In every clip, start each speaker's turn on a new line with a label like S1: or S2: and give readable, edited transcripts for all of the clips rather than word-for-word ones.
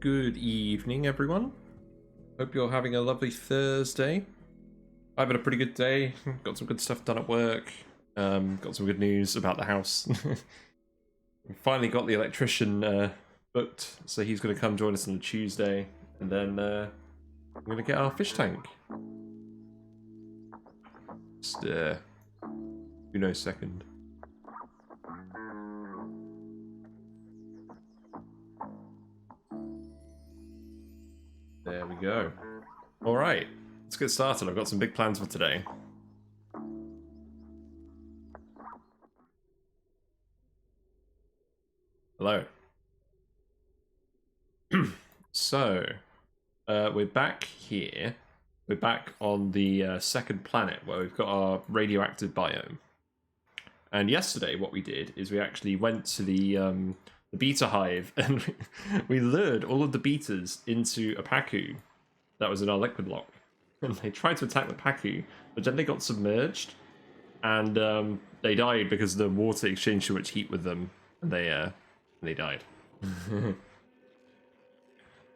S1: Good evening, everyone. Hope you're having a lovely Thursday. I've had a pretty good day. Got some good stuff done at work. Got some good news about the house. Finally got the electrician booked, so he's going to come join us on a Tuesday, and then I'm going to get our fish tank. Just you know, second. There we go. All right, let's get started. I've got some big plans for today. Hello. So, we're back here. We're back on the second planet where we've got our radioactive biome. And yesterday, what we did is we actually went to the beta hive and we lured all of the betas into a Pacu that was in our liquid lock. And they tried to attack the Pacu, but then they got submerged and they died because the water exchanged too much heat with them, and they died.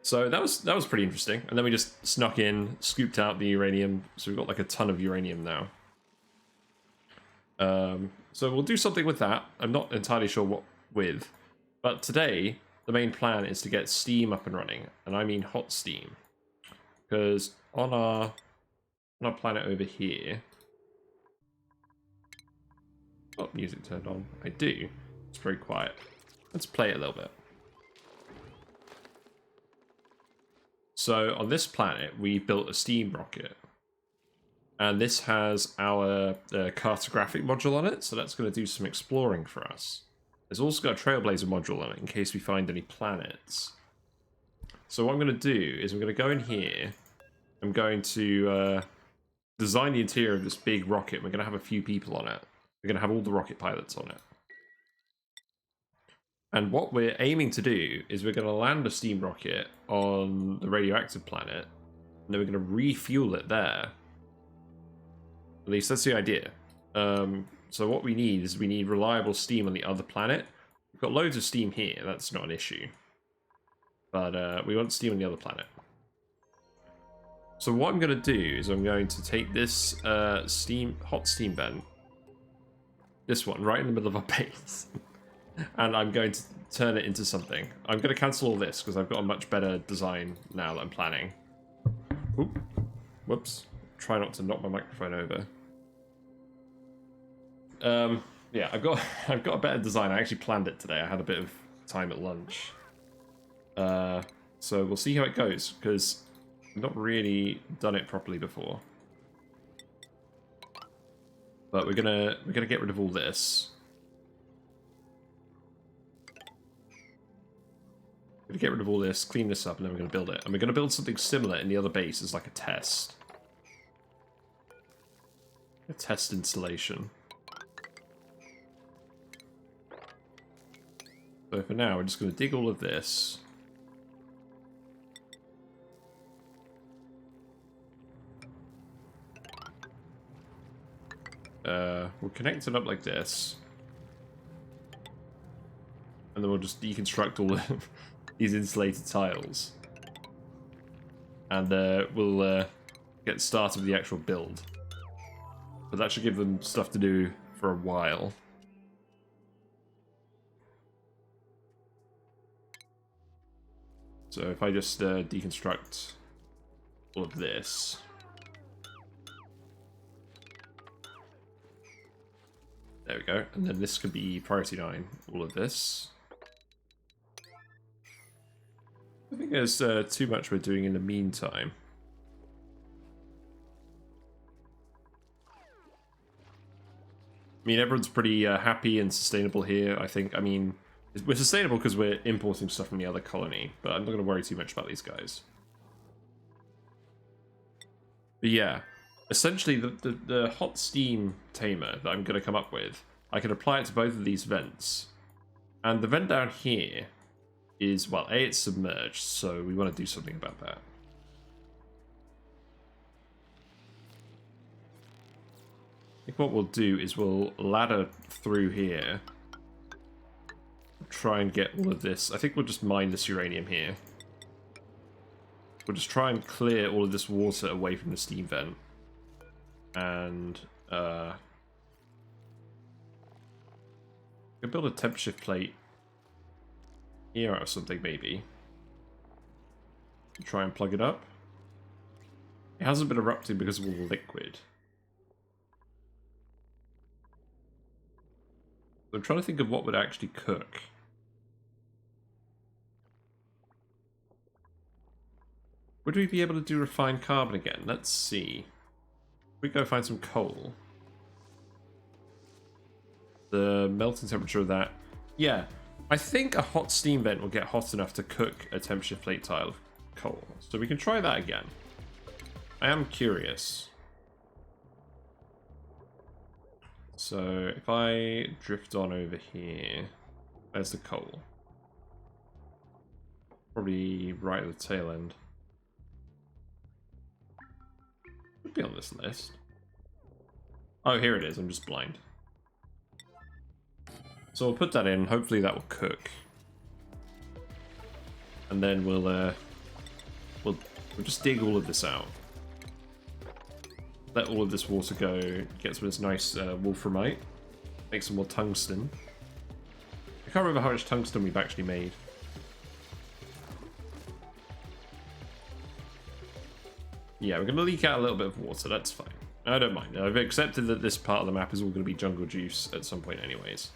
S1: So that was pretty interesting. And then we just snuck in, scooped out the uranium, so we've got like a ton of uranium now. So we'll do something with that. I'm not entirely sure what with. But today, the main plan is to get steam up and running, and I mean hot steam. Because on our planet over here... Oh, music turned on. I do. It's very quiet. Let's play it a little bit. So on this planet, we built a steam rocket. And this has our cartographic module on it, so that's going to do some exploring for us. There's also got a Trailblazer module on it in case we find any planets. So what I'm going to do is I'm going to go in here. I'm going to design the interior of this big rocket. We're going to have a few people on it. We're going to have all the rocket pilots on it. And what we're aiming to do is we're going to land a steam rocket on the radioactive planet. And then we're going to refuel it there. At least that's the idea. So what we need is we need reliable steam on the other planet. We've got loads of steam here, that's not an issue. But we want steam on the other planet. So what I'm going to do is I'm going to take this hot steam vent, this one, right in the middle of our base, and I'm going to turn it into something. I'm going to cancel all this because I've got a much better design now that I'm planning. Oop. Whoops. Try not to knock my microphone over. Yeah, I've got a better design. I actually planned it today. I had a bit of time at lunch. So we'll see how it goes, because I've not really done it properly before. But we're gonna get rid of all this. We're gonna get rid of all this, clean this up, and then we're gonna build it. And we're gonna build something similar in the other base as like a test. A test installation. So for now, we're just going to dig all of this. We'll connect it up like this. And then we'll just deconstruct all of these insulated tiles. And we'll get started with the actual build. But that should give them stuff to do for a while. So if I just deconstruct all of this. There we go. And then this could be priority 9, all of this. I think there's too much we're doing in the meantime. I mean, everyone's pretty happy and sustainable here, I think. I mean, we're sustainable because we're importing stuff from the other colony, but I'm not going to worry too much about these guys. But yeah, essentially the hot steam tamer that I'm going to come up with, I can apply it to both of these vents. And the vent down here is, well, A, it's submerged, so we want to do something about that. I think what we'll do is we'll ladder through here. Try and get all of this. I think we'll just mine this uranium here. we'll just try and clear all of this water away from the steam vent. And we can build a temp shift plate here out of something, maybe. Try and plug it up. It hasn't been erupting because of all the liquid. I'm trying to think of what would actually cook. Would we be able to do refined carbon again? Let's see. We go find some coal. The melting temperature of that. Yeah, I think a hot steam vent will get hot enough to cook a temp shift plate tile of coal. So we can try that again. I am curious. So if I drift on over here, there's the coal. Probably right at the tail end. Should be on this list. Oh, here it is. I'm just blind. So we'll put that in. Hopefully that will cook. And then we'll just dig all of this out. Let all of this water go. Get some of this nice wolframite. Make some more tungsten. I can't remember how much tungsten we've actually made. Yeah, we're going to leak out a little bit of water. That's fine. I don't mind. I've accepted that this part of the map is all going to be jungle juice at some point anyways.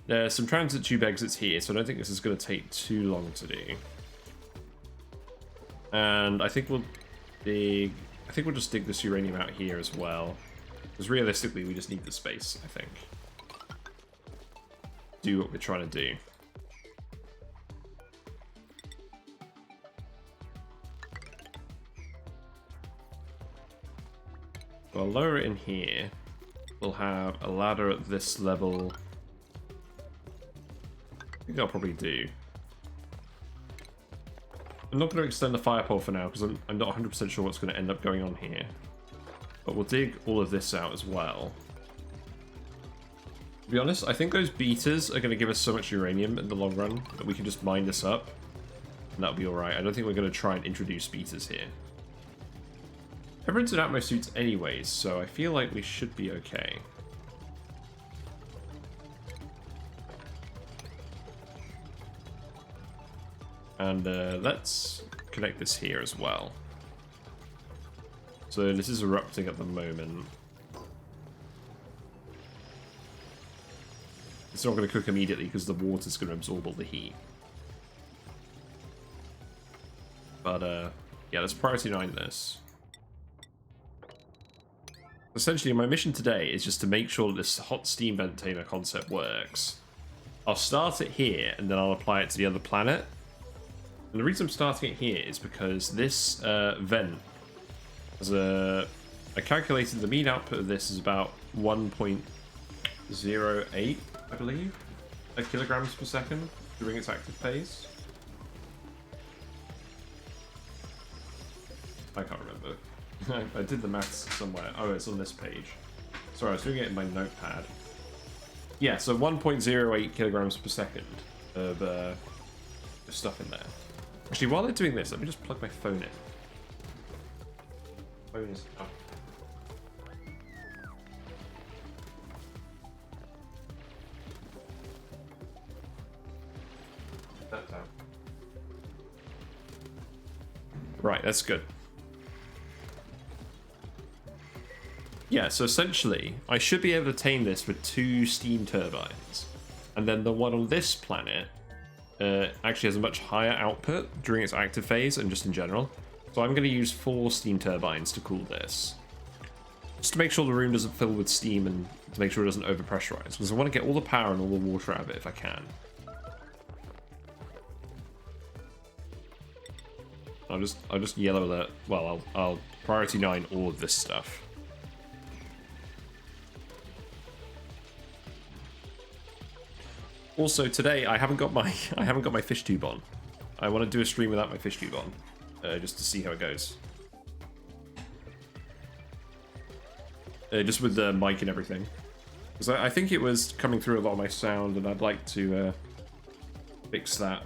S1: There's some transit tube exits here, so I don't think this is going to take too long to do. And I think we'll just dig this uranium out here as well. Because realistically, we just need the space, I think. Do what we're trying to do. So I'll lower it in here. We'll have a ladder at this level. I think I'll probably do. I'm not going to extend the fire pole for now because I'm not 100% sure what's going to end up going on here. But we'll dig all of this out as well. To be honest, I think those beaters are going to give us so much uranium in the long run that we can just mine this up. And that'll be alright. I don't think we're going to try and introduce beaters here. Everyone's in Atmo suits anyways, so I feel like we should be okay. And let's connect this here as well. So this is erupting at the moment. It's not going to cook immediately because the water's going to absorb all the heat. But yeah, let's priority 9 this. Essentially, my mission today is just to make sure that this hot steam vent Tamer concept works. I'll start it here, and then I'll apply it to the other planet. And the reason I'm starting it here is because this vent has I calculated the mean output of this is about 1.08, I believe, kilograms per second during its active phase. I can't remember. I did the maths somewhere. Oh, it's on this page. Sorry, I was doing it in my notepad. Yeah, so 1.08 kilograms per second of stuff in there. Actually, while they're doing this, let me just plug my phone in. Phone is up. That's out. Right, that's good. Yeah, so essentially, I should be able to tame this with 2 steam turbines. And then the one on this planet actually has a much higher output during its active phase and just in general. So I'm going to use 4 steam turbines to cool this. Just to make sure the room doesn't fill with steam and to make sure it doesn't overpressurize. Because I want to get all the power and all the water out of it if I can. I'll just yellow alert. Well, I'll priority 9 all of this stuff. Also, today I haven't got my fish tube on. I want to do a stream without my fish tube on, just to see how it goes. Just with the mic and everything, because I think it was coming through a lot of my sound, and I'd like to fix that.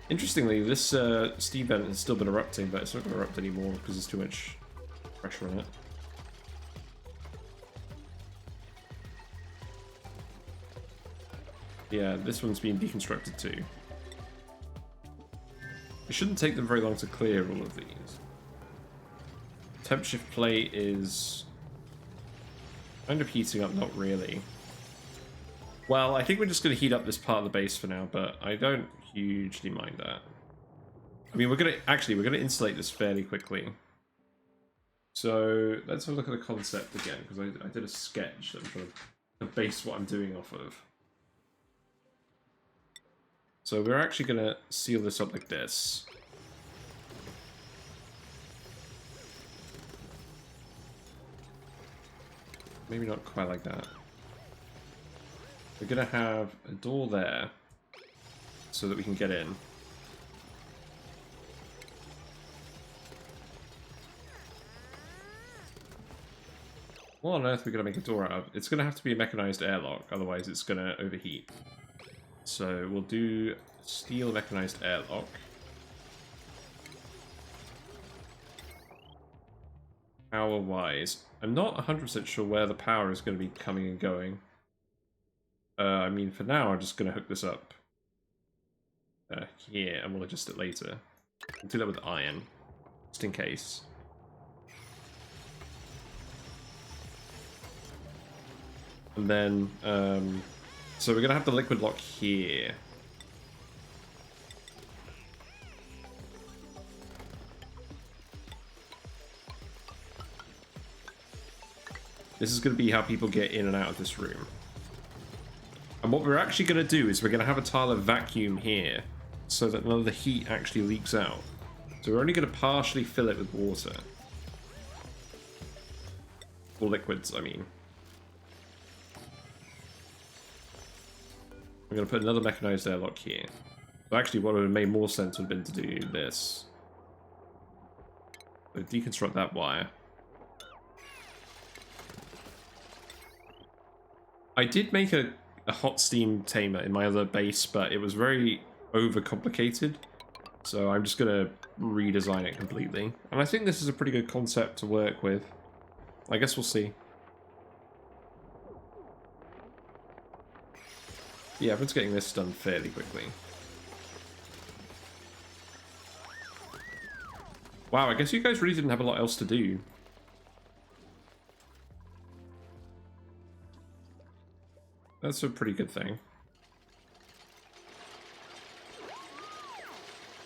S1: Interestingly, this steam vent has still been erupting, but it's not going to erupt anymore because there's too much pressure on it. Yeah, this one's been deconstructed too. It shouldn't take them very long to clear all of these. Temp shift plate is kind of heating up, not really. Well, I think we're just going to heat up this part of the base for now, but I don't hugely mind that. I mean, we're going to insulate this fairly quickly. So let's have a look at the concept again, because I did a sketch that I'm trying to base what I'm doing off of. So we're actually going to seal this up like this. Maybe not quite like that. We're going to have a door there so that we can get in. What on earth are we going to make a door out of? It's going to have to be a mechanized airlock, otherwise it's going to overheat. So we'll do steel mechanized airlock. Power-wise, I'm not 100% sure where the power is going to be coming and going. I mean, for now, I'm just going to hook this up here, and we'll adjust it later. We'll do that with iron, just in case. And then, so we're going to have the liquid lock here. This is going to be how people get in and out of this room. And what we're actually going to do is we're going to have a tile of vacuum here so that none of the heat actually leaks out. So we're only going to partially fill it with water. Or liquids, I mean. We're going to put another mechanized airlock here. So actually what would have made more sense would have been to do this. So deconstruct that wire. I did make a hot steam tamer in my other base, but it was very overcomplicated. So I'm just going to redesign it completely. And I think this is a pretty good concept to work with. I guess we'll see. Yeah, everyone's getting this done fairly quickly. Wow, I guess you guys really didn't have a lot else to do. That's a pretty good thing.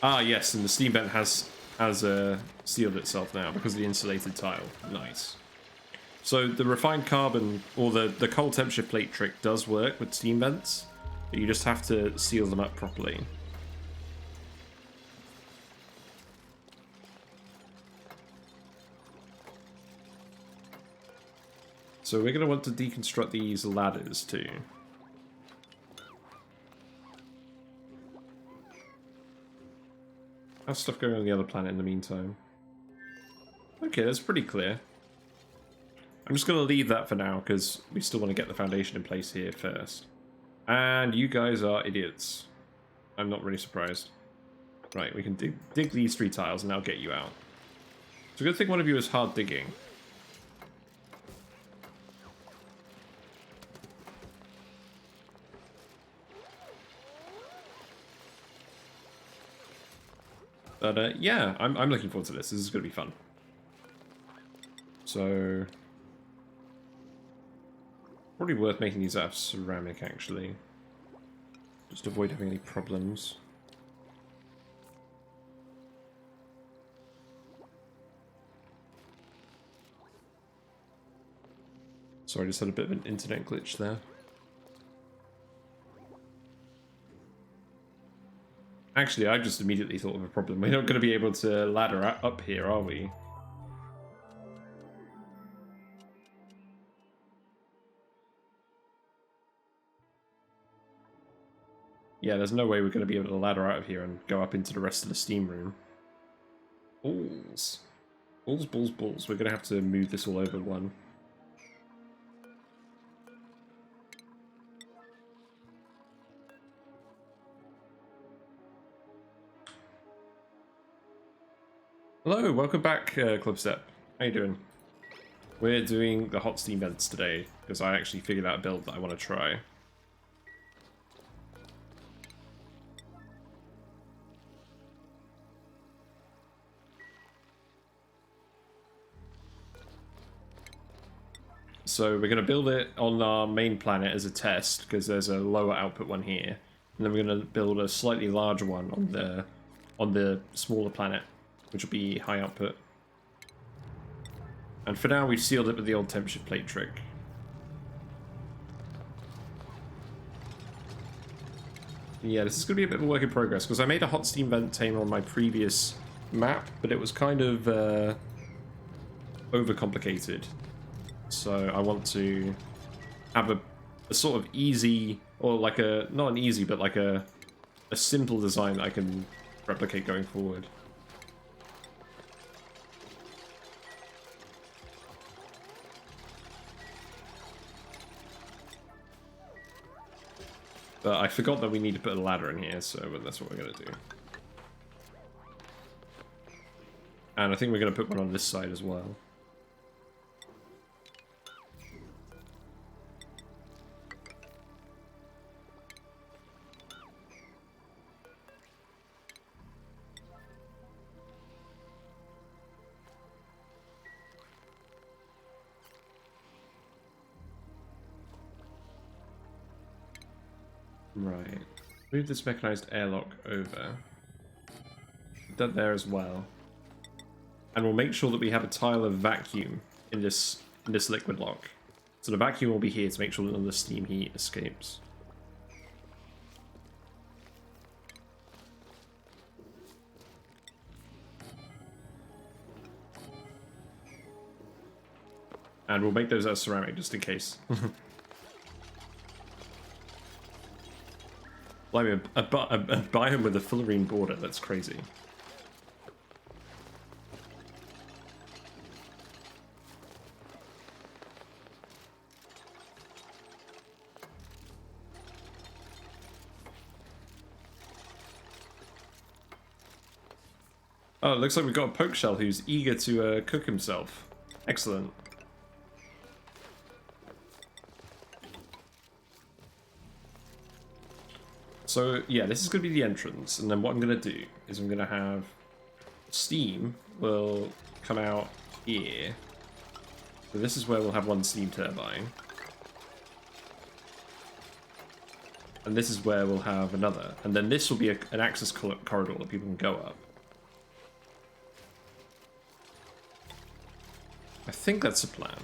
S1: Ah, yes, and the steam vent has sealed itself now because of the insulated tile. Nice. So the refined carbon, or the cold temperature plate trick does work with steam vents, but you just have to seal them up properly. So we're going to want to deconstruct these ladders too. How's stuff going on the other planet in the meantime? Okay, that's pretty clear. I'm just going to leave that for now because we still want to get the foundation in place here first. And you guys are idiots. I'm not really surprised. Right, we can dig these 3 tiles and I'll get you out. It's a good thing one of you is hard digging. But yeah, I'm looking forward to this. This is going to be fun. So probably worth making these out of ceramic, actually. Just to avoid having any problems. Sorry, I just had a bit of an internet glitch there. Actually, I just immediately thought of a problem. We're not going to be able to ladder up here, are we? Yeah, there's no way we're going to be able to ladder out of here and go up into the rest of the steam room. Balls. Balls, balls, balls. We're going to have to move this all over one. Hello, welcome back, Clubstep. How you doing? We're doing the hot steam vents today because I actually figured out a build that I want to try. So we're going to build it on our main planet as a test because there's a lower output one here, and then we're going to build a slightly larger one on the smaller planet, which will be high output. And for now, we've sealed it with the old temperature plate trick. Yeah, this is going to be a bit of a work in progress, because I made a hot steam vent tamer on my previous map, but it was kind of overcomplicated. So I want to have a sort of easy, or like a, not an easy, but like a simple design that I can replicate going forward. But I forgot that we need to put a ladder in here, so that's what we're going to do. And I think we're going to put one on this side as well. Right. Move this mechanized airlock over. Put that there as well. And we'll make sure that we have a tile of vacuum in this liquid lock. So the vacuum will be here to make sure that none of the steam heat escapes. And we'll make those out of ceramic just in case. Like a biome with a fullerene border, that's crazy. Oh, it looks like we've got a poke shell who's eager to cook himself. Excellent. So, yeah, this is going to be the entrance, and then what I'm going to do is I'm going to have steam will come out here. So this is where we'll have one steam turbine. And this is where we'll have another. And then this will be an access corridor that people can go up. I think that's the plan.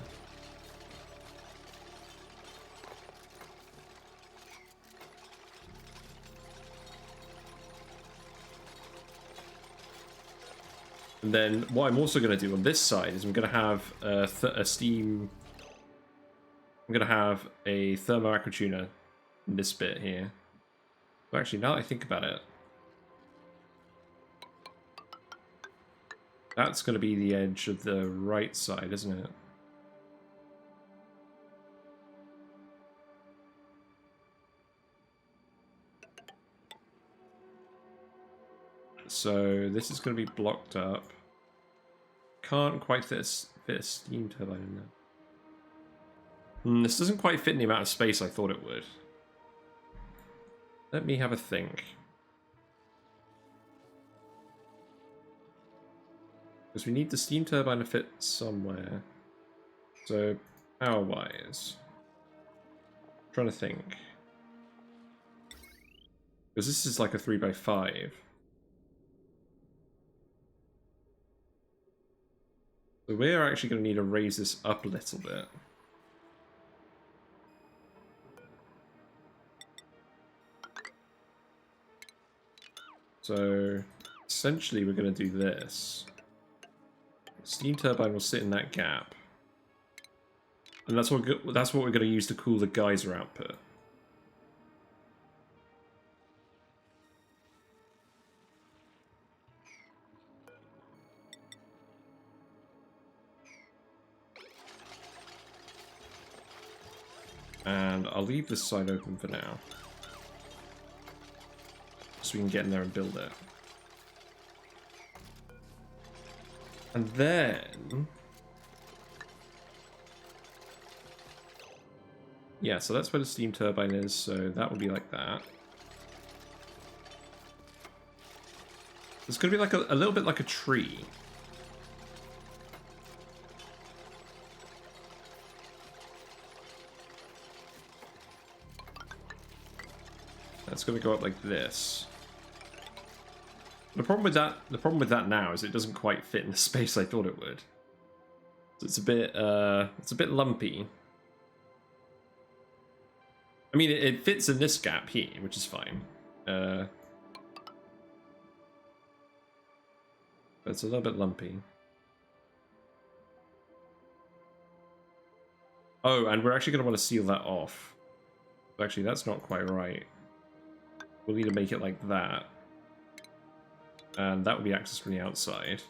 S1: And then what I'm also going to do on this side is I'm going to have a steam... I'm going to have a thermoacrotuner in this bit here. But actually, now that I think about it, that's going to be the edge of the right side, isn't it? So this is going to be blocked up. Can't quite fit a steam turbine in there. This doesn't quite fit in the amount of space I thought it would. Let me have a think. Because we need the steam turbine to fit somewhere. So, power-wise. Trying to think. Because this is like a 3x5. So we're actually going to need to raise this up a little bit. So essentially we're going to do this. Steam turbine will sit in that gap. And that's what we're going to use to cool the geyser output. And I'll leave this side open for now. So we can get in there and build it. And then... yeah, so that's where the steam turbine is, so that would be like that. It's going to be like a little bit like a tree. That's going to go up like this. The problem with that now is it doesn't quite fit in the space I thought it would. So it's a bit lumpy. I mean, it fits in this gap here, which is fine. But it's a little bit lumpy. Oh, and we're actually going to want to seal that off. Actually, that's not quite right. We'll need to make it like that. And that will be accessed from the outside.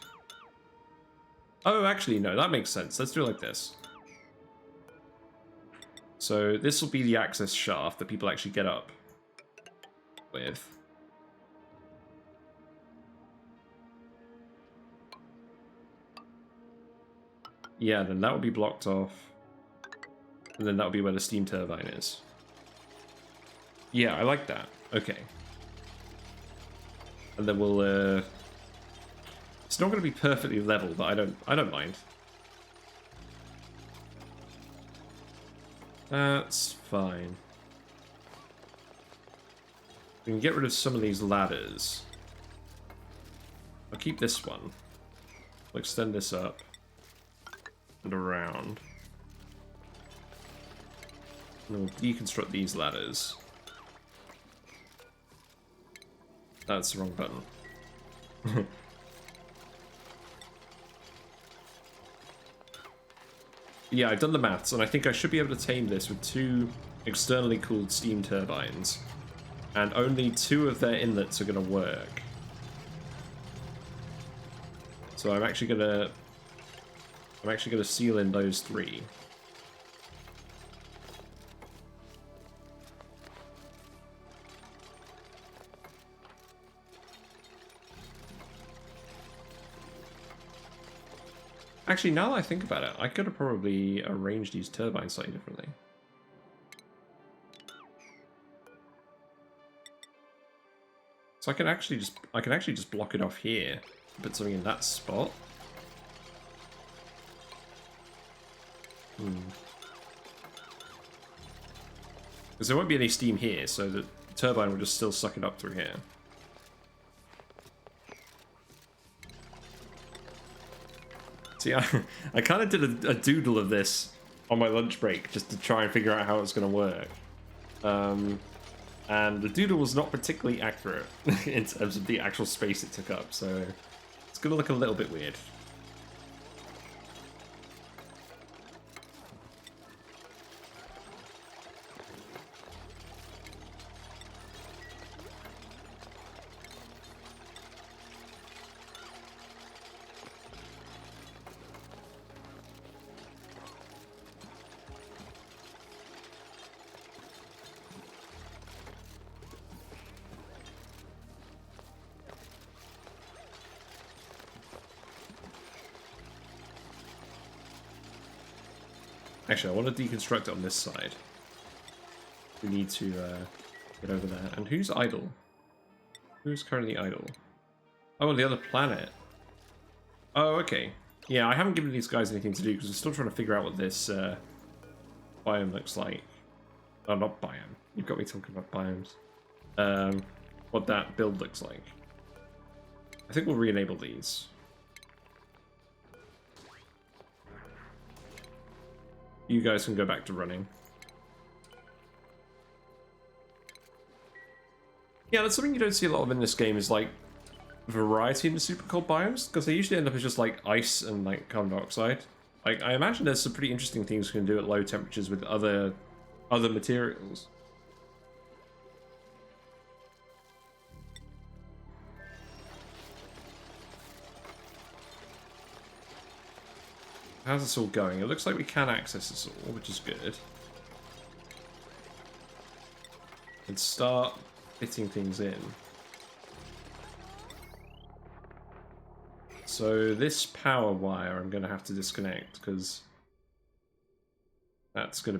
S1: Oh, actually, no, that makes sense. Let's do it like this. So this will be the access shaft that people actually get up with. Yeah, then that will be blocked off. And then that will be where the steam turbine is. Yeah, I like that. Okay. And then we'll it's not going to be perfectly level, but I don't mind. That's fine. We can get rid of some of these ladders. I'll keep this one. I'll extend this up and around. And then we'll deconstruct these ladders. That's the wrong button. Yeah, I've done the maths, and I think I should be able to tame this with 2 externally cooled steam turbines. And only 2 of their inlets are going to work. So I'm actually going to seal in those 3. Actually, now that I think about it, I could have probably arranged these turbines slightly differently. So I can actually just block it off here, put something in that spot. Because there won't be any steam here, so the turbine will just still suck it up through here. See, I kind of did a doodle of this on my lunch break just to try and figure out how it's going to work. And the doodle was not particularly accurate in terms of the actual space it took up, so it's going to look a little bit weird. Actually, I want to deconstruct it on this side. We need to get over there. And who's idle? Who's currently idle? Oh, on the other planet. Oh, okay. Yeah, I haven't given these guys anything to do because we're still trying to figure out what this biome looks like. Oh, not biome. You've got me talking about biomes. What that build looks like. I think we'll re-enable these. You guys can go back to running. Yeah, that's something you don't see a lot of in this game is like variety in the super cold biomes, because they usually end up as just like ice and like carbon dioxide. Like I imagine there's some pretty interesting things you can do at low temperatures with other materials. How's this all going? It looks like we can access this all, which is good. And start fitting things in. So this power wire I'm going to have to disconnect because that's going to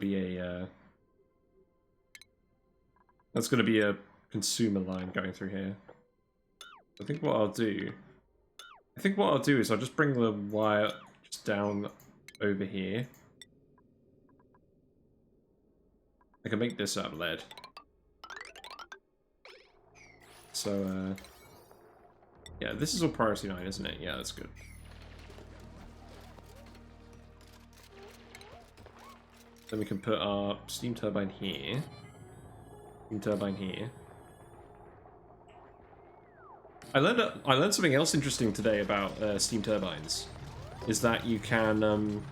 S1: be a consumer line going through here. I think what I'll do is I'll just bring the wire just down over here. I can make this out of lead. So, yeah, this is all priority 9, isn't it? Yeah, that's good. Then we can put our steam turbine here. Steam turbine here. I learned something else interesting today about steam turbines. Is that you can,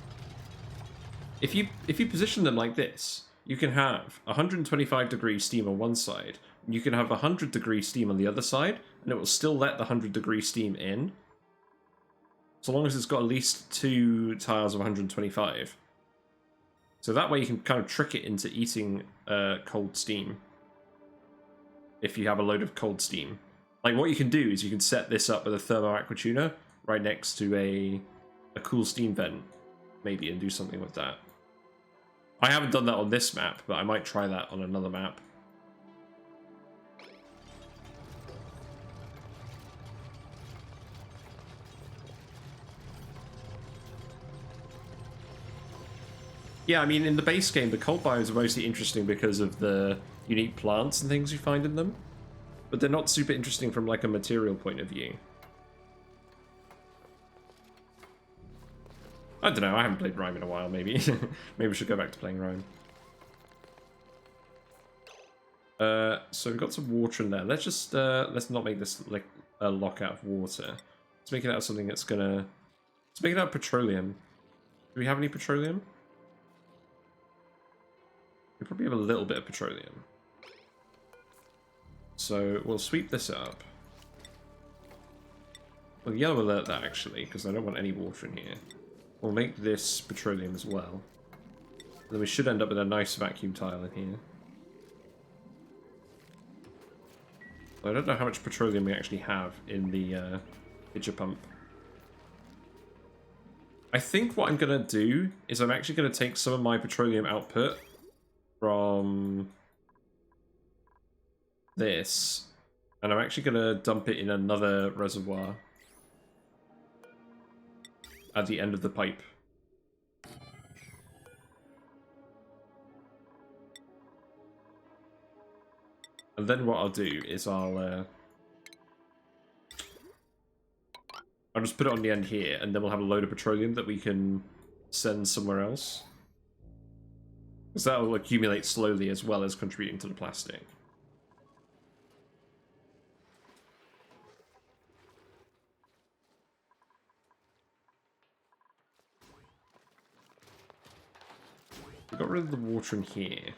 S1: if you position them like this, you can have 125-degree steam on one side, and you can have 100-degree steam on the other side, and it will still let the 100-degree steam in. So long as it's got at least 2 tiles of 125. So that way you can kind of trick it into eating cold steam. If you have a load of cold steam. Like, what you can do is you can set this up with a thermo aqua tuner right next to a cool steam vent, maybe, and do something with that. I haven't done that on this map, but I might try that on another map. Yeah, I mean, in the base game, the cold biomes are mostly interesting because of the unique plants and things you find in them. But they're not super interesting from, like, a material point of view. I don't know, I haven't played Rime in a while, maybe. Maybe we should go back to playing Rime. So we've got some water in there. Let's just, let's not make this, like, a lock out of water. Let's make it out of something that's gonna... Let's make it out of petroleum. Do we have any petroleum? We probably have a little bit of petroleum. So we'll sweep this up. Well, yellow alert that, actually, because I don't want any water in here. We'll make this petroleum as well. Then we should end up with a nice vacuum tile in here. I don't know how much petroleum we actually have in the pitcher pump. I think what I'm going to do is I'm actually going to take some of my petroleum output from this, and I'm actually going to dump it in another reservoir at the end of the pipe. And then what I'll do is I'll just put it on the end here, and then we'll have a load of petroleum that we can send somewhere else. Because that will accumulate slowly as well as contributing to the plastic. We got rid of the water in here.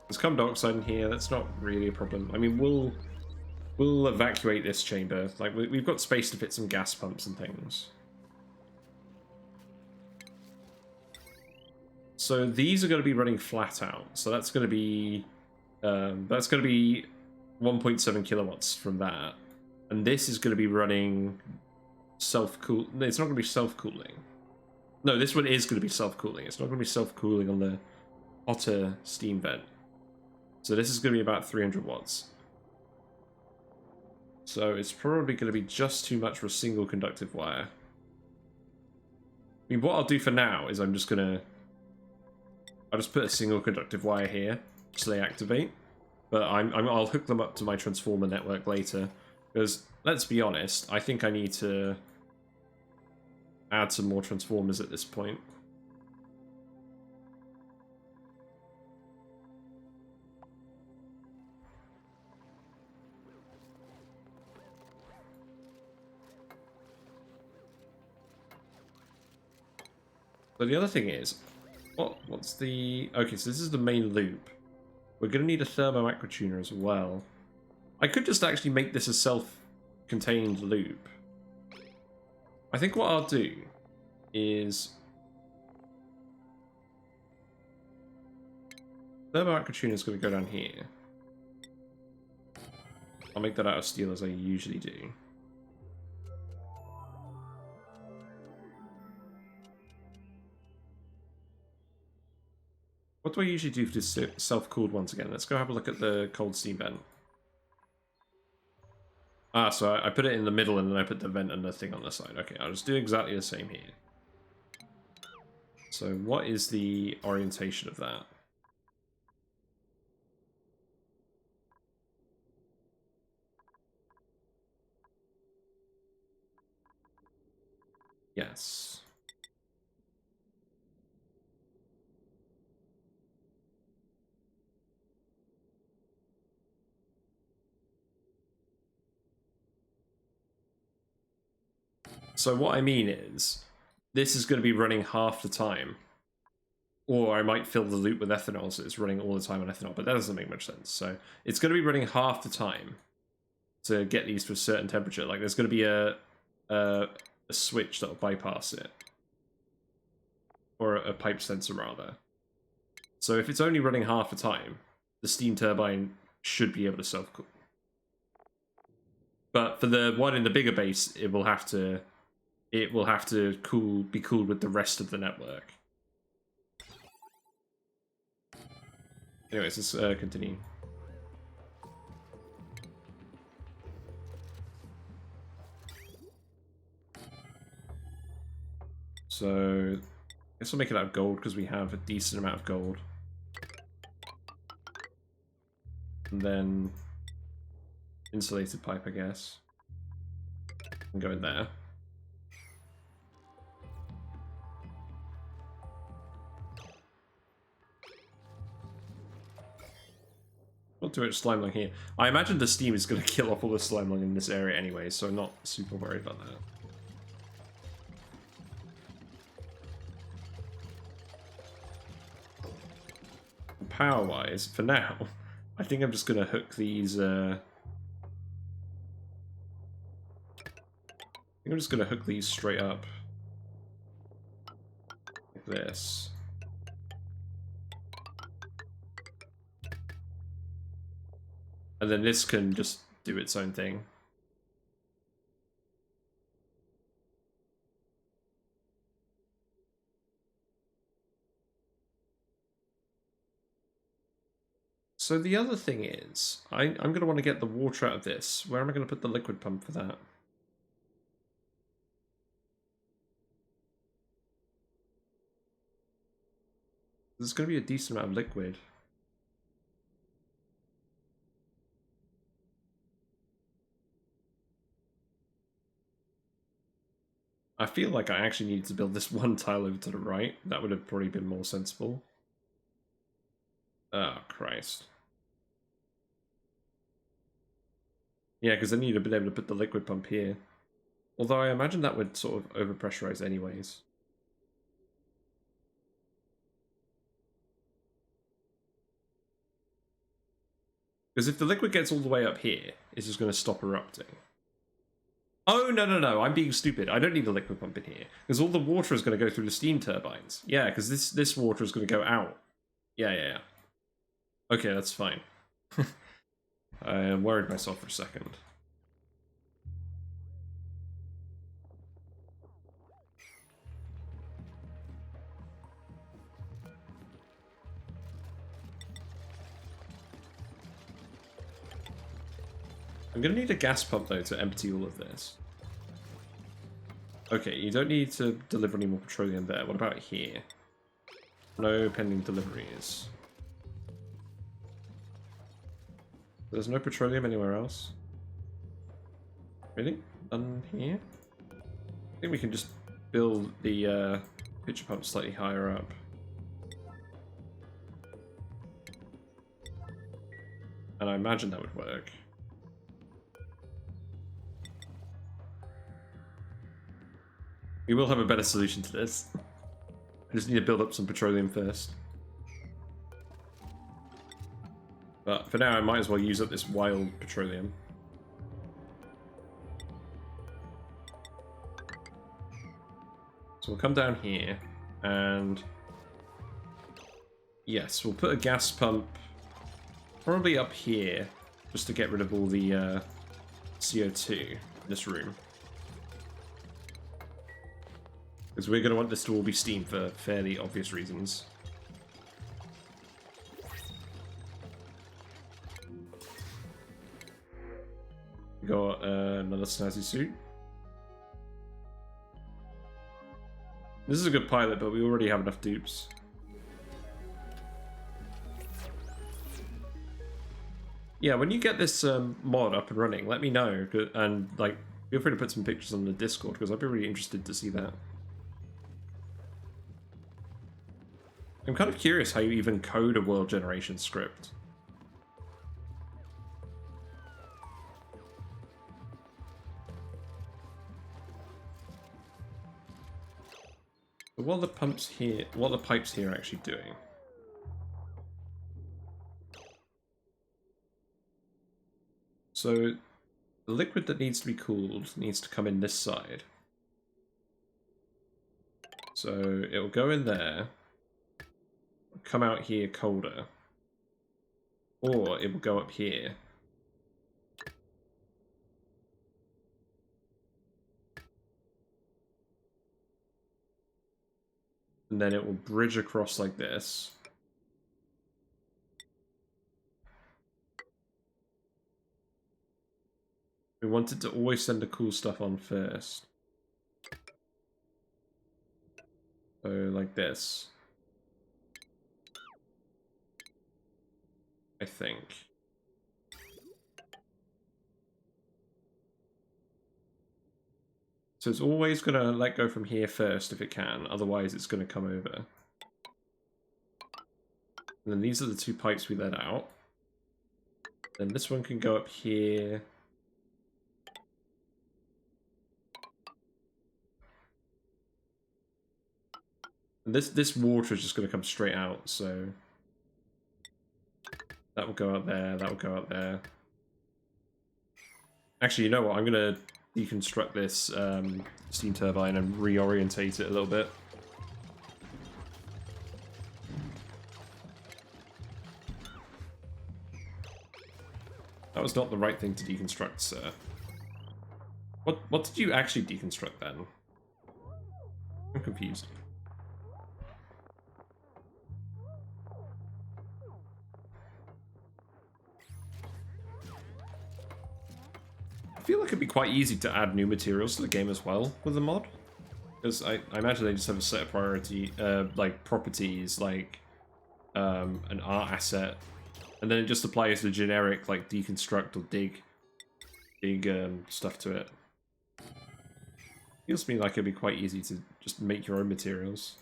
S1: There's carbon dioxide in here. That's not really a problem. I mean, we'll evacuate this chamber. Like, we've got space to fit some gas pumps and things. So these are going to be running flat out. So that's going to be 1.7 kilowatts from that, and this is going to be running self-cool. No, it's not going to be self-cooling. No, this one is going to be self-cooling. It's not going to be self-cooling on the hotter steam vent. So this is going to be about 300 watts. So it's probably going to be just too much for a single conductive wire. I mean, what I'll do for now is I'll just put a single conductive wire here so they activate. But I'll hook them up to my transformer network later. Because, let's be honest, I think I need to add some more transformers at this point. But the other thing is, what's the... Okay, so this is the main loop. We're going to need a thermo aqua tuner as well. I could just actually make this a self-contained loop. I think what I'll do is... Thermo aqua tuner is going to go down here. I'll make that out of steel as I usually do. What do I usually do for this self-cooled once again? Let's go have a look at the cold steam vent. Ah, so I put it in the middle and then I put the vent and the thing on the side. Okay, I'll just do exactly the same here. So what is the orientation of that? Yes. So what I mean is, this is going to be running half the time. Or I might fill the loop with ethanol, so it's running all the time on ethanol, but that doesn't make much sense. So it's going to be running half the time to get these to a certain temperature. Like there's going to be a switch that'll bypass it. Or a pipe sensor, rather. So if it's only running half the time, the steam turbine should be able to self-cool. But for the one in the bigger base, it will have to be cooled with the rest of the network. Anyways, let's continue. So, I guess we'll make it out of gold because we have a decent amount of gold. And then insulated pipe, I guess. And go in there. Not too much slime lung here. I imagine the steam is going to kill off all the slime lung in this area anyway, so I'm not super worried about that. Power-wise, for now, I think I'm just going to hook these... I think I'm just going to hook these straight up. Like this. And then this can just do its own thing. So the other thing is, I'm going to want to get the water out of this. Where am I going to put the liquid pump for that? There's going to be a decent amount of liquid. I feel like I actually needed to build this one tile over to the right. That would have probably been more sensible. Oh, Christ. Yeah, because then you'd have been able to put the liquid pump here. Although I imagine that would sort of overpressurize anyways. Because if the liquid gets all the way up here, it's just going to stop erupting. Oh, no, I'm being stupid. I don't need a liquid pump in here. Because all the water is going to go through the steam turbines. Yeah, because this water is going to go out. Yeah. Okay, that's fine. I worried myself for a second. I'm going to need a gas pump, though, to empty all of this. Okay, you don't need to deliver any more petroleum there. What about here? No pending deliveries. There's no petroleum anywhere else. Really? None here? I think we can just build the pitcher pump slightly higher up. And I imagine that would work. We will have a better solution to this. I just need to build up some petroleum first. But for now, I might as well use up this wild petroleum. So we'll come down here, and... yes, we'll put a gas pump probably up here, just to get rid of all the CO2 in this room. Because we're going to want this to all be steam for fairly obvious reasons. We got another snazzy suit. This is a good pilot, but we already have enough dupes. Yeah, when you get this mod up and running, let me know, and like, feel free to put some pictures on the Discord because I'd be really interested to see that. I'm kind of curious how you even code a world generation script. So what are the pumps here? What are the pipes here actually doing? So the liquid that needs to be cooled needs to come in this side. So it'll go in there, come out here colder, or it will go up here. And then it will bridge across like this. We wanted to always send the cool stuff on first. So like this. I think. So it's always going to let go from here first if it can, otherwise it's going to come over. And then these are the two pipes we let out. Then this one can go up here. And this water is just going to come straight out, so that will go out there, that will go out there. Actually, you know what? I'm going to deconstruct this steam turbine and reorientate it a little bit. That was not the right thing to deconstruct, sir. What did you actually deconstruct then? I'm confused. I feel like it'd be quite easy to add new materials to the game as well with the mod. Because I imagine they just have a set of priority, like properties, like an art asset, and then it just applies the generic like deconstruct or dig stuff to it. Feels to me like it'd be quite easy to just make your own materials.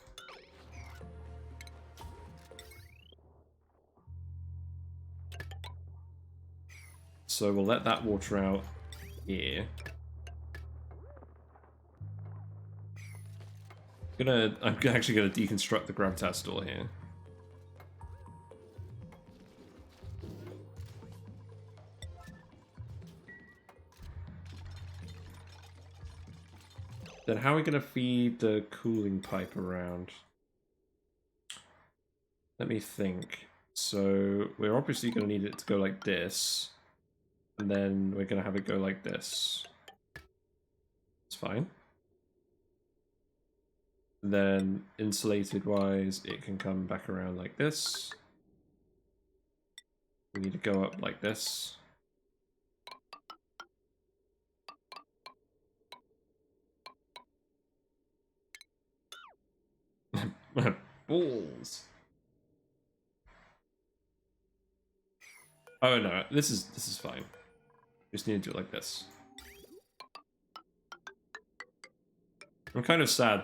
S1: So we'll let that water out here. I'm actually gonna deconstruct the gravitas door here. Then how are we gonna feed the cooling pipe around? Let me think. So we're obviously gonna need it to go like this, and then we're gonna have it go like this. It's fine. Then insulated wise, it can come back around like this. We need to go up like this. Balls. Oh no, this is fine. Just need to do it like this. I'm kind of sad.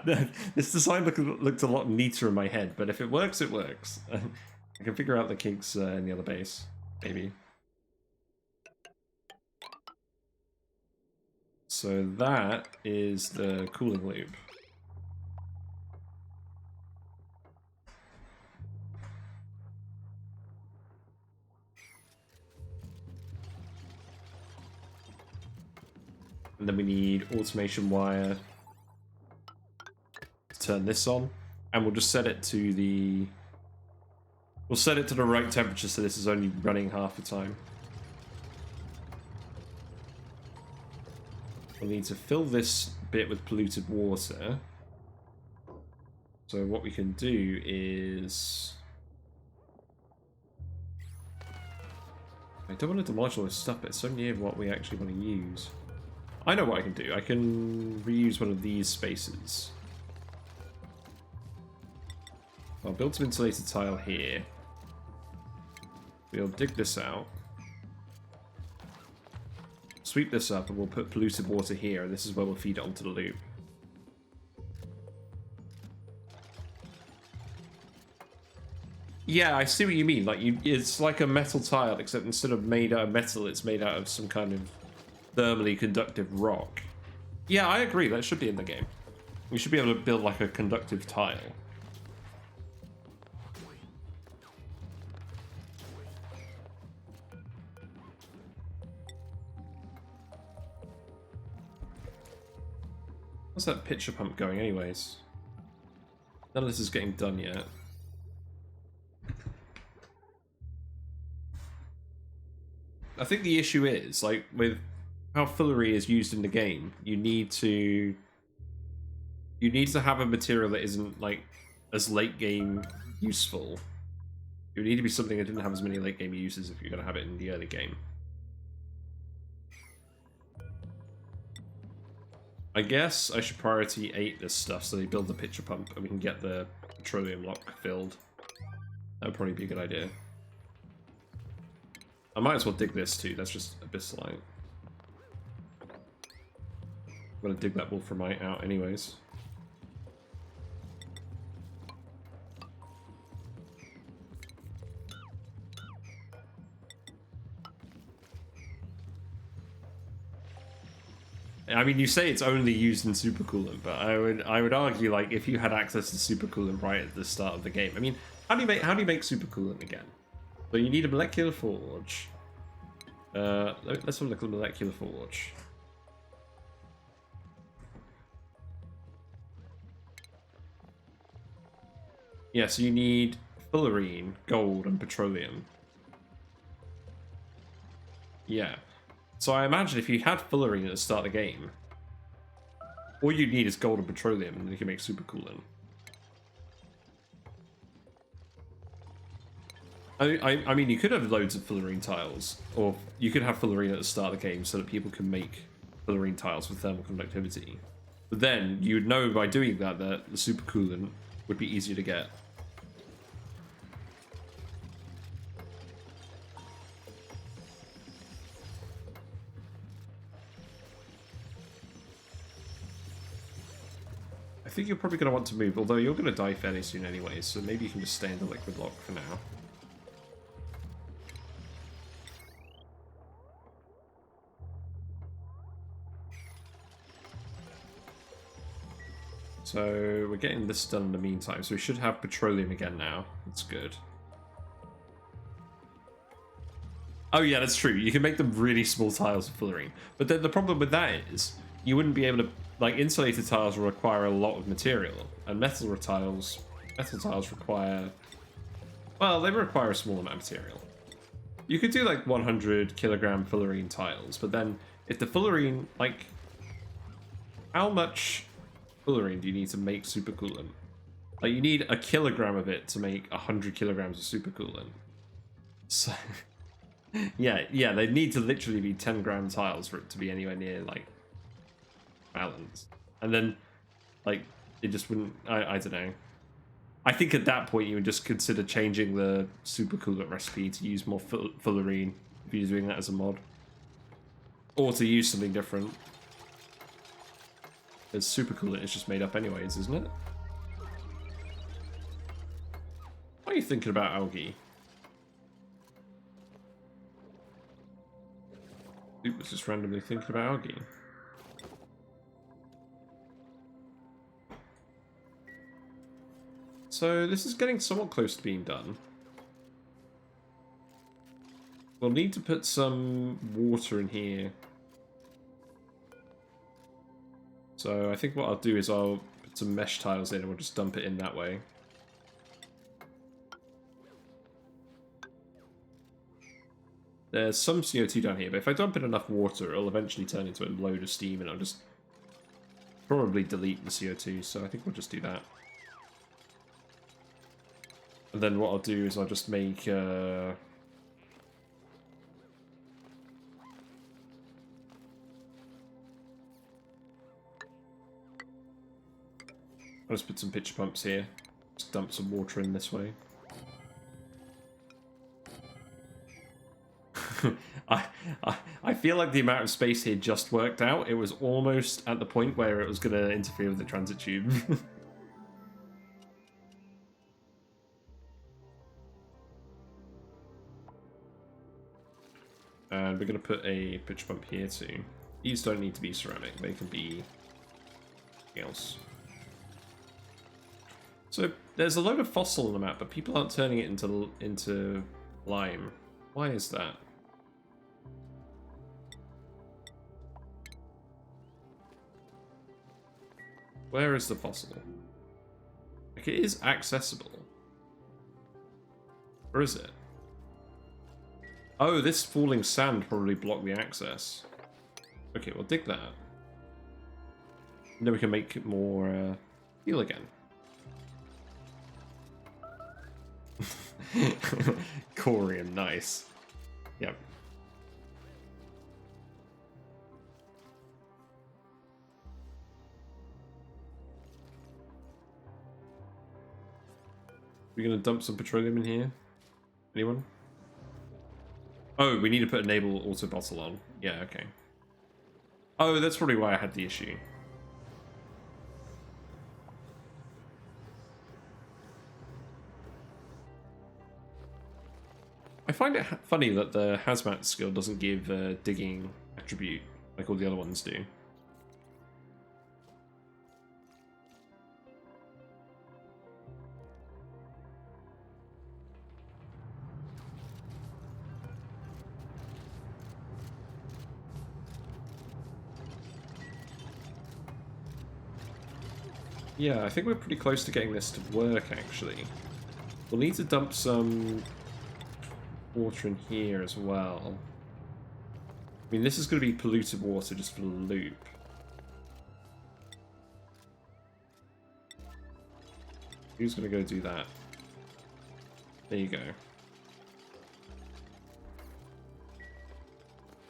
S1: This design looked a lot neater in my head, but if it works, it works. I can figure out the kinks in the other base, maybe. So that is the cooling loop. And then we need automation wire to turn this on. And we'll just set it to the... We'll set it to the right temperature so this is only running half the time. We'll need to fill this bit with polluted water. So what we can do is... I don't want to demolish all this stuff, but it's so near what we actually want to use. I know what I can do. I can reuse one of these spaces. I'll build some insulated tile here. We'll dig this out. Sweep this up, and we'll put polluted water here, and this is where we'll feed it onto the loop. Yeah, I see what you mean. Like, it's like a metal tile, except instead of made out of metal, it's made out of some kind of thermally conductive rock. Yeah, I agree. That should be in the game. We should be able to build like a conductive tile. What's that pitcher pump going anyways? None of this is getting done yet. I think the issue is, like, with how fillery is used in the game, you need to have a material that isn't, like, as late game useful. It would need to be something that didn't have as many late game uses if you're going to have it in the early game. I guess I should priority 8 this stuff so they build the pitcher pump and we can get the petroleum lock filled. That would probably be a good idea. I might as well dig this too, that's just abyssalite. I'm gonna dig that wolframite out anyways. I mean, you say it's only used in supercoolant, but I would argue, like, if you had access to supercoolant right at the start of the game. I mean, how do you make supercoolant again? So you need a molecular forge. Let's have a look at the molecular forge. Yeah, so you need fullerene, gold, and petroleum. Yeah. So I imagine if you had fullerene at the start of the game, all you need is gold and petroleum, and you can make supercoolant. I mean, you could have loads of fullerene tiles, or you could have fullerene at the start of the game so that people can make fullerene tiles with thermal conductivity. But then you would know by doing that the supercoolant would be easier to get. I think you're probably going to want to move, although you're going to die fairly soon anyway, so maybe you can just stay in the liquid lock for now. So we're getting this done in the meantime, so we should have petroleum again now. That's good. Oh yeah, that's true. You can make them really small tiles of fullerene. But then the problem with that is, you wouldn't be able to... Like, insulated tiles will require a lot of material, and metal tiles require... Well, they require a small amount of material. You could do, like, 100 kilogram fullerene tiles, but then if the fullerene... Like, how much fullerene do you need to make supercoolant? Like, you need a kilogram of it to make 100 kilograms of supercoolant. So... yeah, they need to literally be 10 gram tiles for it to be anywhere near, like, balance. And then, like, it just wouldn't... I don't know. I think at that point you would just consider changing the supercoolant recipe to use more fullerene if you're doing that as a mod. Or to use something different. Because supercoolant is just made up anyways, isn't it? What are you thinking about algae? I was just randomly thinking about algae. So this is getting somewhat close to being done. We'll need to put some water in here. So I think what I'll do is I'll put some mesh tiles in and we'll just dump it in that way. There's some CO2 down here, but if I dump in enough water, it'll eventually turn into a load of steam and I'll just probably delete the CO2, so I think we'll just do that. And then what I'll do is I'll just make I'll just put some pitcher pumps here. Just dump some water in this way. I feel like the amount of space here just worked out. It was almost at the point where it was going to interfere with the transit tube. And we're going to put a pitch pump here too. These don't need to be ceramic. They can be something else. So there's a load of fossil on the map, but people aren't turning it into lime. Why is that? Where is the fossil? Like, it is accessible. Where is it? Oh, this falling sand probably blocked the access. Okay, we'll dig that. And then we can make it more heal again. Corium, nice. Yep. We're gonna dump some petroleum in here. Anyone? Oh, we need to put enable auto bottle on. Yeah, okay. Oh, that's probably why I had the issue. I find it funny that the hazmat skill doesn't give digging attribute like all the other ones do. Yeah, I think we're pretty close to getting this to work, actually. We'll need to dump some water in here as well. I mean, this is going to be polluted water just for the loop. Who's going to go do that? There you go.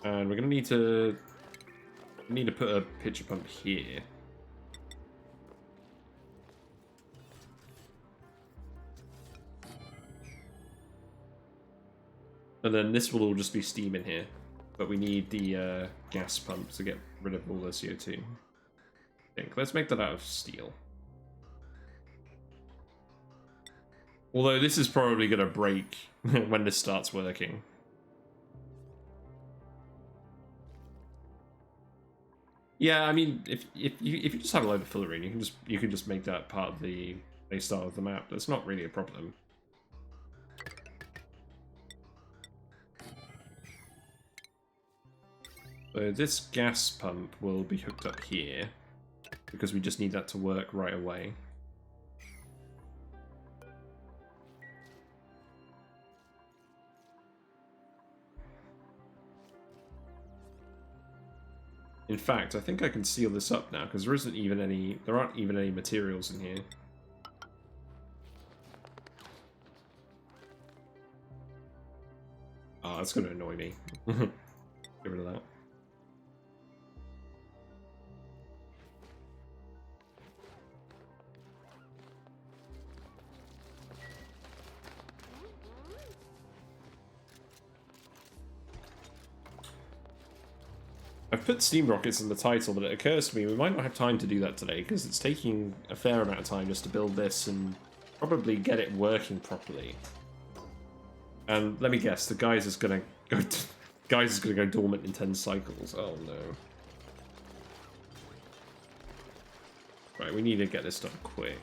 S1: And we're going to need to put a pitcher pump here. And then this will all just be steam in here. But we need the gas pump to get rid of all the CO2. I think. Let's make that out of steel. Although this is probably going to break when this starts working. Yeah, I mean, if you just have a load of filler in, you can just make that part of the base style of the map. That's not really a problem. So this gas pump will be hooked up here, because we just need that to work right away. In fact, I think I can seal this up now, because there aren't even any materials in here. Oh, that's going to annoy me. Get rid of that. I've put steam rockets in the title, but it occurs to me we might not have time to do that today, because it's taking a fair amount of time just to build this and probably get it working properly. And let me guess, the guys is gonna go dormant in 10 cycles. Oh no. Right, we need to get this done quick.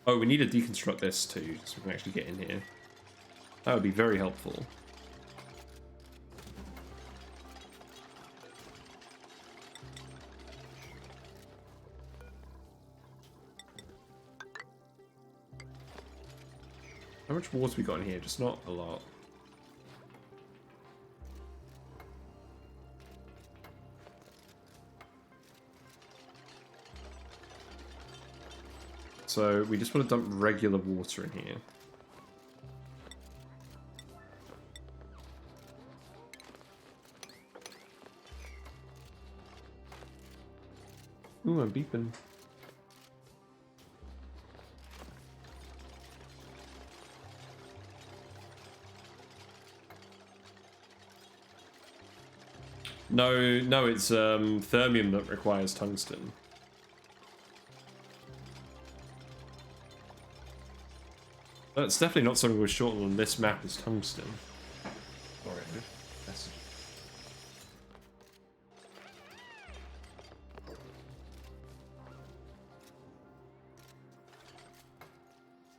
S1: Oh, we need to deconstruct this too, so we can actually get in here. That would be very helpful. How much water we got in here? Just not a lot. So we just want to dump regular water in here. Ooh, I'm beeping. No, no, it's thermium that requires tungsten. That's definitely not something we're short on this map is tungsten. Sorry, message.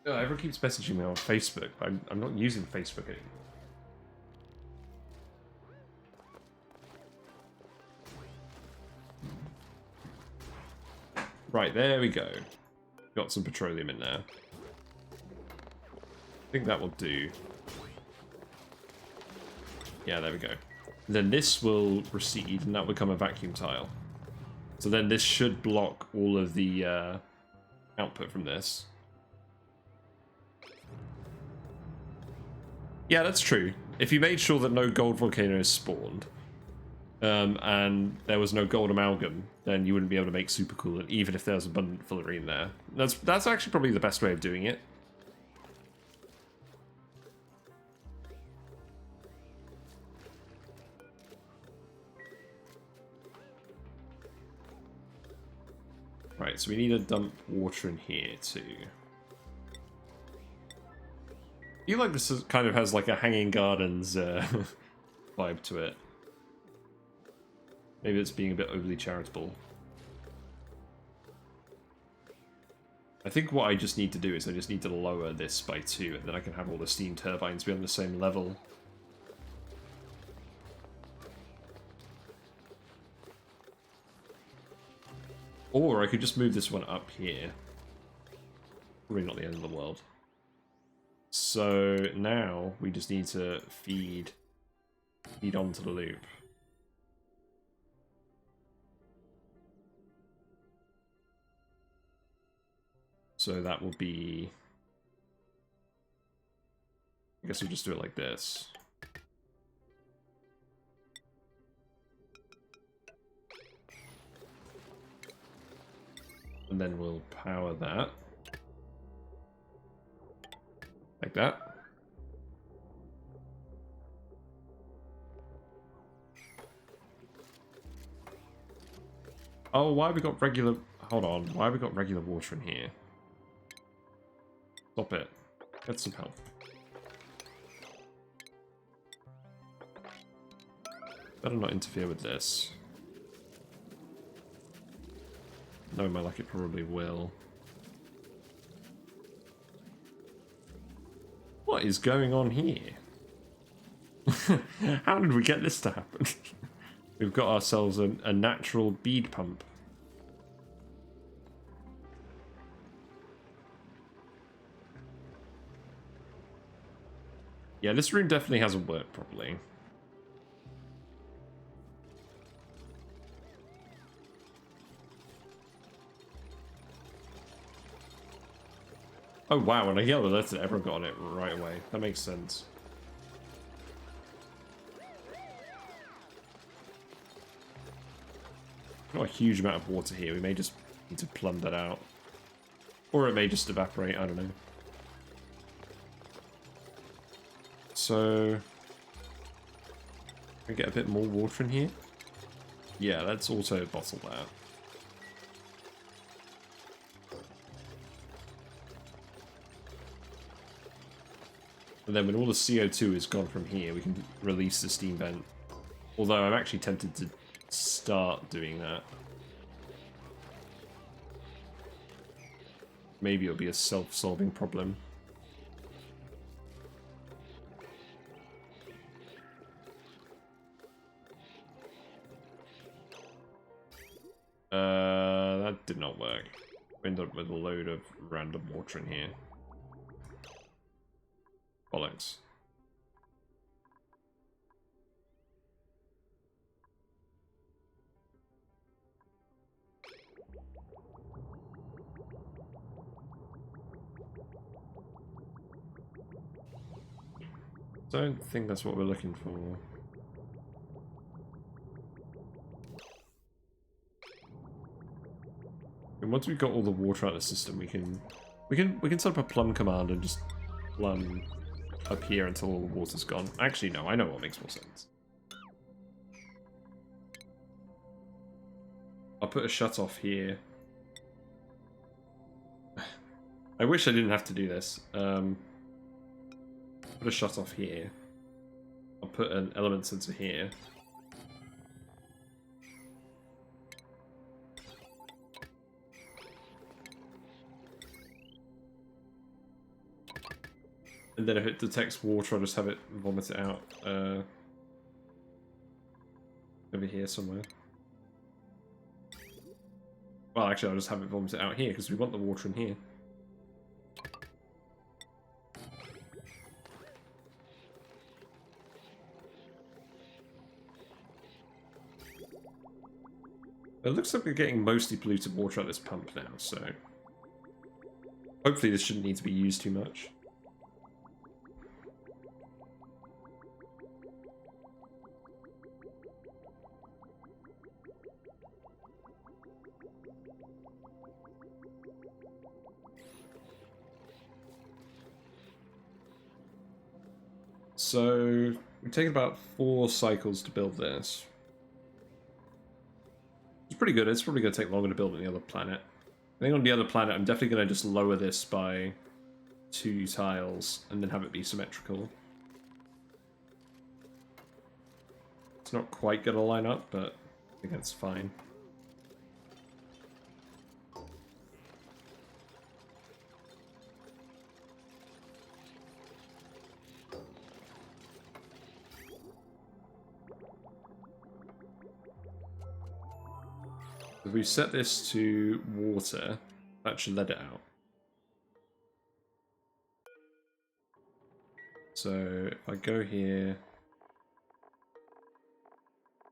S1: No, everyone keeps messaging me on Facebook, but I'm not using Facebook anymore. Right, there we go. Got some petroleum in there. I think that will do. Yeah, there we go. Then this will recede, and that will become a vacuum tile. So then this should block all of the output from this. Yeah, that's true. If you made sure that no gold volcanoes spawned, and there was no gold amalgam, then you wouldn't be able to make supercoolant, even if there was abundant fullerene there. That's actually probably the best way of doing it. Right, so we need to dump water in here too. I feel like this kind of has like a Hanging Gardens vibe to it. Maybe it's being a bit overly charitable. I think what I just need to do is I just need to lower this by 2, and then I can have all the steam turbines be on the same level. Or I could just move this one up here. Probably not the end of the world. So now we just need to feed onto the loop. So that will be... I guess we'll just do it like this. And then we'll power that. Like that. Oh, why have we got regular... Hold on. Why have we got regular water in here? Stop it. Get some help. Better not interfere with this. Knowing my luck, it probably will. What is going on here? How did we get this to happen? We've got ourselves a natural bead pump. Yeah, this room definitely hasn't worked properly. Oh wow, when I yelled alert, everyone got on it right away. That makes sense. Not a huge amount of water here. We may just need to plumb that out. Or it may just evaporate, I don't know. So... Can we get a bit more water in here? Yeah, let's auto bottle that. And then when all the CO2 is gone from here, we can release the steam vent. Although I'm actually tempted to start doing that. Maybe it'll be a self-solving problem. That did not work. We ended up with a load of random water in here. Bollocks. Don't think that's what we're looking for. And once we've got all the water out of the system, we can set up a plumb command and just plumb up here until all the water's gone. Actually, no, I know what makes more sense. I'll put a shut off here. I wish I didn't have to do this. Put a shut off here. I'll put an element sensor here. And then if it detects water, I'll just have it vomit it out over here somewhere. Well, actually, I'll just have it vomit it out here because we want the water in here. It looks like we're getting mostly polluted water out of this pump now, so hopefully this shouldn't need to be used too much. So we've taken about 4 cycles to build this. It's pretty good. It's probably going to take longer to build on the other planet. I think on the other planet, I'm definitely going to just lower this by 2 tiles and then have it be symmetrical. It's not quite going to line up, but I think that's fine. If we set this to water, that should let it out. So if I go here,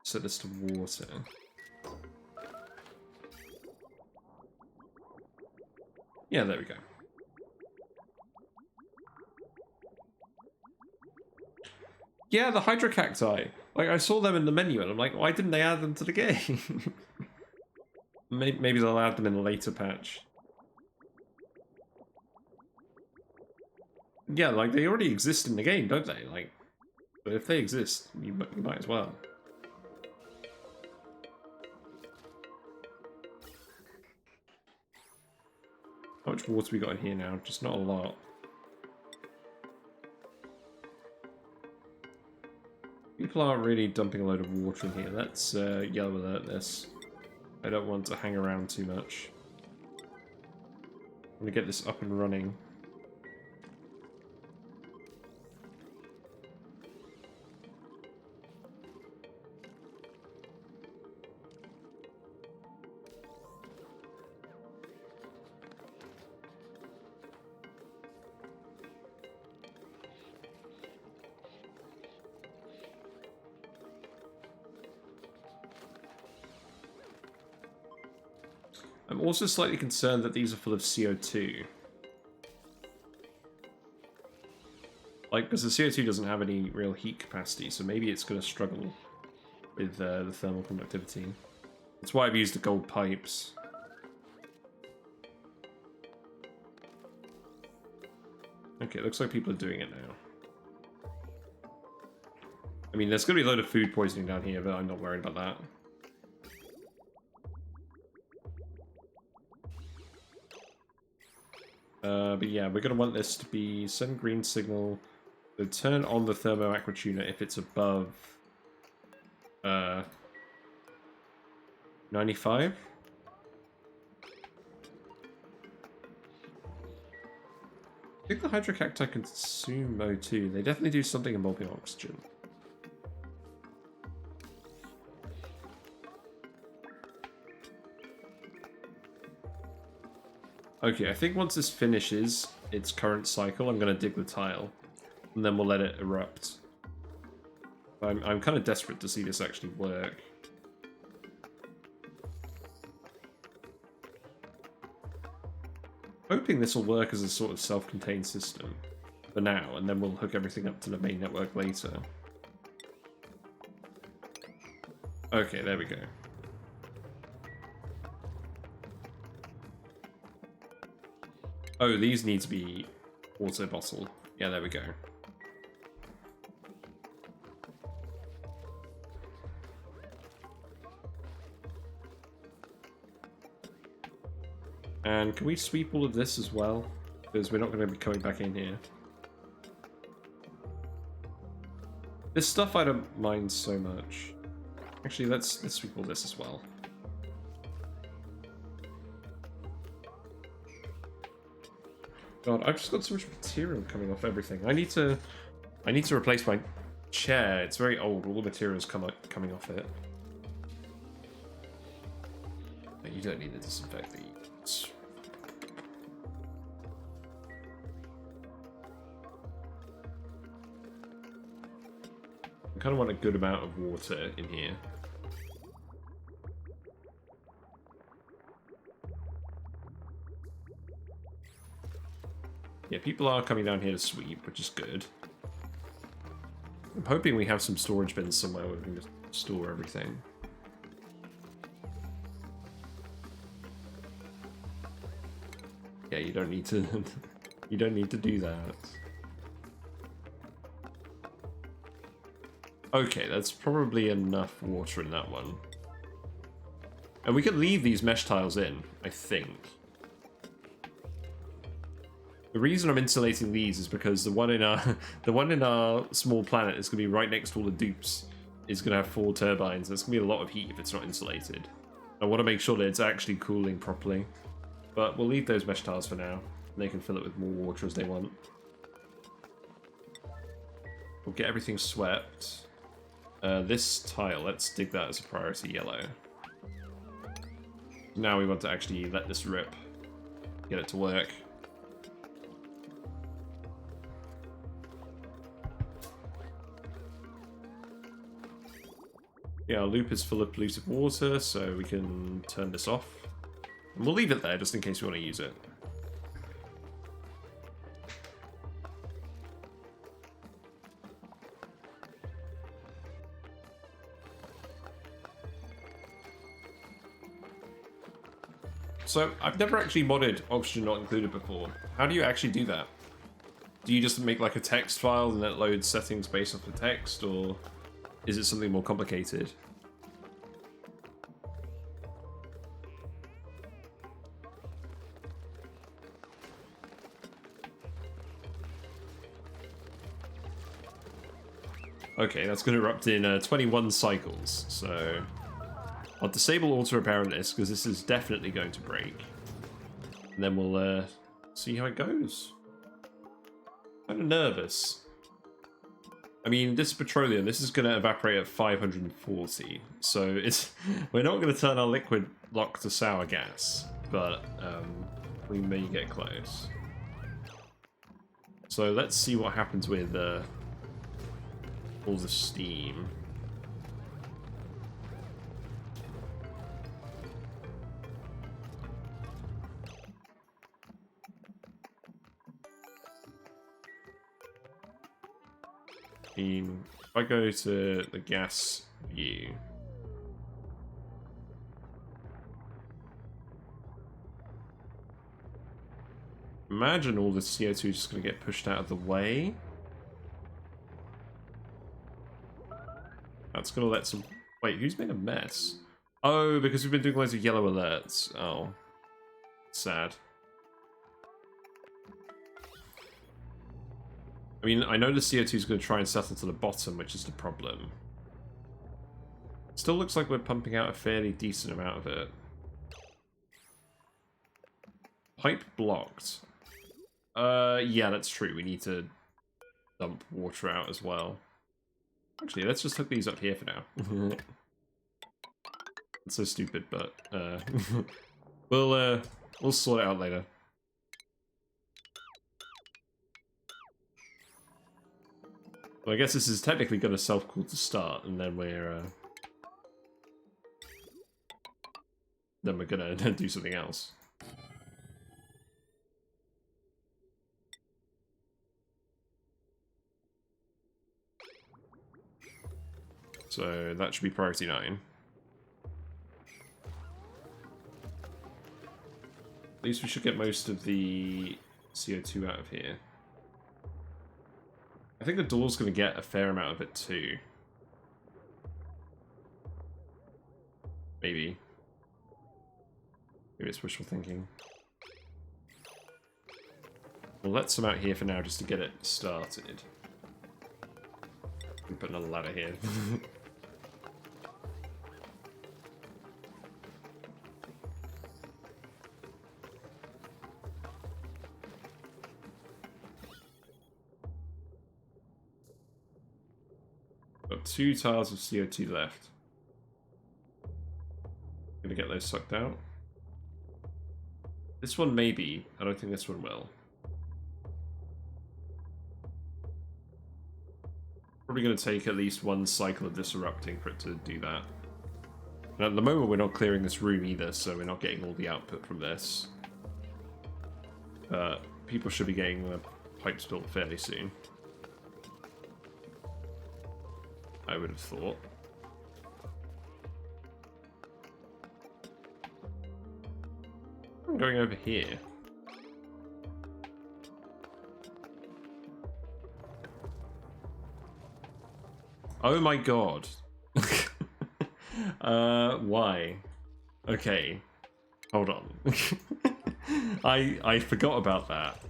S1: set this to water. Yeah, there we go. Yeah, the hydrocacti. Like, I saw them in the menu and I'm like, why didn't they add them to the game? Maybe they'll add them in a later patch. Yeah, like, they already exist in the game, don't they? Like, but if they exist, you might as well. How much water we got in here now? Just not a lot. People aren't really dumping a load of water in here. Let's yellow alert this. I don't want to hang around too much. I'm gonna get this up and running. I'm also slightly concerned that these are full of CO2. Like, because the CO2 doesn't have any real heat capacity, so maybe it's going to struggle with the thermal conductivity. That's why I've used the gold pipes. Okay, it looks like people are doing it now. I mean, there's going to be a load of food poisoning down here, but I'm not worried about that. But yeah, we're going to want this to be send green signal. So turn on the thermo aqua tuner if it's above 95. I think the hydrocacti consume O2. They definitely do something involving oxygen. Okay, I think once this finishes its current cycle, I'm going to dig the tile. And then we'll let it erupt. I'm kind of desperate to see this actually work. Hoping this will work as a sort of self-contained system for now, and then we'll hook everything up to the main network later. Okay, there we go. Oh, these need to be auto bottle. Yeah, there we go. And can we sweep all of this as well? Because we're not going to be coming back in here. This stuff I don't mind so much. Actually, let's sweep all this as well. God, I've just got so much material coming off everything. I need to replace my chair. It's very old. All the materials coming off it. No, you don't need to disinfect these. I kind of want a good amount of water in here. Yeah, people are coming down here to sweep, which is good. I'm hoping we have some storage bins somewhere where we can just store everything. Yeah, you don't need to you don't need to do that. Okay, that's probably enough water in that one. And we could leave these mesh tiles in, I think. The reason I'm insulating these is because the one in our small planet is going to be right next to all the dupes. Is going to have 4 turbines. There's going to be a lot of heat if it's not insulated. I want to make sure that it's actually cooling properly. But we'll leave those mesh tiles for now. They can fill it with more water as they want. We'll get everything swept. This tile, let's dig that as a priority yellow. Now we want to actually let this rip. Get it to work. Yeah, our loop is full of polluted water, so we can turn this off. And we'll leave it there just in case we want to use it. So, I've never actually modded oxygen not included before. How do you actually do that? Do you just make like a text file and it loads settings based off the text, or is it something more complicated? Okay, that's going to erupt in 21 cycles, so I'll disable auto repair on this because this is definitely going to break. And then we'll see how it goes. Kind of nervous. I mean, this petroleum, this is going to evaporate at 540, so we're not going to turn our liquid lock to sour gas, but we may get close. So let's see what happens with all the steam. If I go to the gas view, imagine all the CO2 is just going to get pushed out of the way. That's going to let some... Wait, who's made a mess? Oh, because we've been doing loads of yellow alerts. Oh. Sad. I mean, I know the CO2 is going to try and settle to the bottom, which is the problem. Still looks like we're pumping out a fairly decent amount of it. Pipe blocked. Yeah, that's true. We need to dump water out as well. Actually, let's just hook these up here for now. It's so stupid, but we'll sort it out later. Well, I guess this is technically going to self-cool to start, and then we're gonna do something else. So that should be priority 9. At least we should get most of the CO2 out of here. I think the door's going to get a fair amount of it too. Maybe. Maybe it's wishful thinking. We'll let some out here for now just to get it started. We put another ladder here. Got 2 tiles of CO2 left. Gonna get those sucked out. This one maybe. I don't think this one will. Probably going to take at least one cycle of disrupting for it to do that. And at the moment we're not clearing this room either, so we're not getting all the output from this. People should be getting the pipes built fairly soon. I would have thought. I'm going over here. Oh my god. Why? Okay. Hold on. I forgot about that.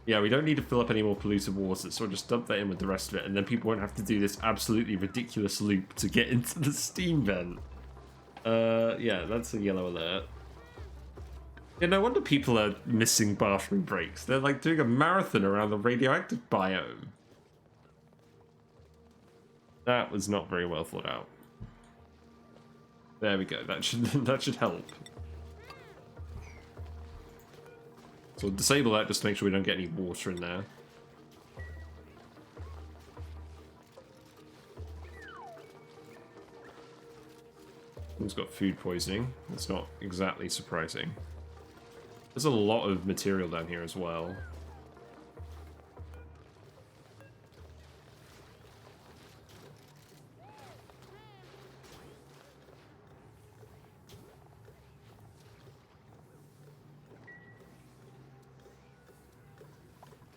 S1: Yeah, we don't need to fill up any more polluted water, so I'll just dump that in with the rest of it, and then people won't have to do this absolutely ridiculous loop to get into the steam vent. Yeah, that's a yellow alert. Yeah, no wonder people are missing bathroom breaks. They're like doing a marathon around the radioactive biome. That was not very well thought out. There we go. That should help. So we'll disable that just to make sure we don't get any water in there. Someone's got food poisoning. That's not exactly surprising. There's a lot of material down here as well.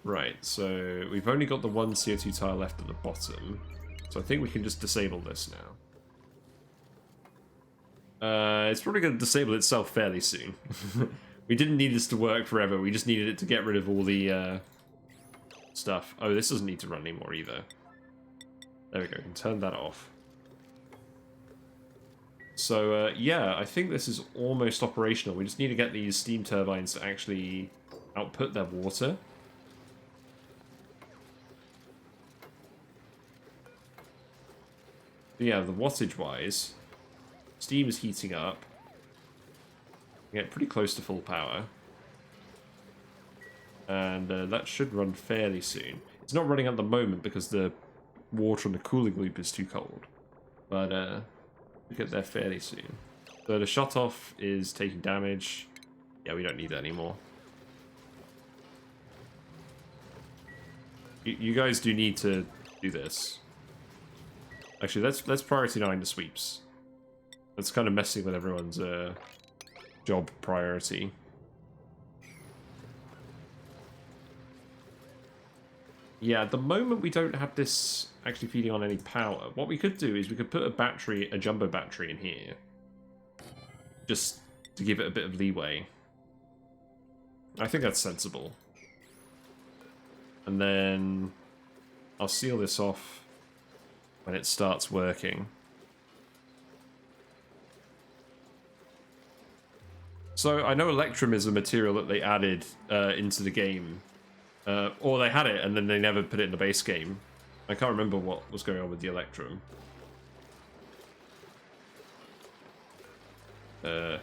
S1: Right, so we've only got the one CO2 tile left at the bottom. So I think we can just disable this now. It's probably going to disable itself fairly soon. We didn't need this to work forever, we just needed it to get rid of all the stuff. Oh, this doesn't need to run anymore either. There we go, we can turn that off. So, yeah, I think this is almost operational. We just need to get these steam turbines to actually output their water. Yeah, the wattage-wise, steam is heating up. We get pretty close to full power. And that should run fairly soon. It's not running at the moment because the water on the cooling loop is too cold. But we'll get there fairly soon. So the shut-off is taking damage. Yeah, we don't need that anymore. You guys do need to do this. Actually, let's priority 9 the sweeps. That's kind of messing with everyone's job priority. Yeah, at the moment we don't have this actually feeding on any power. What we could do is we could put a battery, a jumbo battery in here. Just to give it a bit of leeway. I think that's sensible. And then I'll seal this off when it starts working. So I know Electrum is a material that they added into the game. Or they had it and then they never put it in the base game. I can't remember what was going on with the Electrum. Can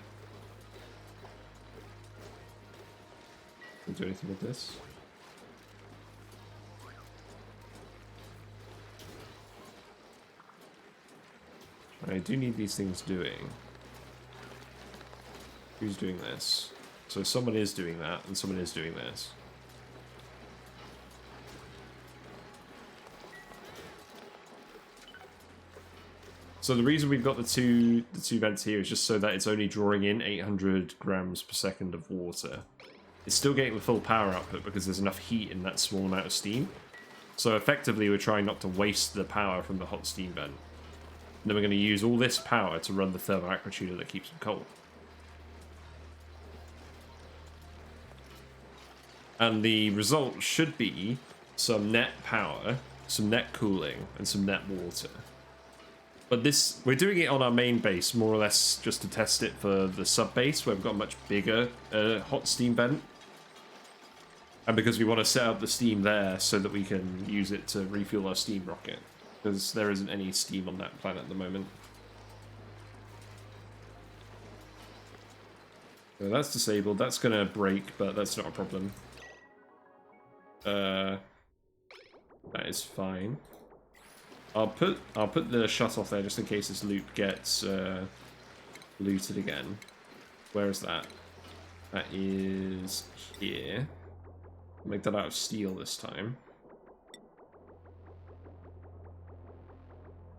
S1: we do anything with this? I do need these things doing. Who's doing this? So someone is doing that, and someone is doing this. So the reason we've got the two vents here is just so that it's only drawing in 800 grams per second of water. it's still getting the full power output because there's enough heat in that small amount of steam. So effectively, we're trying not to waste the power from the hot steam vent. And then we're going to use all this power to run the thermal aquatuner that keeps them cold. And the result should be some net power, some net cooling, and some net water. But this, we're doing it on our main base, more or less just to test it for the sub base, where we've got a much bigger hot steam vent. And because we want to set up the steam there so that we can use it to refuel our steam rocket. Because there isn't any steam on that planet at the moment. So that's disabled. That's going to break, but that's not a problem. That is fine. I'll put the shut off there just in case this loop gets looted again. Where is that? That is here. I'll make that out of steel this time.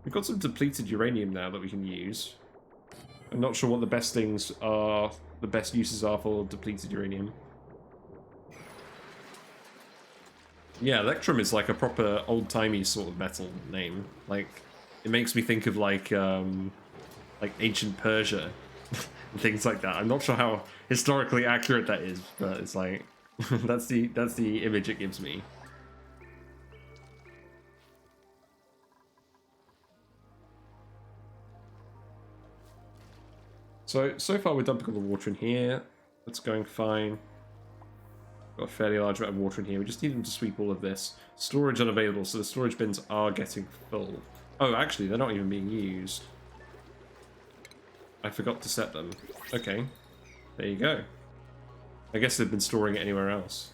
S1: We've got some depleted uranium now that we can use. I'm not sure what the best things are, the best uses are for depleted uranium. Yeah, Electrum is like a proper old-timey sort of metal name. Like, it makes me think of like ancient Persia and things like that. I'm not sure how historically accurate that is, but it's like that's the image it gives me. So far we're dumping all the water in here. That's going fine. Got a fairly large amount of water in here. We just need them to sweep all of this. Storage unavailable, so the storage bins are getting full. Oh, actually, they're not even being used. I forgot to set them. Okay. There you go. I guess they've been storing it anywhere else.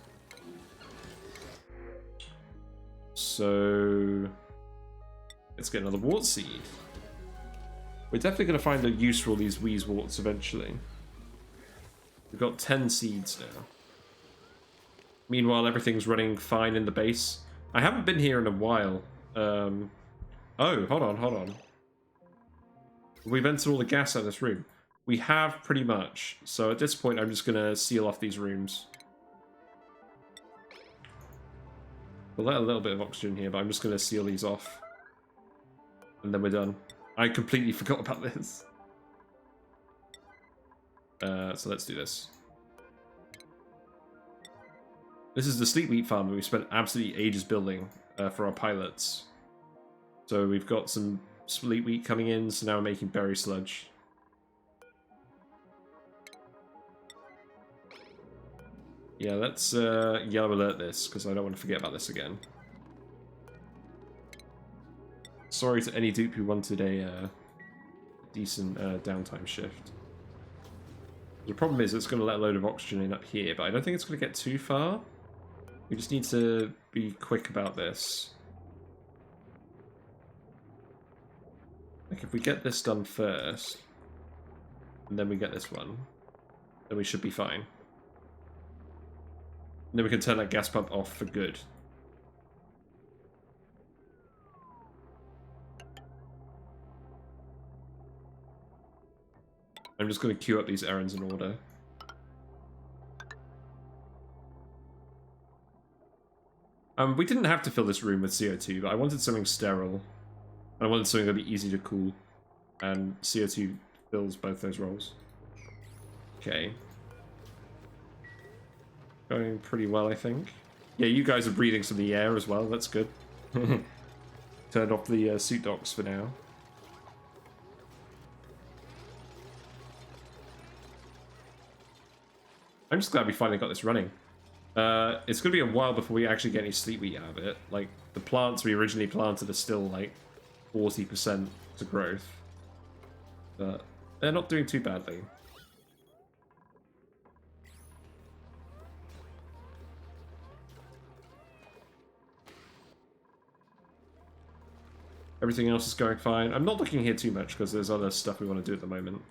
S1: So let's get another wart seed. We're definitely going to find a use for all these Wheezeworts eventually. We've got 10 seeds now. Meanwhile, everything's running fine in the base. I haven't been here in a while. Oh, hold on. We've entered all the gas out of this room. We have pretty much. So at this point, I'm just going to seal off these rooms. We'll let a little bit of oxygen here, but I'm just going to seal these off. And then we're done. I completely forgot about this. So let's do this. This is the sleep wheat farm that we spent absolutely ages building for our pilots. So we've got some sleep wheat coming in, so now we're making berry sludge. Yeah, let's yellow alert this, because I don't want to forget about this again. Sorry to any dupe who wanted a decent downtime shift. The problem is it's going to let a load of oxygen in up here, but I don't think it's going to get too far. We just need to be quick about this. Like, if we get this done first, and then we get this one, then we should be fine. And then we can turn that gas pump off for good. I'm just going to queue up these errands in order. We didn't have to fill this room with CO2, but I wanted something sterile. And I wanted something that would be easy to cool. And CO2 fills both those roles. Okay. Going pretty well, I think. Yeah, you guys are breathing some of the air as well, that's good. Turned off the suit docks for now. I'm just glad we finally got this running. It's going to be a while before we actually get any sleep wheat out of it. Like, the plants we originally planted are still, like, 40% to growth. But they're not doing too badly. Everything else is going fine. I'm not looking here too much because there's other stuff we want to do at the moment.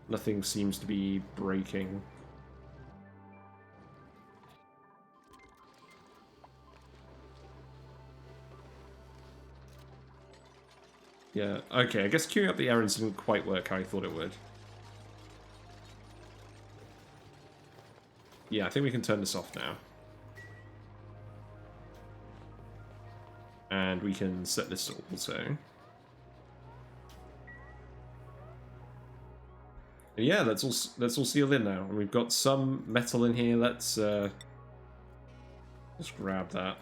S1: Nothing seems to be breaking. Yeah, okay, I guess queuing up the errands didn't quite work how I thought it would. Yeah, I think we can turn this off now. And we can set this to auto. And yeah, that's all sealed in now. And we've got some metal in here. Let's just grab that.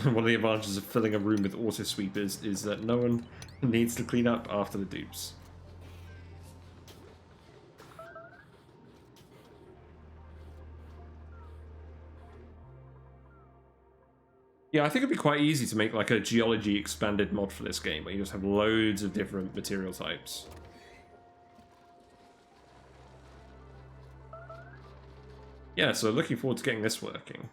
S1: One of the advantages of filling a room with auto sweepers is that no one needs to clean up after the dupes. Yeah, I think it'd be quite easy to make like a geology expanded mod for this game where you just have loads of different material types. Yeah, so looking forward to getting this working.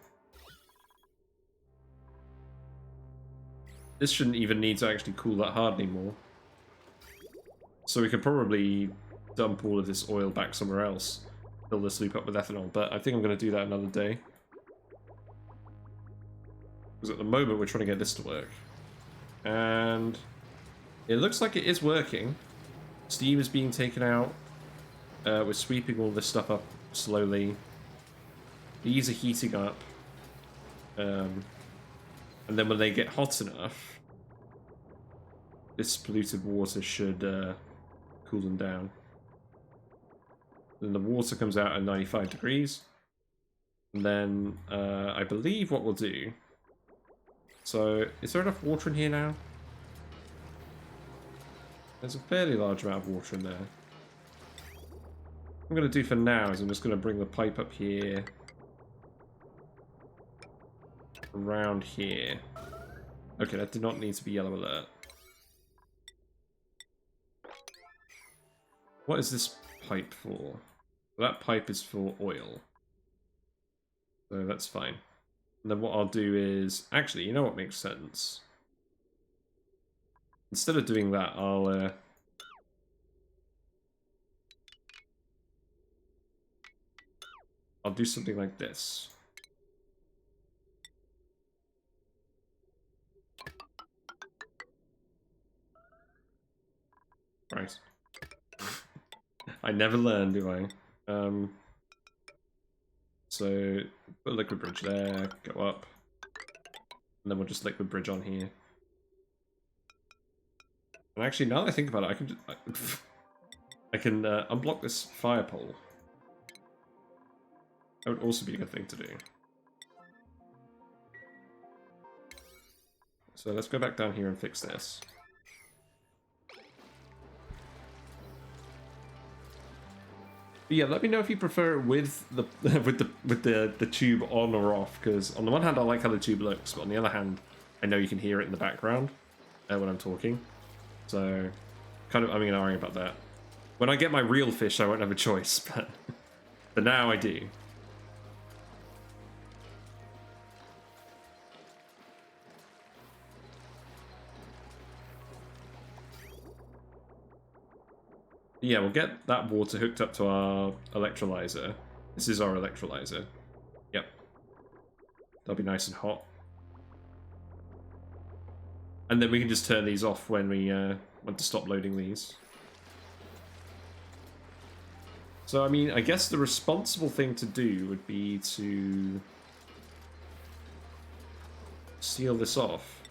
S1: This shouldn't even need to actually cool that hard anymore. So we could probably dump all of this oil back somewhere else. Fill this loop up with ethanol, but I think I'm going to do that another day. Because at the moment we're trying to get this to work. And it looks like it is working. Steam is being taken out. We're sweeping all this stuff up slowly. These are heating up. And then when they get hot enough, this polluted water should cool them down. Then the water comes out at 95 degrees. And then I believe what we'll do... So, is there enough water in here now? There's a fairly large amount of water in there. What I'm going to do for now is I'm just going to bring the pipe up here. Around here. Okay, that did not need to be yellow alert. What is this pipe for? Well, that pipe is for oil. So that's fine. And then what I'll do is... Actually, you know what makes sense? Instead of doing that, I'll do something like this. Right. I never learn, do I? So, put a liquid bridge there, go up. And then we'll just liquid bridge on here. And actually, now that I think about it, I can unblock this fire pole. That would also be a good thing to do. So let's go back down here and fix this. But yeah, let me know if you prefer it with the with the tube on or off. Because on the one hand, I like how the tube looks, but on the other hand, I know you can hear it in the background when I'm talking. So, kind of, I'm ignoring about that. When I get my real fish, I won't have a choice, but now I do. Yeah, we'll get that water hooked up to our electrolyzer. This is our electrolyzer. Yep. That'll be nice and hot. And then we can just turn these off when we want to stop loading these. So, I mean, I guess the responsible thing to do would be to seal this off.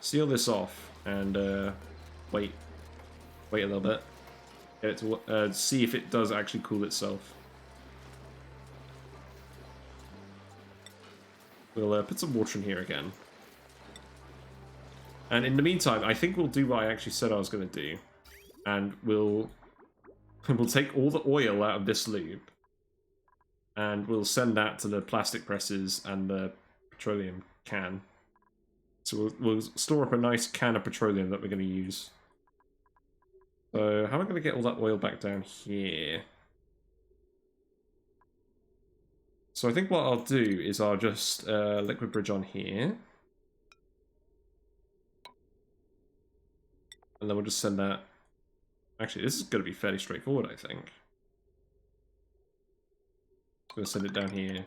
S1: Seal this off and wait a little bit. Get it to see if it does actually cool itself. We'll put some water in here again. And in the meantime, I think we'll do what I actually said I was going to do. And we'll take all the oil out of this loop. And we'll send that to the plastic presses and the petroleum can. So we'll store up a nice can of petroleum that we're going to use. So how am I going to get all that oil back down here? So I think what I'll do is I'll just liquid bridge on here. And then we'll just send that... Actually, this is going to be fairly straightforward, I think. I'm going to send it down here.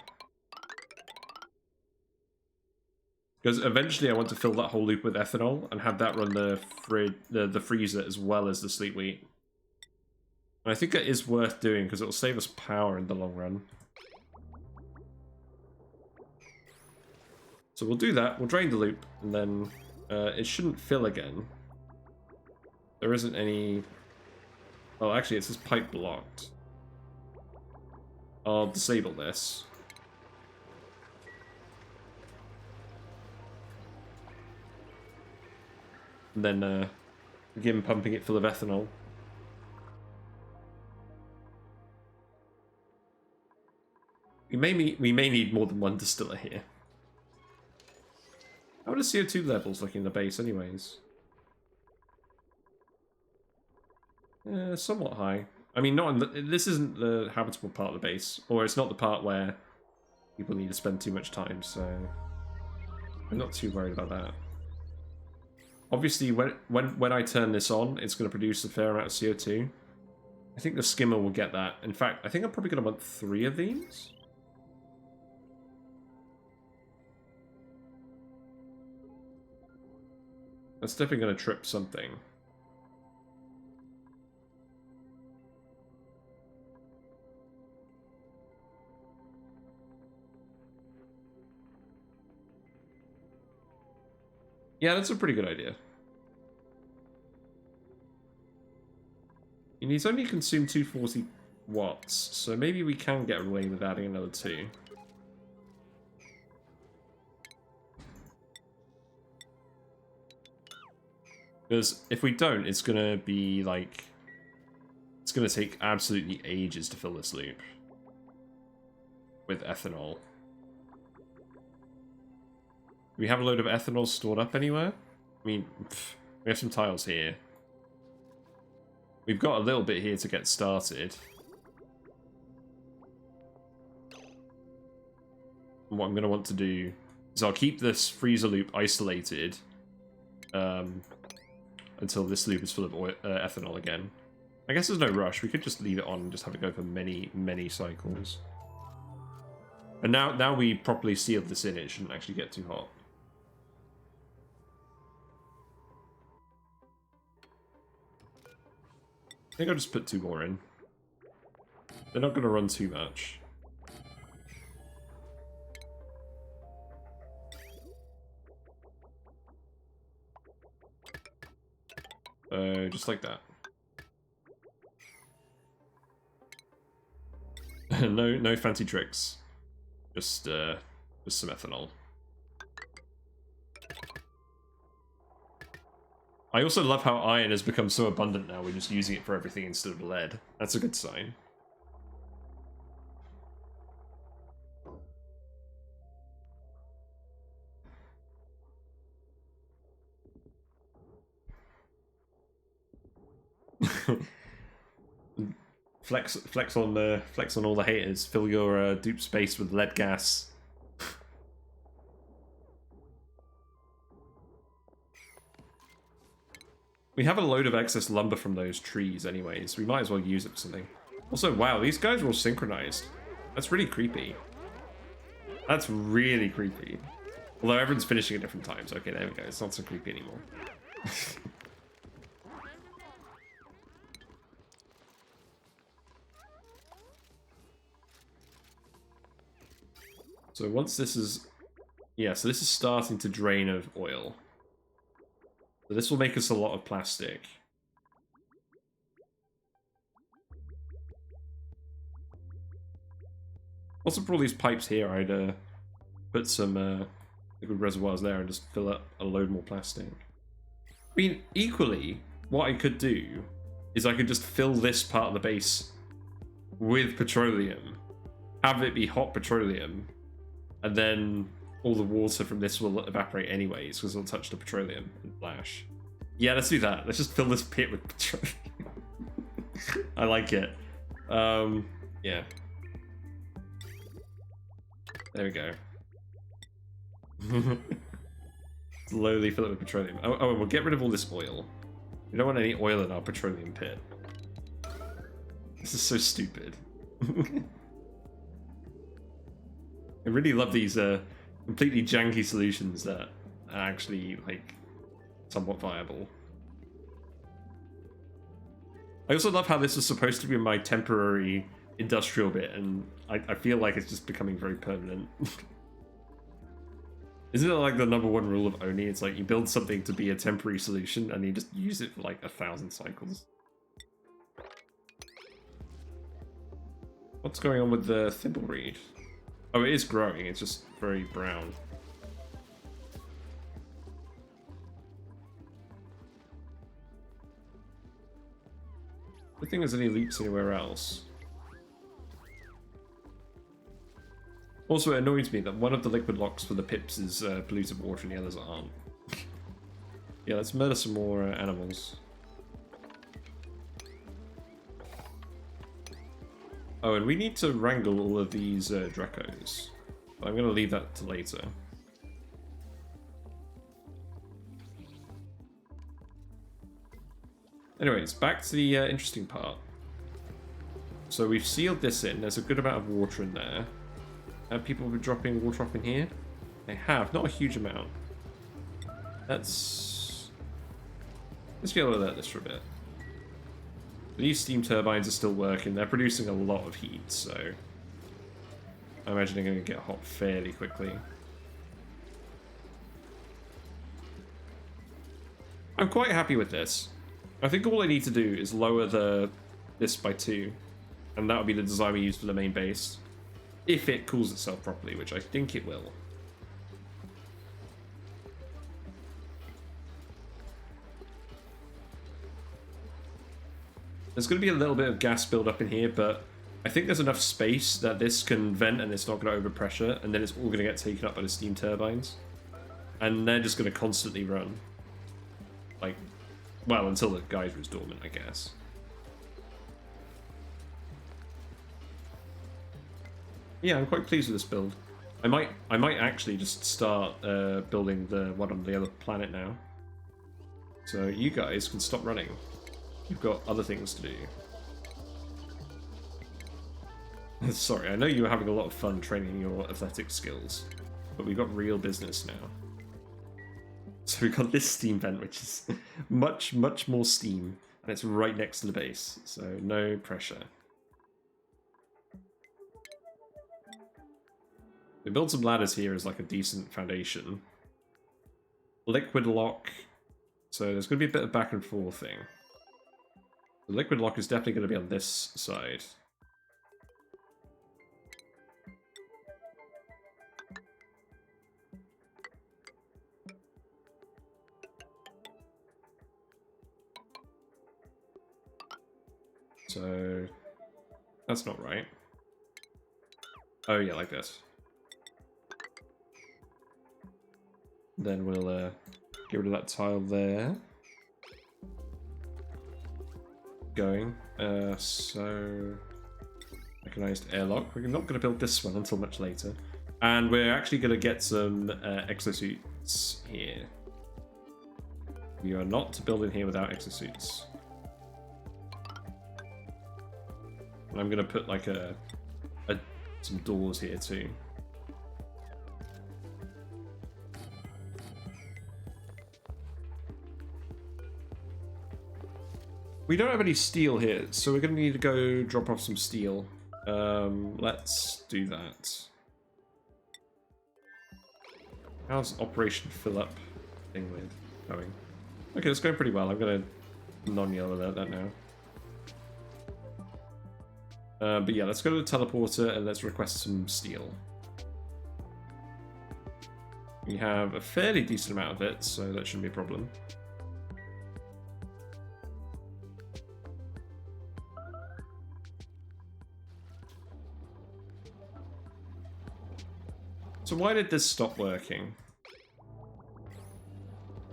S1: Because eventually I want to fill that whole loop with ethanol and have that run the freezer as well as the sleep wheat. And I think that is worth doing because it will save us power in the long run. So we'll do that, we'll drain the loop, and then it shouldn't fill again. There isn't any... Oh, actually, it says pipe blocked. I'll disable this. And then begin pumping it full of ethanol. We may need more than one distiller here. How are the CO2 levels looking in the base anyways? Somewhat high. I mean, not in the, this isn't the habitable part of the base, or it's not the part where people need to spend too much time, so I'm not too worried about that. Obviously, when I turn this on, it's going to produce a fair amount of CO2. I think the skimmer will get that. In fact, I think I'm probably going to want 3 of these. That's definitely going to trip something. Yeah, that's a pretty good idea. And he's only consumed 240 watts, so maybe we can get away with adding another 2. Because if we don't, it's gonna be like... It's gonna take absolutely ages to fill this loop. With ethanol. Do we have a load of ethanol stored up anywhere? I mean, we have some tiles here. We've got a little bit here to get started. And what I'm going to want to do is I'll keep this freezer loop isolated until this loop is full of ethanol again. I guess there's no rush. We could just leave it on and just have it go for many, many cycles. And now we properly sealed this in, it shouldn't actually get too hot. I think I'll just put 2 more in. They're not going to run too much. Just like that. no fancy tricks. Just some ethanol. I also love how iron has become so abundant now, we're just using it for everything instead of lead. That's a good sign. flex on all the haters. Fill your dupe space with lead gas. We have a load of excess lumber from those trees anyways. We might as well use it for something. Also, wow, these guys are all synchronized. That's really creepy. That's really creepy. Although everyone's finishing at different times. Okay, there we go. It's not so creepy anymore. So once this is... Yeah, so this is starting to drain of oil. So this will make us a lot of plastic. Also, for all these pipes here, I'd put some liquid reservoirs there and just fill up a load more plastic. I mean, equally, what I could do is I could just fill this part of the base with petroleum, have it be hot petroleum, and then all the water from this will evaporate anyways because it'll touch the petroleum and flash. Yeah, let's do that. Let's just fill this pit with petroleum. I like it. Yeah. There we go. Slowly fill it with petroleum. Oh, we'll get rid of all this oil. We don't want any oil in our petroleum pit. This is so stupid. I really love these completely janky solutions that are actually like somewhat viable. I also love how this is supposed to be my temporary industrial bit, and I feel like it's just becoming very permanent. Isn't it like the #1 rule of ONI? It's like you build something to be a temporary solution and you just use it for like 1,000 cycles. What's going on with the thimbleweed? Oh, it is growing, it's just very brown. Good thing there's any leaks anywhere else. Also, it annoys me that one of the liquid locks for the pips is polluted water and the others aren't. Yeah, let's murder some more animals. Oh, and we need to wrangle all of these Drakos. I'm going to leave that to later. Anyways, back to the interesting part. So we've sealed this in. There's a good amount of water in there. Have people been dropping water off in here? They have, not a huge amount. Let's get rid of this for a bit. These steam turbines are still working. They're producing a lot of heat, so I imagine they're going to get hot fairly quickly. I'm quite happy with this. I think all I need to do is lower this by 2, and that'll be the design we use for the main base. If it cools itself properly, which I think it will. There's going to be a little bit of gas build-up in here, but I think there's enough space that this can vent and it's not going to overpressure, and then it's all going to get taken up by the steam turbines. And they're just going to constantly run. Like, well, until the geyser is dormant, I guess. Yeah, I'm quite pleased with this build. I might actually just start building the one on the other planet now. So you guys can stop running. You've got other things to do. Sorry, I know you were having a lot of fun training your athletic skills, but we've got real business now. So we've got this steam vent, which is much more steam, and it's right next to the base, so no pressure. We build some ladders here as like a decent foundation. Liquid lock. So there's going to be a bit of back and forth thing. The liquid lock is definitely going to be on this side. So that's not right. Oh yeah, like this. Then we'll get rid of that tile there. Going. So mechanized airlock. We're not going to build this one until much later. And we're actually going to get some exosuits here. We are not building here without exosuits. And I'm going to put like some doors here too. We don't have any steel here, so we're going to need to go drop off some steel. Let's do that. How's Operation Fill Up thing with going? Okay, it's going pretty well. I'm going to non-yell alert that now. But yeah, let's go to the teleporter and let's request some steel. We have a fairly decent amount of it, so that shouldn't be a problem. So why did this stop working?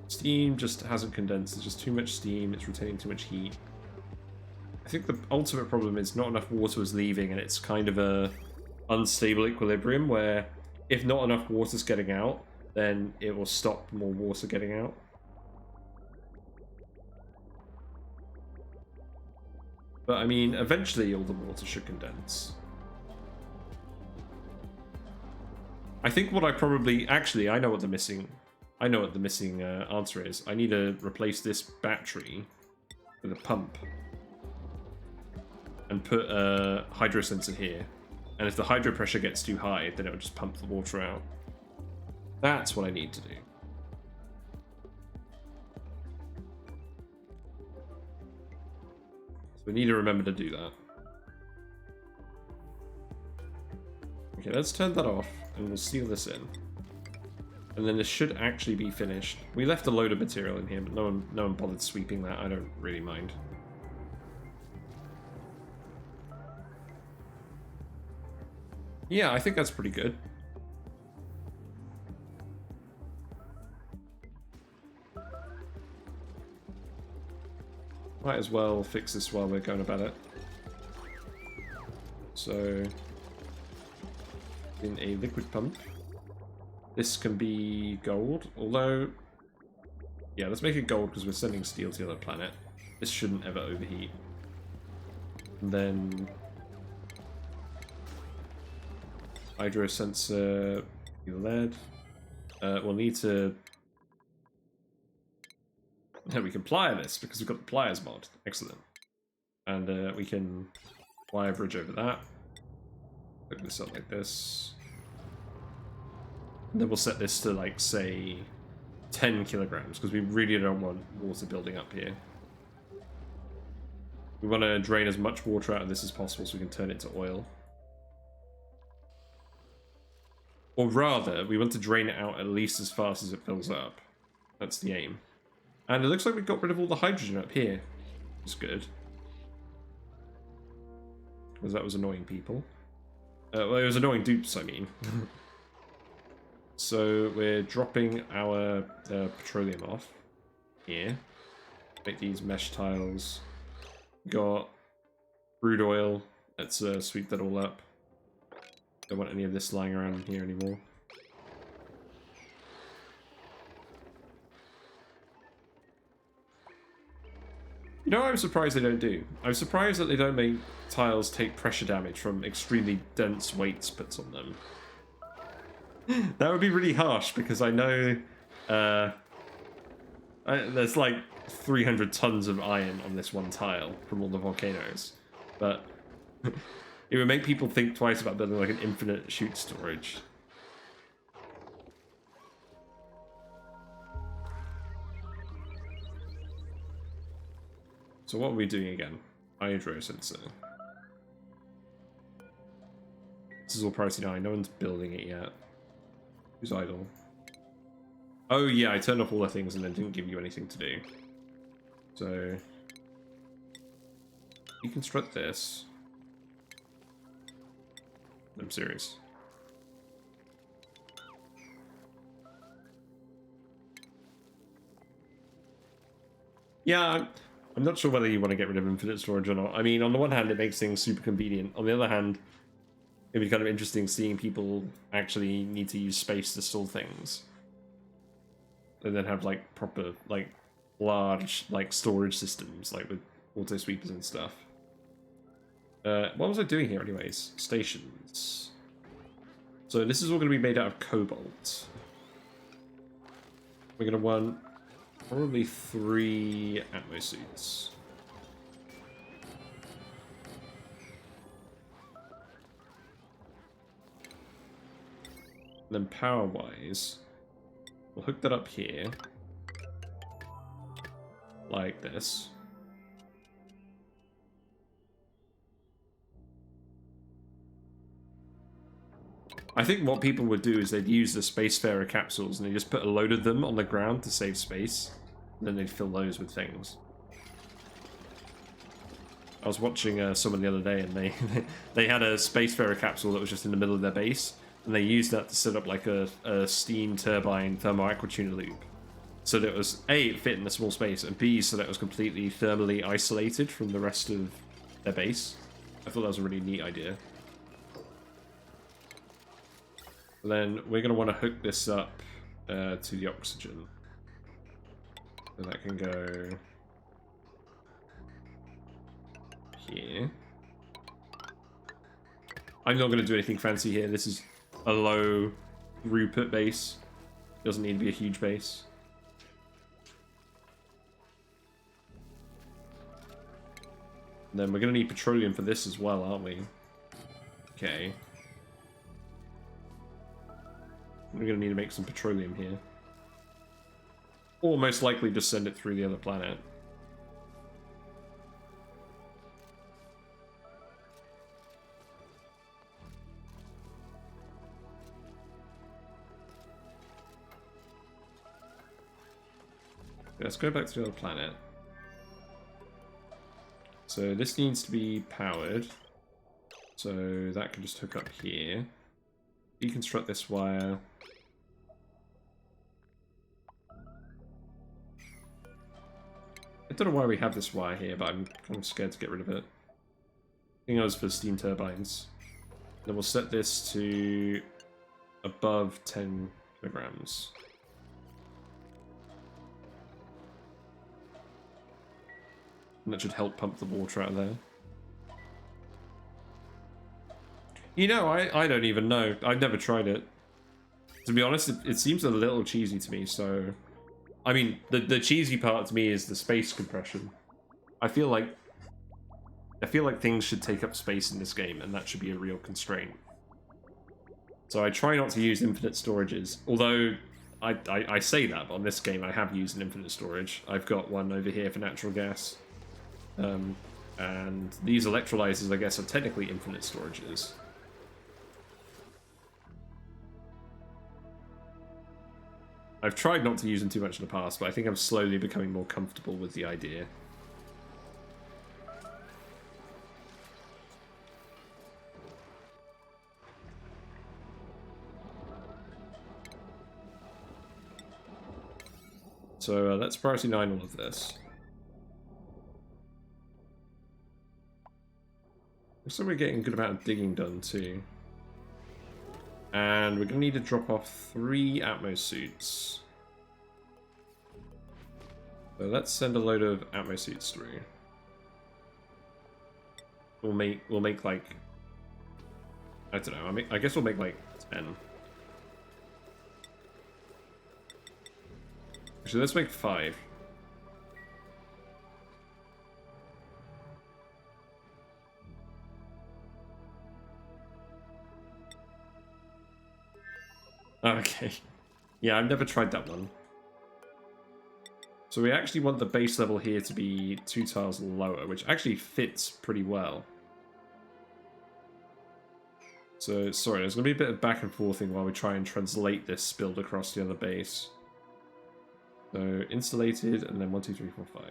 S1: Steam just hasn't condensed, there's just too much steam, it's retaining too much heat. I think the ultimate problem is not enough water was leaving, and it's kind of a unstable equilibrium where if not enough water's getting out, then it will stop more water getting out. But I mean, eventually all the water should condense. I think what I probably... Actually, I know what the missing... I know what the missing answer is. I need to replace this battery with a pump. And put a hydro sensor here. And if the hydro pressure gets too high, then it'll just pump the water out. That's what I need to do. So we need to remember to do that. Okay, let's turn that off, and we'll seal this in. And then this should actually be finished. We left a load of material in here, but no one bothered sweeping that. I don't really mind. Yeah, I think that's pretty good. Might as well fix this while we're going about it. So, in a liquid pump. This can be gold, although... Yeah, let's make it gold because we're sending steel to the other planet. This shouldn't ever overheat. And then... hydro sensor, lead. We'll need to... we can plier this because we've got the pliers mod. Excellent. And we can wire bridge over that. Hook this up like this. And then we'll set this to, like, say, 10 kilograms, because we really don't want water building up here. We want to drain as much water out of this as possible so we can turn it to oil. Or rather, we want to drain it out at least as fast as it fills up. That's the aim. And it looks like we got rid of all the hydrogen up here. Which is good. Because that was annoying people. Well, it was annoying dupes, I mean. So we're dropping our petroleum off here. Make these mesh tiles. Got crude oil. Let's sweep that all up. Don't want any of this lying around in here anymore. You know what I'm surprised they don't do? I'm surprised that they don't make tiles take pressure damage from extremely dense weights put on them. That would be really harsh because I know there's like 300 tons of iron on this one tile from all the volcanoes, but it would make people think twice about building like an infinite chute storage. So what are we doing again? Hydro sensor. This is all priority 9. No one's building it yet. Who's idle? Oh yeah, I turned off all the things and then didn't give you anything to do. So deconstruct this. I'm serious. Yeah, I'm not sure whether you want to get rid of infinite storage or not. I mean, on the one hand, it makes things super convenient. On the other hand, it'd be kind of interesting seeing people actually need to use space to store things. And then have, like, proper, like, large, like, storage systems, like, with auto sweepers and stuff. What was I doing here, anyways? Stations. So this is all going to be made out of cobalt. We're going to want probably 3 atmo suits. And then power-wise, we'll hook that up here. Like this. I think what people would do is they'd use the Spacefarer capsules and they just put a load of them on the ground to save space. And then they'd fill those with things. I was watching someone the other day and they had a Spacefarer capsule that was just in the middle of their base. And they used that to set up like a steam turbine thermal aquatuner loop. So that it was A, it fit in a small space, and B, so that it was completely thermally isolated from the rest of their base. I thought that was a really neat idea. Then we're going to want to hook this up to the oxygen. And that can go here. I'm not going to do anything fancy here. This is a low throughput base. Doesn't need to be a huge base. And then we're going to need petroleum for this as well, aren't we? Okay. We're going to need to make some petroleum here. Or most likely just send it through the other planet. Let's go back to the other planet. So this needs to be powered. So that can just hook up here. Deconstruct this wire. I don't know why we have this wire here, but I'm kind of scared to get rid of it. I think it was for steam turbines. Then we'll set this to above 10 kilograms. And that should help pump the water out of there. You know, I don't even know. I've never tried it. To be honest, it seems a little cheesy to me, so... I mean, the cheesy part to me is the space compression. I feel like things should take up space in this game, and that should be a real constraint. So I try not to use infinite storages, although I say that, but on this game I have used an infinite storage. I've got one over here for natural gas. And these electrolyzers, I guess, are technically infinite storages. I've tried not to use them too much in the past, but I think I'm slowly becoming more comfortable with the idea. So let's priority 9 all of this. So we're getting a good amount of digging done too. And we're going to need to drop off 3 Atmos suits. So let's send a load of Atmos suits through. We'll make like, I don't know, I guess we'll make like 10. Actually, let's make 5. Okay. Yeah, I've never tried that one. So we actually want the base level here to be 2 tiles lower, which actually fits pretty well. So, sorry, there's going to be a bit of back and forthing while we try and translate this build across the other base. So, installated, and then 1, 2, 3, 4, 5.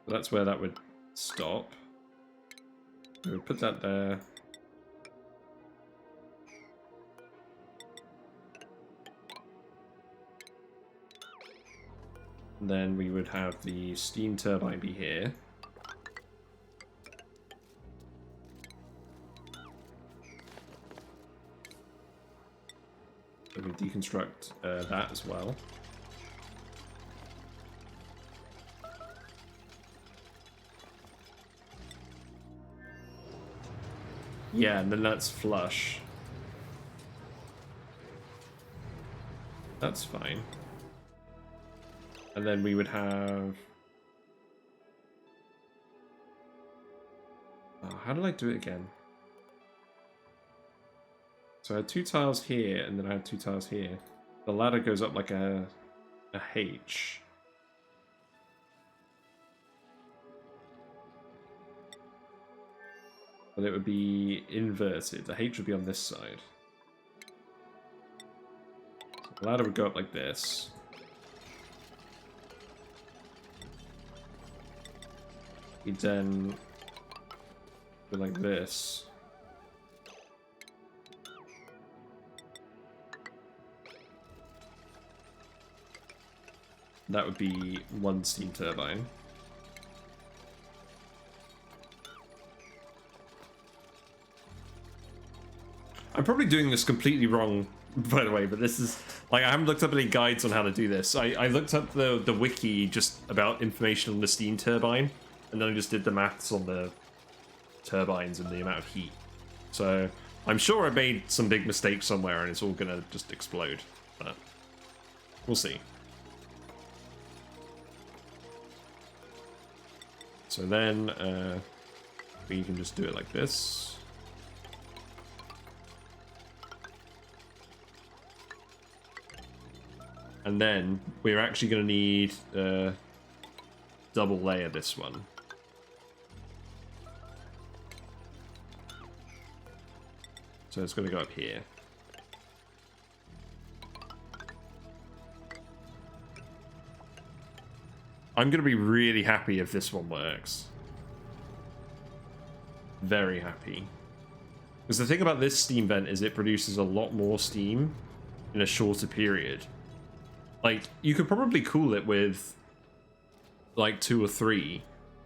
S1: So that's where that would stop. We would put that there. And then we would have the steam turbine be here. So we deconstruct that as well. Yeah, and then that's flush. That's fine. And then we would have... Oh, how did I do it again? So I had 2 tiles here, and then I had 2 tiles here. The ladder goes up like a H. But it would be inverted. The H would be on this side. So the ladder would go up like this. You'd then go like this. That would be 1 steam turbine. I'm probably doing this completely wrong, by the way, but this is... Like, I haven't looked up any guides on how to do this. I looked up the wiki just about information on the steam turbine, and then I just did the maths on the turbines and the amount of heat. So I'm sure I made some big mistake somewhere and it's all gonna just explode, but we'll see. So then we can just do it like this. And then we're actually going to need double layer this one. So it's going to go up here. I'm going to be really happy if this one works. Very happy. Because the thing about this steam vent is it produces a lot more steam in a shorter period. Like, you could probably cool it with like 2 or 3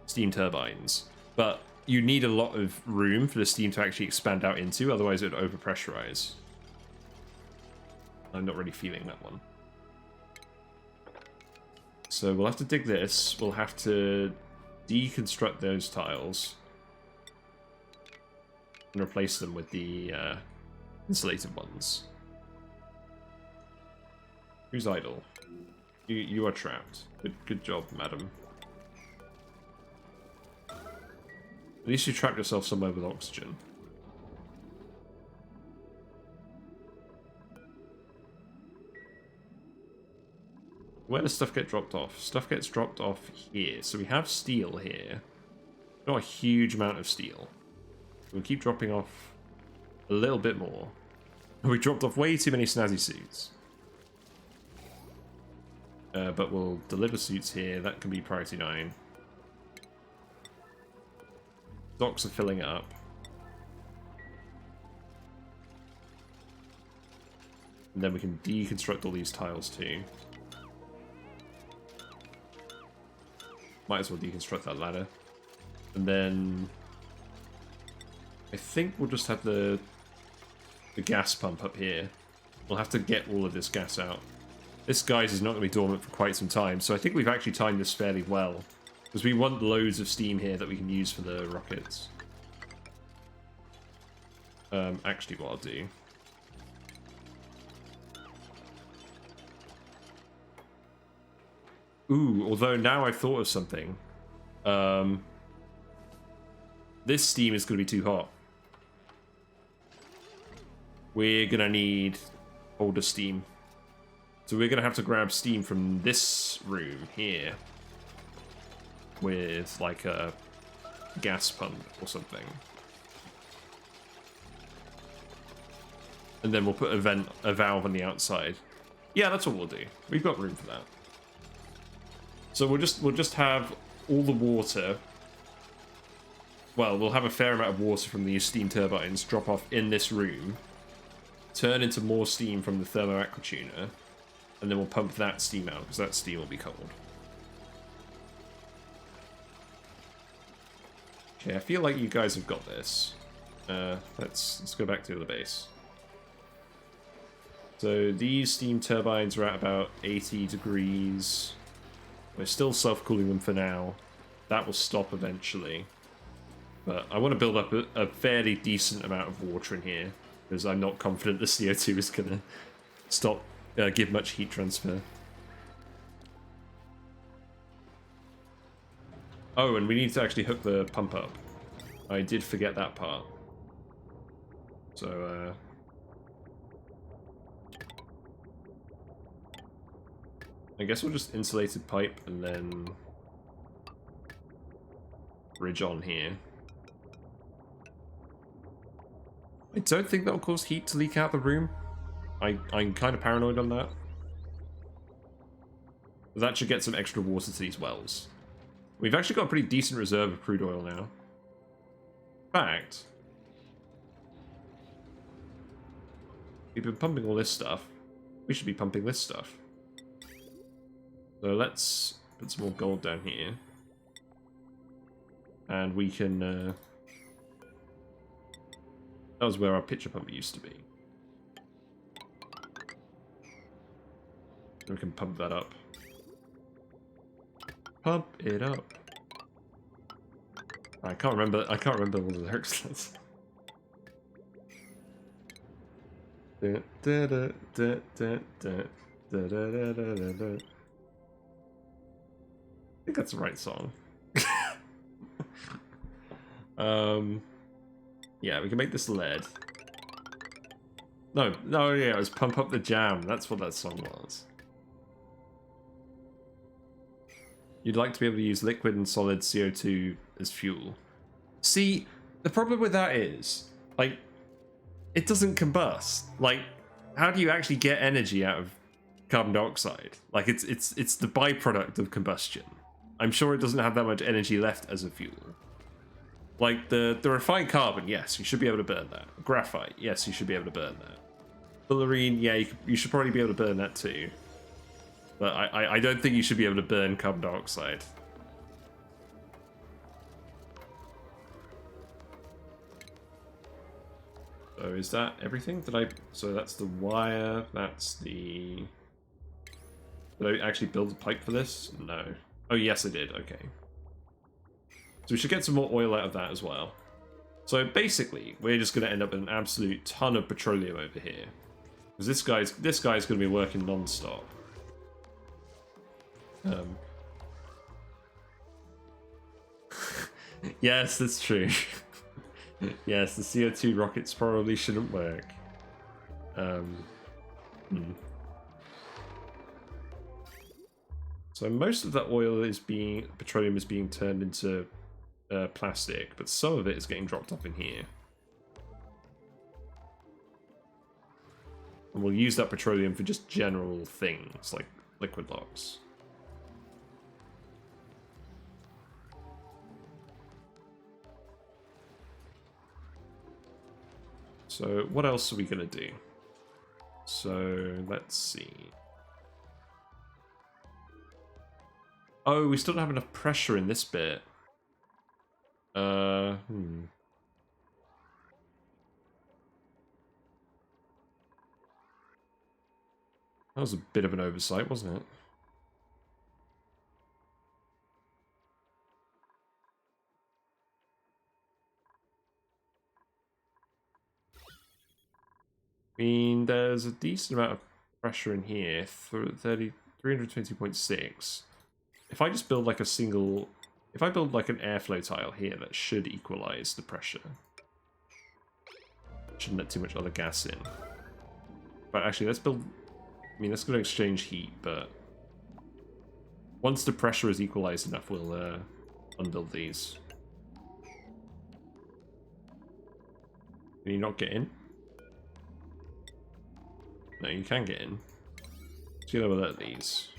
S1: steam turbines, but you need a lot of room for the steam to actually expand out into, otherwise it would overpressurize. I'm not really feeling that one. So we'll have to dig this, we'll have to deconstruct those tiles and replace them with the insulated ones. Who's idle? You are trapped. Good job, madam. At least you trapped yourself somewhere with oxygen. Where does stuff get dropped off? Stuff gets dropped off here. So we have steel here. Not a huge amount of steel. We'll keep dropping off a little bit more. We dropped off way too many snazzy suits. But we'll deliver suits here. That can be priority 9. Docks are filling up. And then we can deconstruct all these tiles too. Might as well deconstruct that ladder. And then I think we'll just have the gas pump up here. We'll have to get all of this gas out. This, guys, is not going to be dormant for quite some time, so I think we've actually timed this fairly well. Because we want loads of steam here that we can use for the rockets. Actually, what I'll do... Ooh, although now I've thought of something. This steam is going to be too hot. We're going to need older steam. So we're going to have to grab steam from this room here. With, like, a gas pump or something. And then we'll put a valve on the outside. Yeah, that's what we'll do. We've got room for that. So we'll just have all the water. Well, we'll have a fair amount of water from these steam turbines drop off in this room. Turn into more steam from the thermo aquatuner. And then we'll pump that steam out, because that steam will be cold. Okay, I feel like you guys have got this. Let's go back to the base. So these steam turbines are at about 80 degrees. We're still self-cooling them for now. That will stop eventually. But I want to build up a fairly decent amount of water in here, because I'm not confident the CO2 is going to stop, give much heat transfer. Oh, and we need to actually hook the pump up. I did forget that part. So, I guess we'll just insulated pipe and then bridge on here. I don't think that'll cause heat to leak out the room. I'm kind of paranoid on that. But that should get some extra water to these wells. We've actually got a pretty decent reserve of crude oil now. In fact, we've been pumping all this stuff. We should be pumping this stuff. So let's put some more gold down here. And we can... that was where our pitcher pump used to be. And we can pump that up. Pump it up. I can't remember all the lyrics. I think that's the right song. Yeah, we can make this lead. No, yeah, it was Pump Up the Jam. That's what that song was. You'd like to be able to use liquid and solid CO2 as fuel. See, the problem with that is, like, it doesn't combust. Like, how do you actually get energy out of carbon dioxide? Like, it's the byproduct of combustion. I'm sure it doesn't have that much energy left as a fuel. Like, the refined carbon, yes, you should be able to burn that. Graphite, yes, you should be able to burn that. Fullerene, yeah, you should probably be able to burn that too. But I don't think you should be able to burn carbon dioxide. So is that everything? So that's the wire, that's the... Did I actually build a pipe for this? No. Oh yes I did, okay. So we should get some more oil out of that as well. So basically, we're just gonna end up with an absolute ton of petroleum over here. Because this guy's gonna be working non-stop. Yes, that's true. Yes, the CO2 rockets probably shouldn't work. So most of that petroleum is being turned into plastic, but some of it is getting dropped off in here. And we'll use that petroleum for just general things, like liquid locks. So what else are we going to do? So let's see. Oh, we still don't have enough pressure in this bit. That was a bit of an oversight, wasn't it? I mean, there's a decent amount of pressure in here, 320.6. If I just build like if I build like an airflow tile here, that should equalize the pressure. Shouldn't let too much other gas in. But actually, let's build, I mean, that's going to exchange heat, but once the pressure is equalized enough, we'll unbuild these. Can you not get in? No, you can get in. Let's get over these.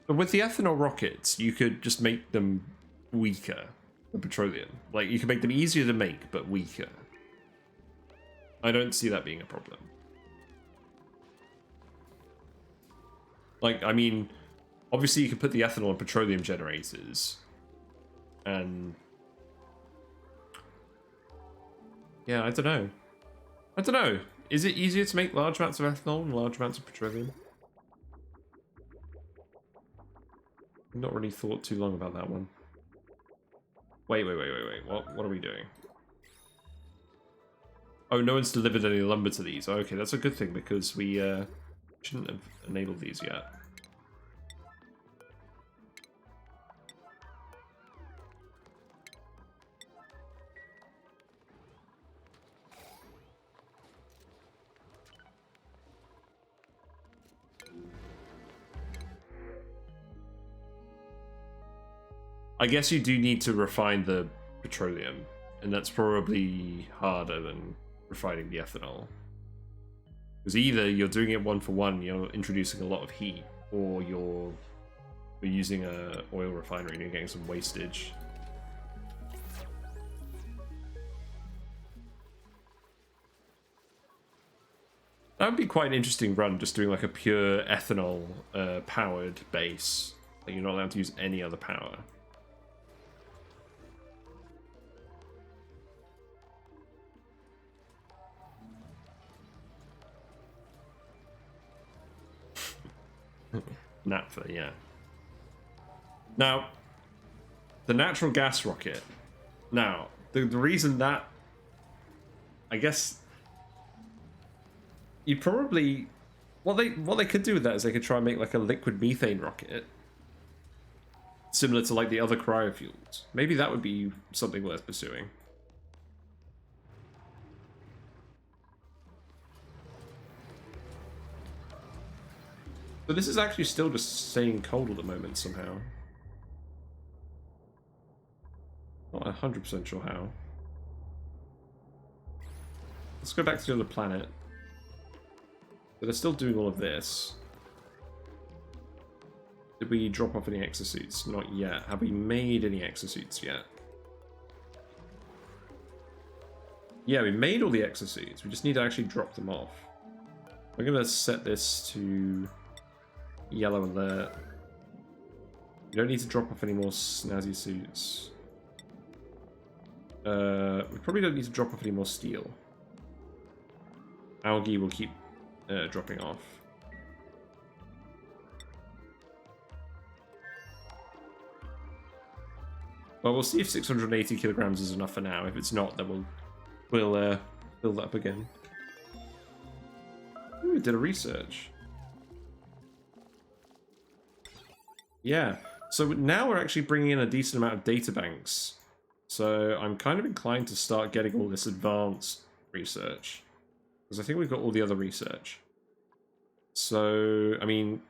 S1: But with the ethanol rockets, you could just make them weaker than petroleum. Like, you can make them easier to make, but weaker. I don't see that being a problem. Like, I mean, obviously you could put the ethanol in petroleum generators. And... yeah, I don't know. I don't know. Is it easier to make large amounts of ethanol and large amounts of petroleum? I've not really thought too long about that one. Wait. What are we doing? Oh, no one's delivered any lumber to these. Oh, okay, that's a good thing because we shouldn't have enabled these yet. I guess you do need to refine the petroleum, and that's probably harder than refining the ethanol. Because either you're doing it one for one, you're introducing a lot of heat, or you're using a oil refinery and you're getting some wastage. That would be quite an interesting run, just doing like a pure ethanol powered base. Like you're not allowed to use any other power. Naphtha, yeah. Now, the natural gas rocket. Now, the reason that, I guess, you probably, what they could do with that is they could try and make like a liquid methane rocket, similar to like the other cryofuels. Maybe that would be something worth pursuing. But this is actually still just staying cold at the moment somehow. Not 100% sure how. Let's go back to the other planet. But they're still doing all of this. Did we drop off any exosuits? Not yet. Have we made any exosuits yet? Yeah, we made all the exosuits. We just need to actually drop them off. We're going to set this to yellow alert. We don't need to drop off any more snazzy suits. We probably don't need to drop off any more steel. Algae will keep dropping off. Well, we'll see if 680 kilograms is enough for now. If it's not, then we'll build that up again. Ooh, we did a research. Yeah. So now we're actually bringing in a decent amount of data banks. So I'm kind of inclined to start getting all this advanced research. Because I think we've got all the other research. So, I mean,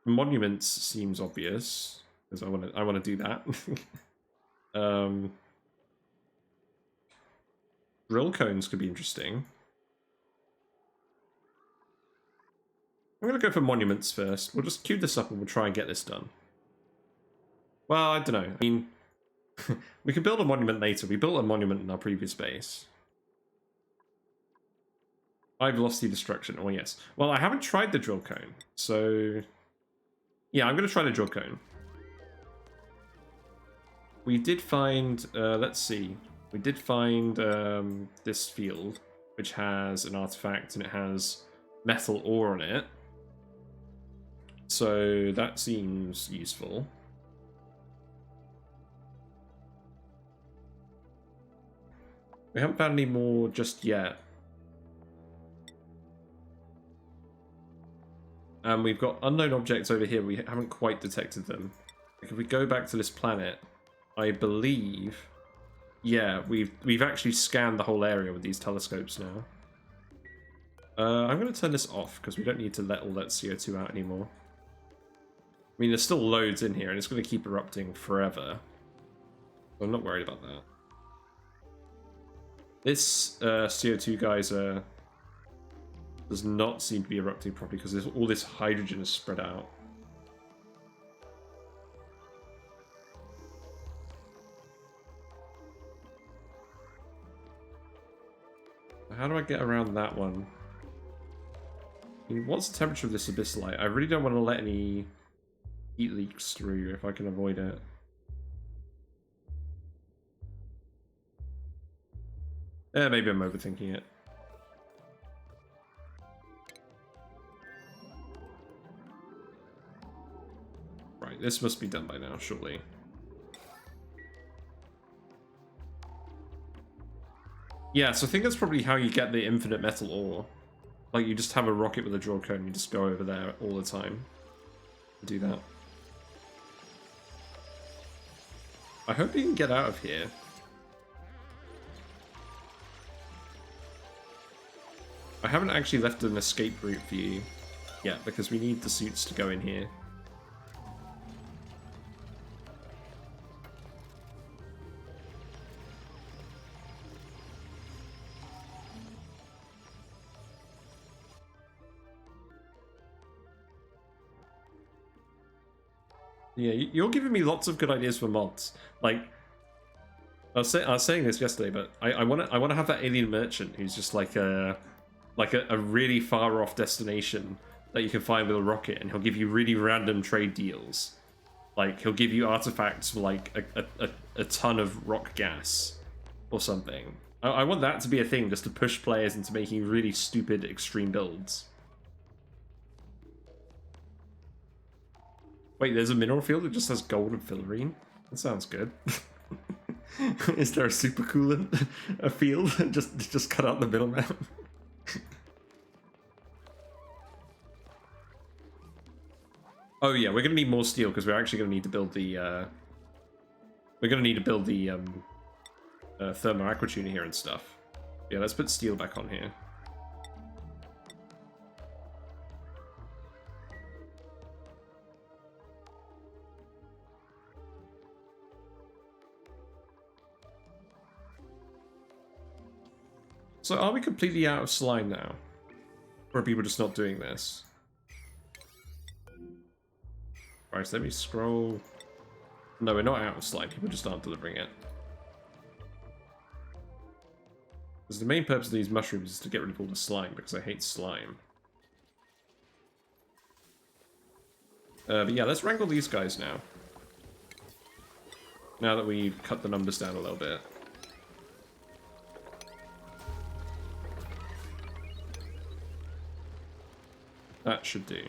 S1: monuments seems obvious. Because I want to do that. Drill cones could be interesting. I'm going to go for monuments first. We'll just queue this up and we'll try and get this done. Well, I don't know. I mean, we can build a monument later. We built a monument in our previous base. High velocity destruction. Oh, yes. Well, I haven't tried the drill cone. So, yeah, I'm going to try the drill cone. We did find, let's see. We did find this field, which has an artifact and it has metal ore on it. So that seems useful. We haven't found any more just yet. And we've got unknown objects over here. We haven't quite detected them. Like if we go back to this planet, I believe, yeah, we've actually scanned the whole area with these telescopes now. I'm going to turn this off because we don't need to let all that CO2 out anymore. I mean, there's still loads in here and it's going to keep erupting forever. So I'm not worried about that. This CO2 geyser does not seem to be erupting properly because all this hydrogen is spread out. How do I get around that one? I mean, what's the temperature of this abyssalite? I really don't want to let any heat leaks through if I can avoid it. Maybe I'm overthinking it. Right, this must be done by now, surely. Yeah, so I think that's probably how you get the infinite metal ore. Like, you just have a rocket with a drill cone and you just go over there all the time. Do that. I hope you can get out of here. I haven't actually left an escape route for you yet because we need the suits to go in here. Yeah, you're giving me lots of good ideas for mods. Like, I was saying this yesterday, but I want to have that alien merchant who's just like a really far off destination that you can find with a rocket, and he'll give you really random trade deals. Like he'll give you artifacts for like a ton of rock gas or something. I want that to be a thing, just to push players into making really stupid extreme builds. Wait, there's a mineral field that just has gold and fillerine? That sounds good. Is there a super coolant a field? just cut out the middleman. Oh yeah, we're gonna need more steel because we're actually gonna need to build the. We're gonna need to build the thermo aqua tuner here and stuff. Yeah, let's put steel back on here. So are we completely out of slime now? Or are people just not doing this? Alright, so let me scroll. No, we're not out of slime. People just aren't delivering it. Because the main purpose of these mushrooms is to get rid of all the slime, because I hate slime. But yeah, let's wrangle these guys now. Now that we've cut the numbers down a little bit. That should do.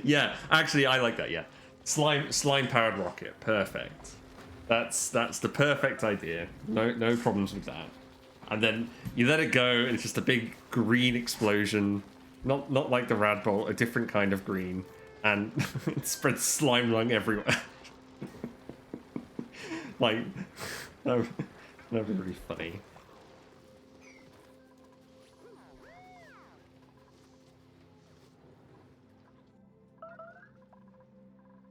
S1: Yeah, actually, I like that. Yeah, slime powered rocket, perfect. That's the perfect idea. No problems with that. And then you let it go, and it's just a big green explosion. Not like the rad bolt, a different kind of green, and it spreads slime lung everywhere. Like, that'd be really funny.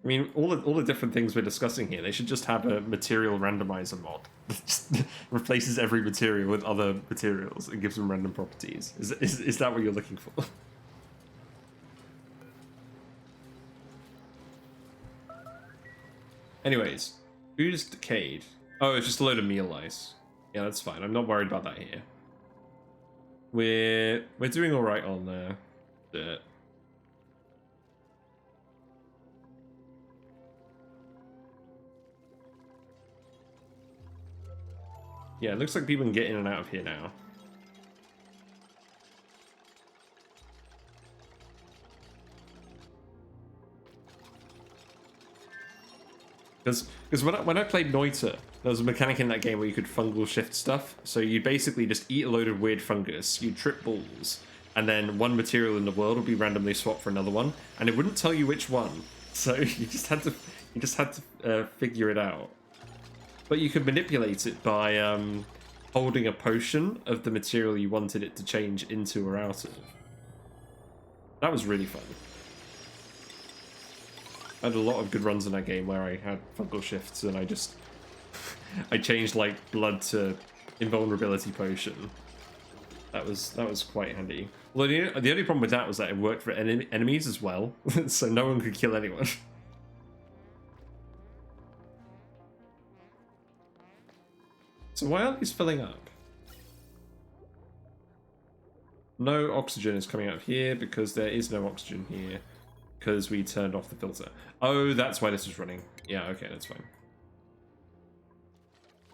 S1: I mean, all the different things we're discussing here, they should just have a material randomizer mod that just replaces every material with other materials and gives them random properties. Is that what you're looking for? Anyways, food is decayed. Oh, it's just a load of meal ice. Yeah, that's fine. I'm not worried about that here. We're doing all right on dirt. Yeah, it looks like people can get in and out of here now. Because when I played Noita, there was a mechanic in that game where you could fungal shift stuff. So you basically just eat a load of weird fungus, you trip balls, and then one material in the world would be randomly swapped for another one, and it wouldn't tell you which one. So you just had to figure it out. But you could manipulate it by holding a potion of the material you wanted it to change into or out of. That was really fun. I had a lot of good runs in that game where I had fungal shifts and I changed like blood to invulnerability potion. That was quite handy. Well, the only problem with that was that it worked for enemies as well, so no one could kill anyone. So why aren't these filling up? No oxygen is coming out of here because there is no oxygen here because we turned off the filter. Oh, that's why this is running. Yeah, okay, that's fine.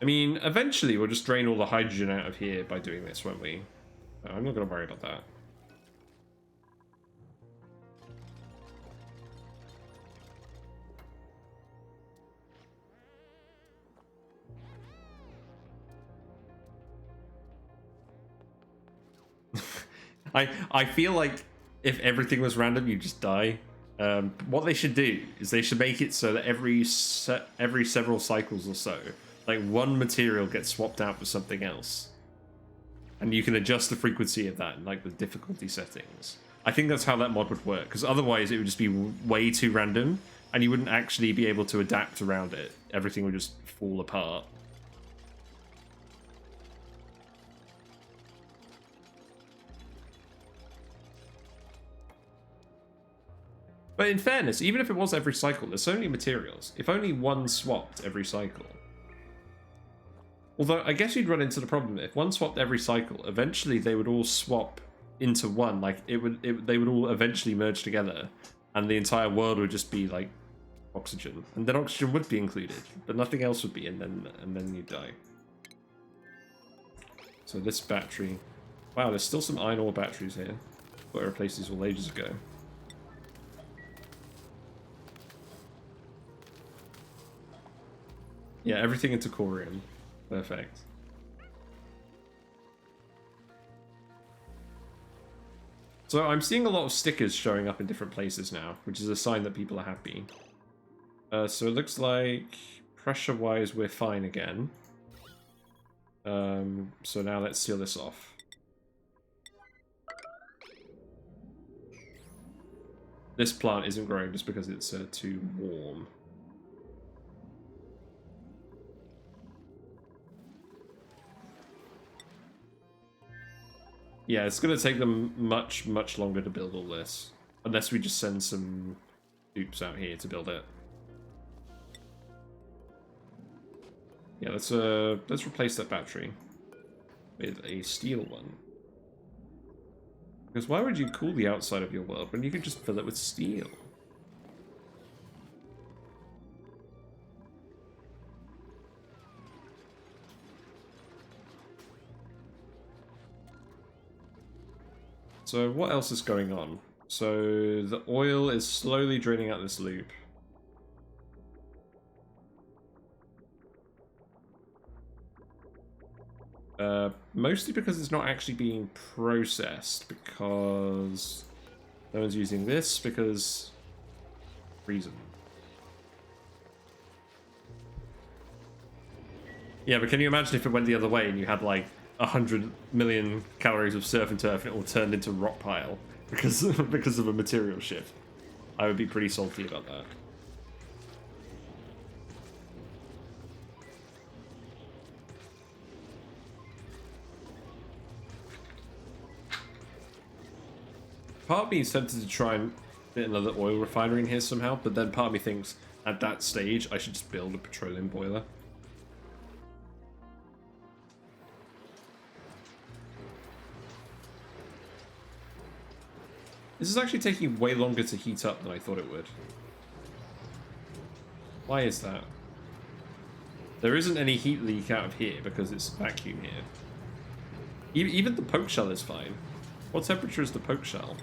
S1: I mean, eventually we'll just drain all the hydrogen out of here by doing this, won't we? No, I'm not going to worry about that. I feel like if everything was random, you'd just die. What they should do is they should make it so that every several cycles or so, like one material gets swapped out for something else, and you can adjust the frequency of that and like the difficulty settings. I think that's how that mod would work, because otherwise it would just be way too random, and you wouldn't actually be able to adapt around it. Everything would just fall apart. But in fairness, even if it was every cycle, there's so many materials. If only one swapped every cycle. Although, I guess you'd run into the problem that if one swapped every cycle, eventually they would all swap into one. Like, they would all eventually merge together, and the entire world would just be, like, oxygen. And then oxygen would be included, but nothing else would be, and then you die. So this battery... Wow, there's still some iron ore batteries here. Got to replace these all ages ago. Yeah, everything into Corium. Perfect. So I'm seeing a lot of stickers showing up in different places now, which is a sign that people are happy. So it looks like pressure-wise we're fine again. So now let's seal this off. This plant isn't growing just because it's too warm. Yeah, it's going to take them much, much longer to build all this. Unless we just send some dupes out here to build it. Yeah, let's replace that battery with a steel one. Because why would you cool the outside of your world when you could just fill it with steel? So what else is going on? So the oil is slowly draining out this loop. Mostly because it's not actually being processed, because no one's using this, because reason. Yeah, but can you imagine if it went the other way and you had like 100 million calories of surf and turf and it all turned into rock pile because because of a material shift? I would be pretty salty about that. Part of me is tempted to try and fit another oil refinery in here somehow, but then part of me thinks at that stage I should just build a petroleum boiler. This is actually taking way longer to heat up than I thought it would. Why is that? There isn't any heat leak out of here because it's vacuum here. Even the poke shell is fine. What temperature is the poke shell?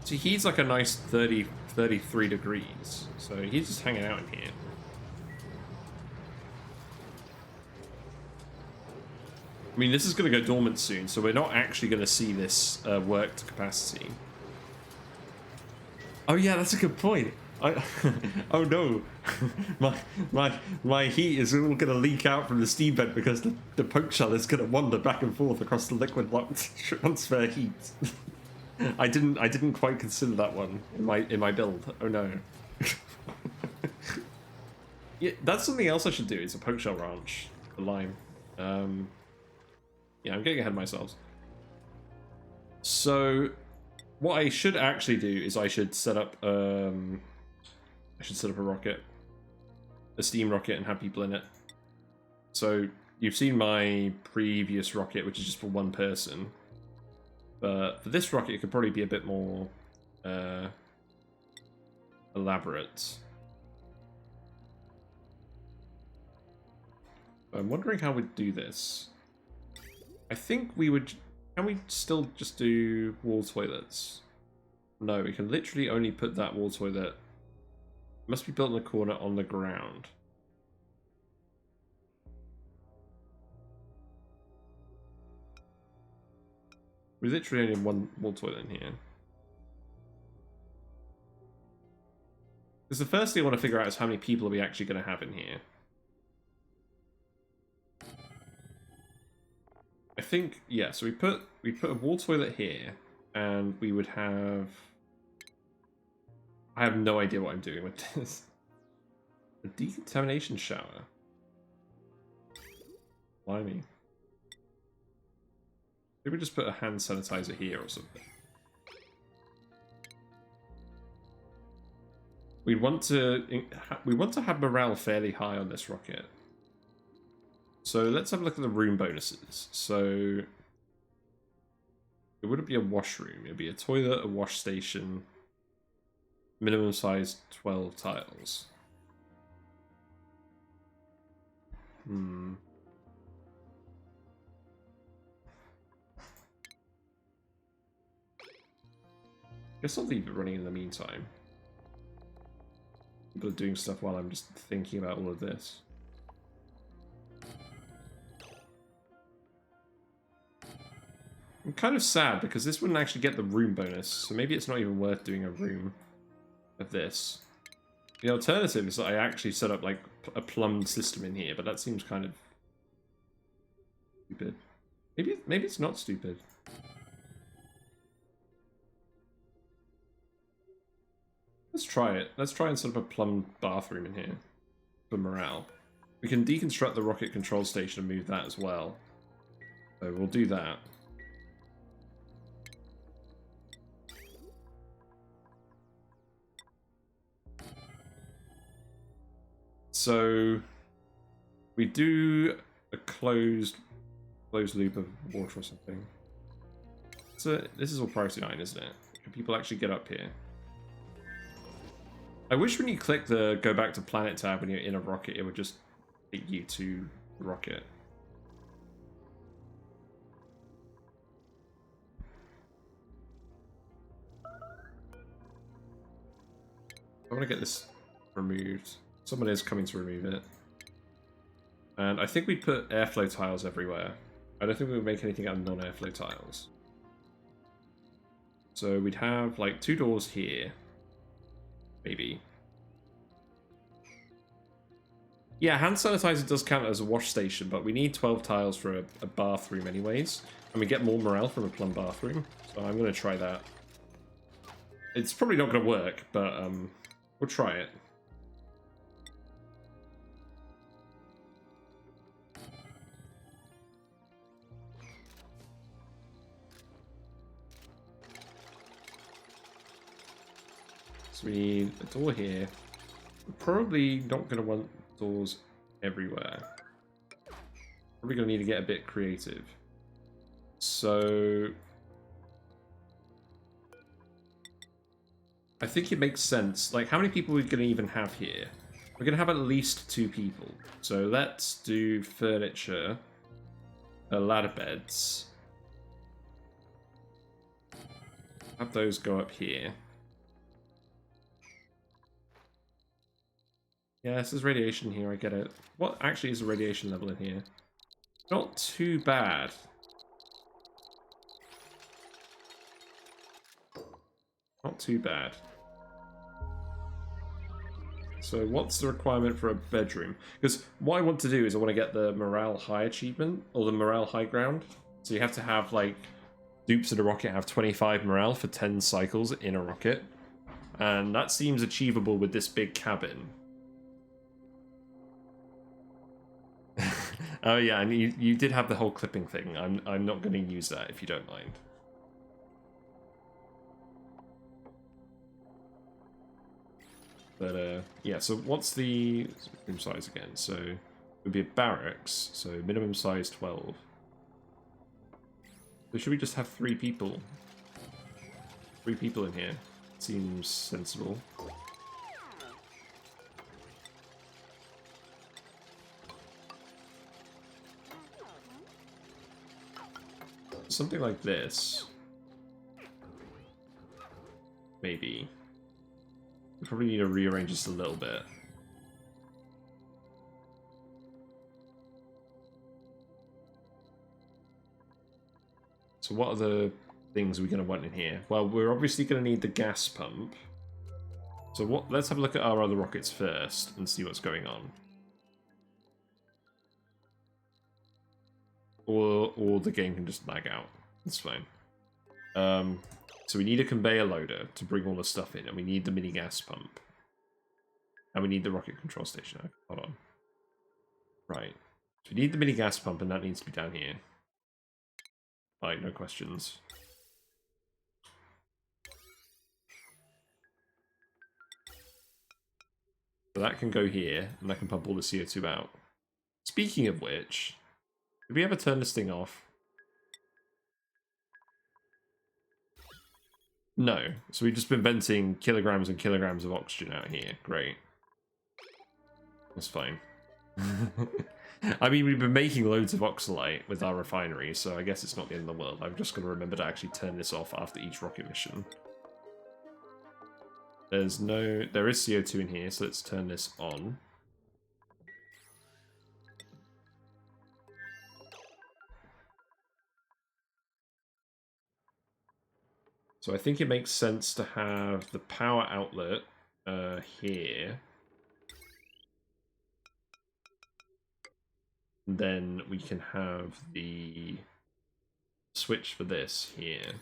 S1: So he's like a nice 30, 33 degrees. So he's just hanging out in here. I mean, this is going to go dormant soon, so we're not actually going to see this work to capacity. Oh yeah, that's a good point. Oh no, my heat is all going to leak out from the steam vent because the poke shell is going to wander back and forth across the liquid transfer heat. I didn't quite consider that one in my build. Oh no. Yeah, that's something else I should do. It's a poke shell ranch for lime. Yeah, I'm getting ahead of myself. So, what I should actually do is I should set up a rocket, a steam rocket, and have people in it. So you've seen my previous rocket, which is just for one person. But for this rocket, it could probably be a bit more elaborate. I'm wondering how we'd do this. I think we would... Can we still just do wall toilets? No, we can literally only put that wall toilet... It must be built in a corner on the ground. We literally only have one wall toilet in here. Because the first thing I want to figure out is how many people are we actually going to have in here. I think, yeah, so we put a wall toilet here, and we would have... I have no idea what I'm doing with this. A decontamination shower. Blimey. Maybe we just put a hand sanitizer here or something. We want to have morale fairly high on this rocket. So let's have a look at the room bonuses. So it wouldn't be a washroom. It'd be a toilet, a wash station, minimum size 12 tiles. Guess I'll leave it running in the meantime. People are doing stuff while I'm just thinking about all of this. I'm kind of sad because this wouldn't actually get the room bonus, so maybe it's not even worth doing a room of this. The alternative is that I actually set up like a plumbed system in here, but that seems kind of stupid. Maybe it's not stupid. Let's try it. Let's try and set up a plumbed bathroom in here for morale. We can deconstruct the rocket control station and move that as well. So we'll do that. So we do a closed loop of water or something. So this is all priority 9, isn't it? Can people actually get up here? I wish when you click the go back to planet tab when you're in a rocket, it would just take you to the rocket. I want to get this removed. Someone is coming to remove it. And I think we put airflow tiles everywhere. I don't think we would make anything out of non-airflow tiles. So we'd have like 2 doors here. Maybe. Yeah, hand sanitizer does count as a wash station, but we need 12 tiles for a bathroom anyways. And we get more morale from a plum bathroom. So I'm going to try that. It's probably not going to work, but we'll try it. So we need a door here. We're probably not going to want doors everywhere. Probably going to need to get a bit creative. So I think it makes sense. Like, how many people are we going to even have here? We're going to have at least 2 people. So let's do furniture, ladder beds. Have those go up here. Yeah, this is radiation here, I get it. What actually is the radiation level in here? Not too bad. Not too bad. So what's the requirement for a bedroom? Because what I want to do is I want to get the morale high achievement, or the morale high ground. So you have to have, like, dupes in a rocket have 25 morale for 10 cycles in a rocket. And that seems achievable with this big cabin. Oh yeah, and you did have the whole clipping thing. I'm not going to use that if you don't mind. But yeah, so what's the room size again? So it would be a barracks, so minimum size 12. So should we just have 3 people? 3 people in here. Seems sensible. Something like this. Maybe. We probably need to rearrange this a little bit. So what are the things we're going to want in here? Well, we're obviously going to need the gas pump. So what? Let's have a look at our other rockets first and see what's going on. Or the game can just lag out. That's fine. So we need a conveyor loader to bring all the stuff in, and we need the mini gas pump. And we need the rocket control station. Hold on. Right. So we need the mini gas pump, and that needs to be down here. Like, no questions. So that can go here, and that can pump all the CO2 out. Speaking of which, did we ever turn this thing off? No. So we've just been venting kilograms and kilograms of oxygen out here. Great. That's fine. I mean, we've been making loads of oxalite with our refinery, so I guess it's not the end of the world. I'm just going to remember to actually turn this off after each rocket mission. There is CO2 in here, so let's turn this on. So I think it makes sense to have the power outlet here. And then we can have the switch for this here.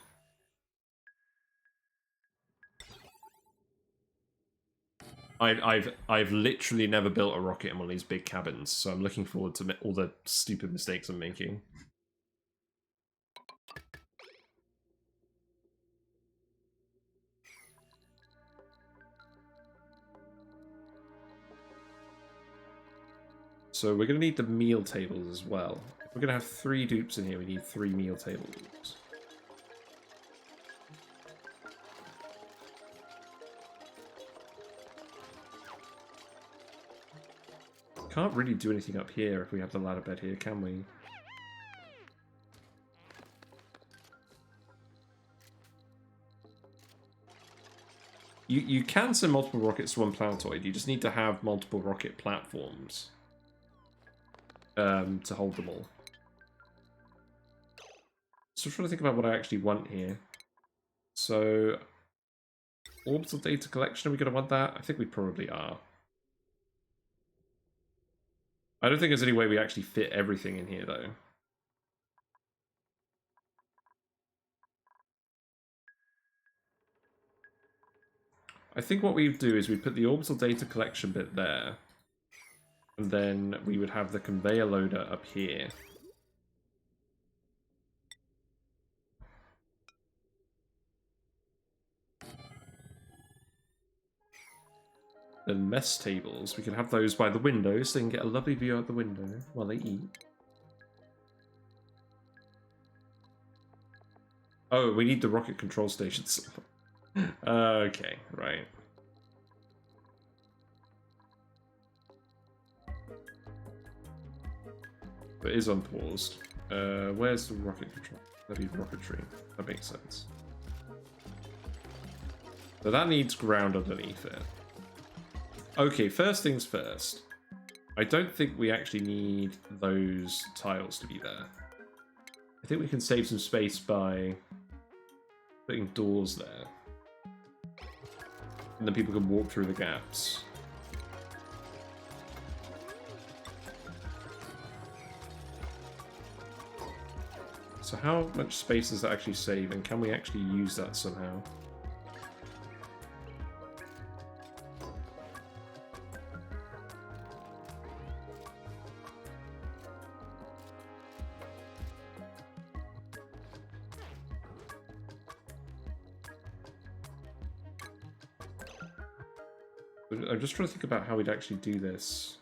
S1: I've literally never built a rocket in one of these big cabins, so I'm looking forward to all the stupid mistakes I'm making. So we're going to need the meal tables as well. If we're going to have 3 dupes in here, we need 3 meal tables. Can't really do anything up here if we have the ladder bed here, can we? You can send multiple rockets to one planetoid, you just need to have multiple rocket platforms to hold them all. So I'm trying to think about what I actually want here. So, orbital data collection, are we going to want that? I think we probably are. I don't think there's any way we actually fit everything in here, though. I think what we do is we put the orbital data collection bit there, and then we would have the conveyor loader up here. Then mess tables, we can have those by the window so they can get a lovely view out the window while they eat. Oh, we need the rocket control stations. Okay, right. But it is unpaused. Where's the rocket control? That'd be rocketry. That makes sense. So that needs ground underneath it. Okay, first things first. I don't think we actually need those tiles to be there. I think we can save some space by putting doors there. And then people can walk through the gaps. So how much space does that actually save, and can we actually use that somehow? I'm just trying to think about how we'd actually do this.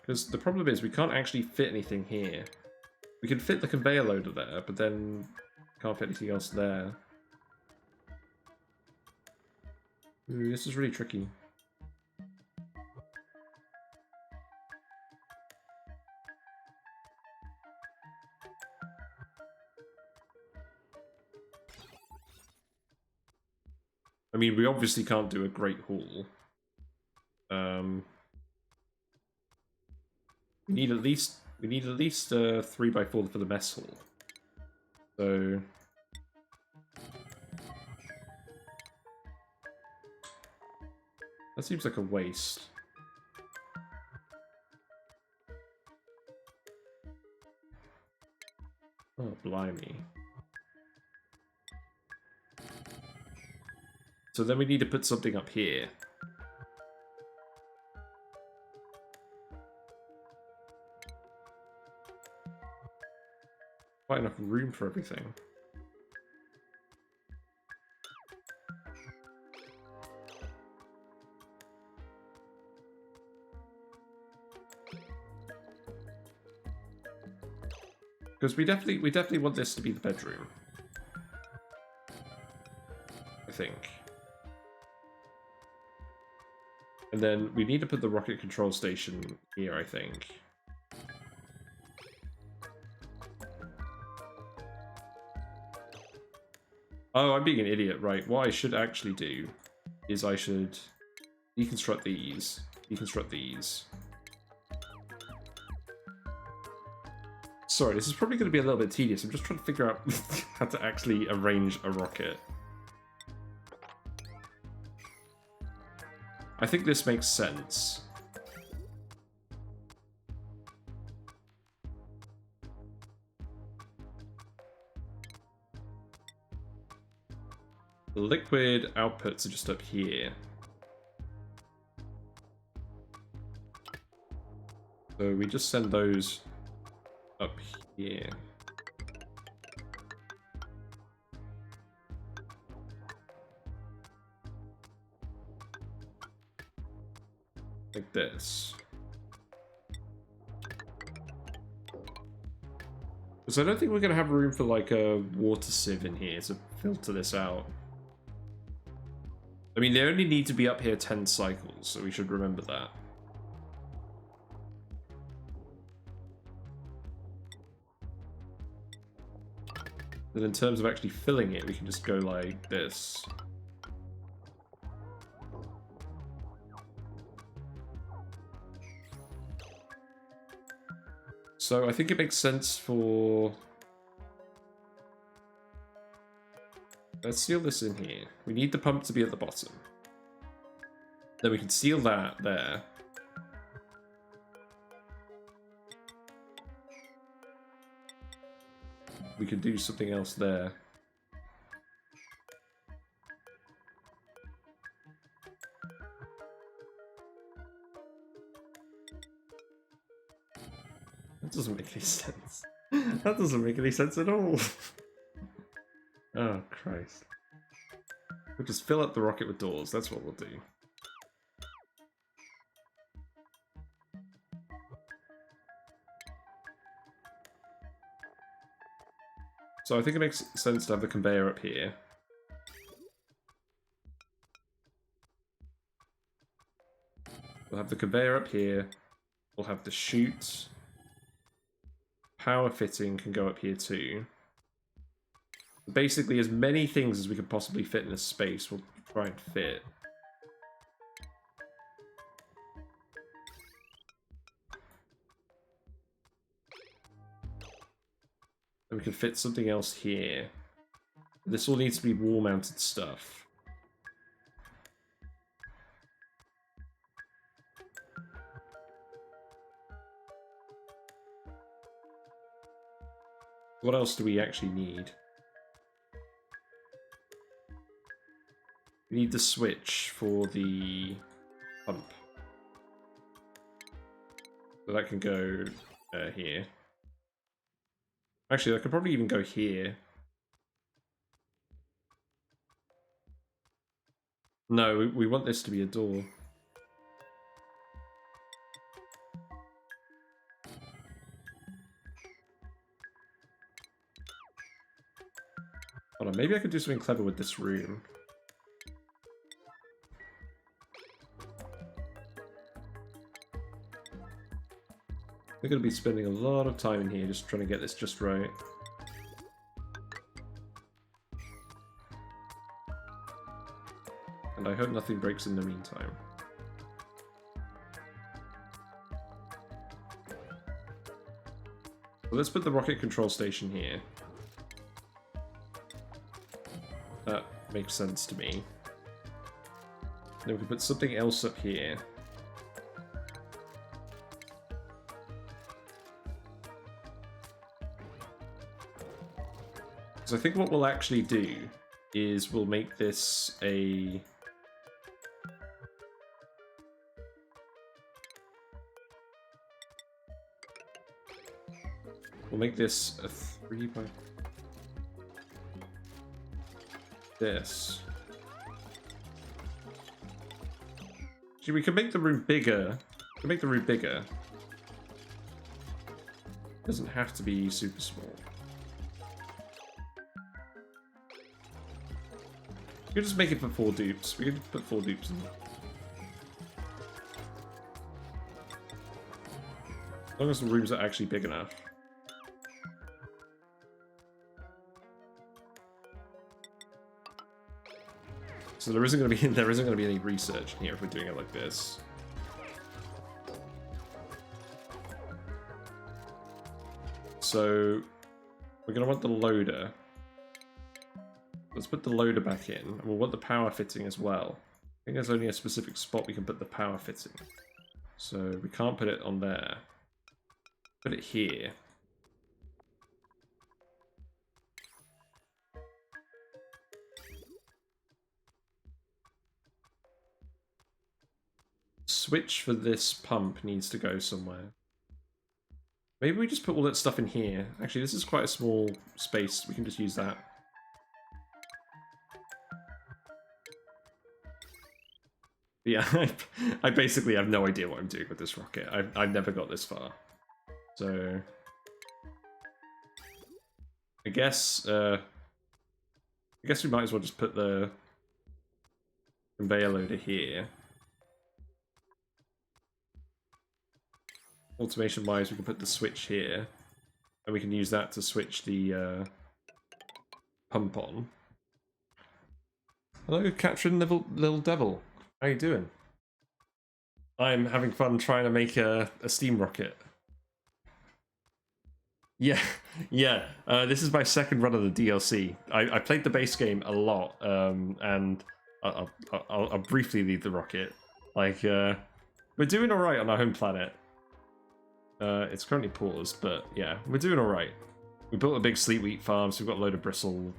S1: Because the problem is we can't actually fit anything here. We can fit the conveyor loader there, but then can't fit anything else there. Ooh, this is really tricky. I mean, we obviously can't do a Great Hall. We need at least 3x4 for the mess hall. So that seems like a waste. Oh, blimey. So then we need to put something up here. Quite enough room for everything. Because we definitely want this to be the bedroom. I think. And then we need to put the rocket control station here, I think. Oh, I'm being an idiot, right. What I should actually do is I should deconstruct these. Deconstruct these. Sorry, this is probably going to be a little bit tedious. I'm just trying to figure out how to actually arrange a rocket. I think this makes sense. The liquid outputs are just up here. So we just send those up here. Like this. Because I don't think we're going to have room for like a water sieve in here to filter this out. I mean, they only need to be up here 10 cycles, so we should remember that. Then in terms of actually filling it, we can just go like this. So I think it makes sense for... Let's seal this in here. We need the pump to be at the bottom. Then we can seal that there. We could do something else there. That doesn't make any sense. That doesn't make any sense at all. Oh, Christ. We'll just fill up the rocket with doors. That's what we'll do. So I think it makes sense to have the conveyor up here. We'll have the conveyor up here. We'll have the chute. Power fitting can go up here too. Basically, as many things as we could possibly fit in a space, we'll try and fit. And we can fit something else here. This all needs to be wall-mounted stuff. What else do we actually need? We need the switch for the pump. So that can go here. Actually, I could probably even go here. No, we want this to be a door. Hold on, maybe I could do something clever with this room. We're going to be spending a lot of time in here just trying to get this just right. And I hope nothing breaks in the meantime. So let's put the rocket control station here. That makes sense to me. Then we can put something else up here. So I think what we'll actually do is we'll make this a... We'll make this a 3 by... This. Actually, we can make the room bigger. We can make the room bigger. It doesn't have to be super small. We can just make it for 4 dupes. We can put 4 dupes in there. As long as the rooms are actually big enough. So there isn't going to be any research in here if we're doing it like this. So we're going to want the loader. Let's put the loader back in, and we'll want the power fitting as well. I think there's only a specific spot we can put the power fitting. So we can't put it on there. Put it here. Switch for this pump needs to go somewhere. Maybe we just put all that stuff in here. Actually, this is quite a small space. We can just use that. Yeah, I basically have no idea what I'm doing with this rocket. I've never got this far. So I guess we might as well just put the conveyor loader here. Automation wise, we can put the switch here, and we can use that to switch the pump on. Hello, Catherine, little devil. How you doing? I'm having fun trying to make a steam rocket. Yeah, yeah. This is my second run of the DLC. I played the base game a lot, and I'll briefly leave the rocket. Like, we're doing all right on our home planet. It's currently paused, but yeah, we're doing all right. We built a big sleet wheat farm, so we've got a load of bristle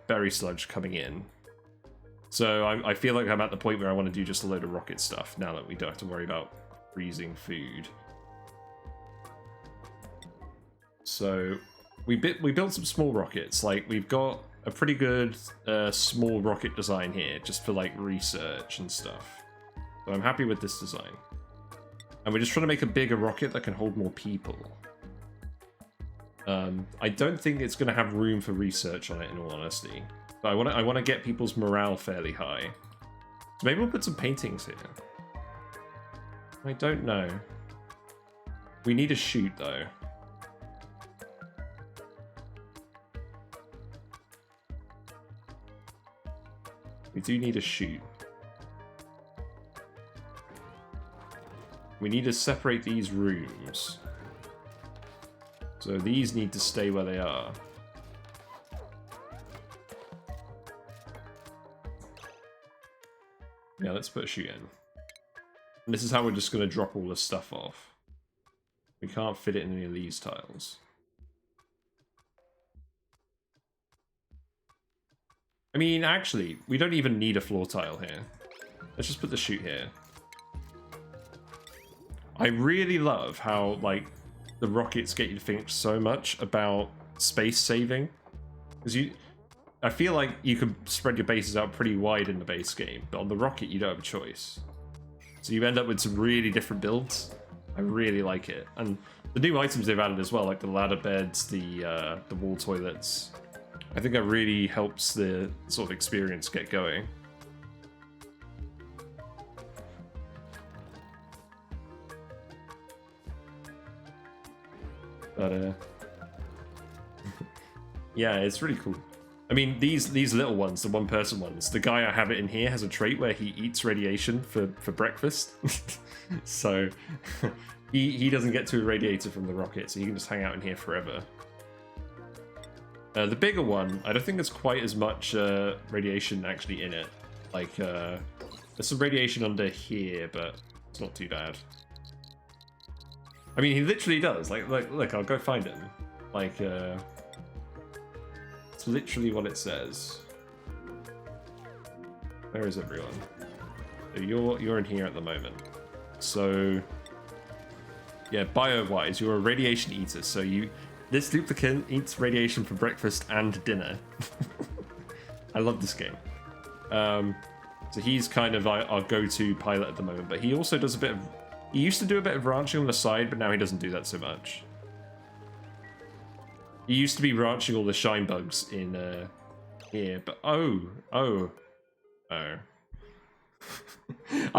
S1: berry sludge coming in. So I feel like I'm at the point where I want to do just a load of rocket stuff now that we don't have to worry about freezing food. So we built some small rockets. Like, we've got a pretty good small rocket design here, just for like research and stuff. So I'm happy with this design. And we're just trying to make a bigger rocket that can hold more people. I don't think it's going to have room for research on it, in all honesty. But I want to get people's morale fairly high. So maybe we'll put some paintings here. I don't know. We need a chute, though. We do need a chute. We need to separate these rooms. So these need to stay where they are. Yeah, let's put a chute in. And this is how we're just going to drop all this stuff off. We can't fit it in any of these tiles. I mean, actually, we don't even need a floor tile here. Let's just put the chute here. I really love how, like, the rockets get you to think so much about space saving. Because I feel like you can spread your bases out pretty wide in the base game, but on the rocket you don't have a choice. So you end up with some really different builds. I really like it. And the new items they've added as well, like the ladder beds, the wall toilets, I think that really helps the sort of experience get going. But yeah, it's really cool. I mean, these little ones, the one-person ones, the guy I have it in here has a trait where he eats radiation for breakfast. So he doesn't get too irradiated from the rocket, so he can just hang out in here forever. The bigger one, I don't think there's quite as much radiation actually in it. Like, there's some radiation under here, but it's not too bad. I mean, he literally does. Like, look, I'll go find him. Like, it's literally what it says. Where is everyone? So you're in here at the moment. So, yeah, bio-wise, you're a radiation eater. So this duplicate eats radiation for breakfast and dinner. I love this game. So he's kind of our go-to pilot at the moment, but he also does a bit of... He used to do a bit of ranching on the side, but now he doesn't do that so much. He used to be ranching all the shine bugs in here, but oh. I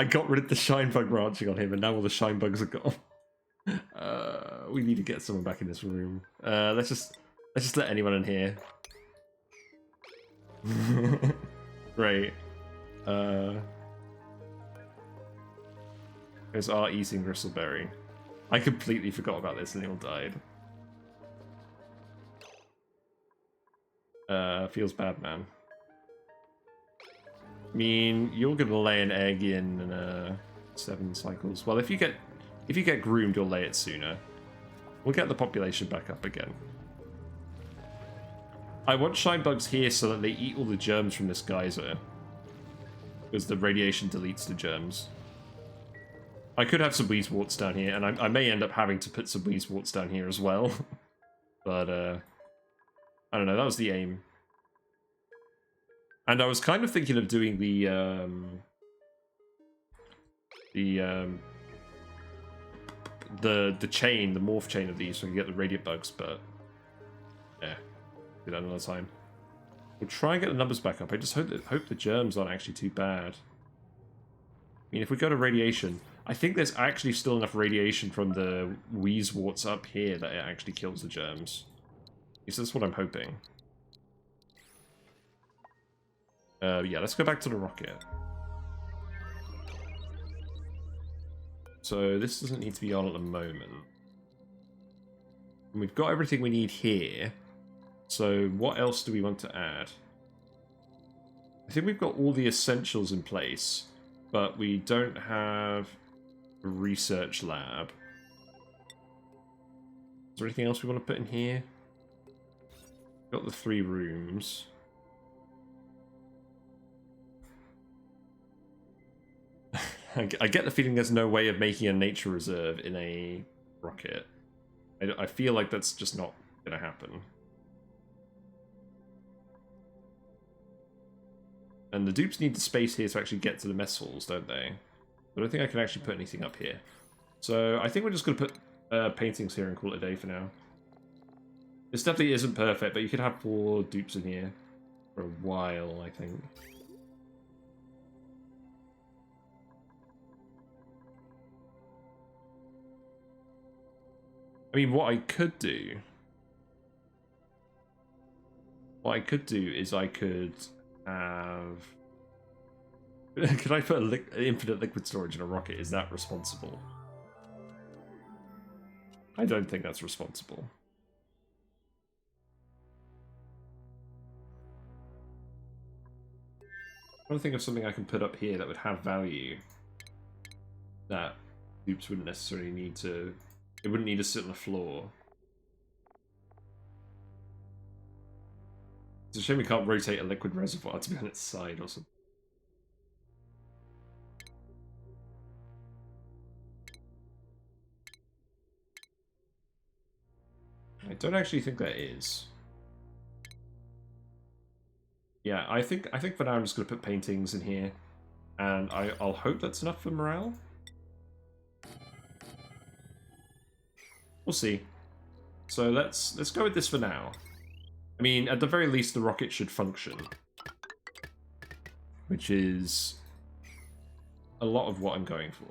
S1: got rid of the shine bug ranching on him, and now all the shine bugs are gone. We need to get someone back in this room. Let's just let anyone in here. Great. There's our eating bristleberry. I completely forgot about this and they all died. Feels bad, man. I mean, you're gonna lay an egg in 7 cycles. Well, if you get groomed, you'll lay it sooner. We'll get the population back up again. I want shine bugs here so that they eat all the germs from this geyser, because the radiation deletes the germs. I could have some wheezeworts down here, and I may end up having to put some wheezeworts down here as well. But, I don't know, that was the aim. And I was kind of thinking of doing the chain, the morph chain of these so we can get the radiant bugs, but yeah, do that another time. We'll try and get the numbers back up. I just hope the germs aren't actually too bad. I mean, if we go to radiation, I think there's actually still enough radiation from the wheezeworts up here that it actually kills the germs. At least that's what I'm hoping. Yeah, let's go back to the rocket. So this doesn't need to be on at the moment. And we've got everything we need here. So what else do we want to add? I think we've got all the essentials in place, but we don't have a research lab. Is there anything else we want to put in here? We've got the 3 rooms. I get the feeling there's no way of making a nature reserve in a rocket. I feel like that's just not going to happen. And the dupes need the space here to actually get to the mess halls, don't they? I don't think I can actually put anything up here. So I think we're just going to put paintings here and call it a day for now. This definitely isn't perfect, but you could have 4 dupes in here for a while, I think. I mean, what I could do is I could have... Could I put infinite liquid storage in a rocket? Is that responsible? I don't think that's responsible. I want to think of something I can put up here that would have value that dupes wouldn't necessarily need to... It wouldn't need to sit on the floor. It's a shame we can't rotate a liquid reservoir to be on its side or something. I don't actually think that is. Yeah, I think for now I'm just going to put paintings in here, and I'll hope that's enough for morale. We'll see. So let's go with this for now. I mean, at the very least, the rocket should function, which is a lot of what I'm going for.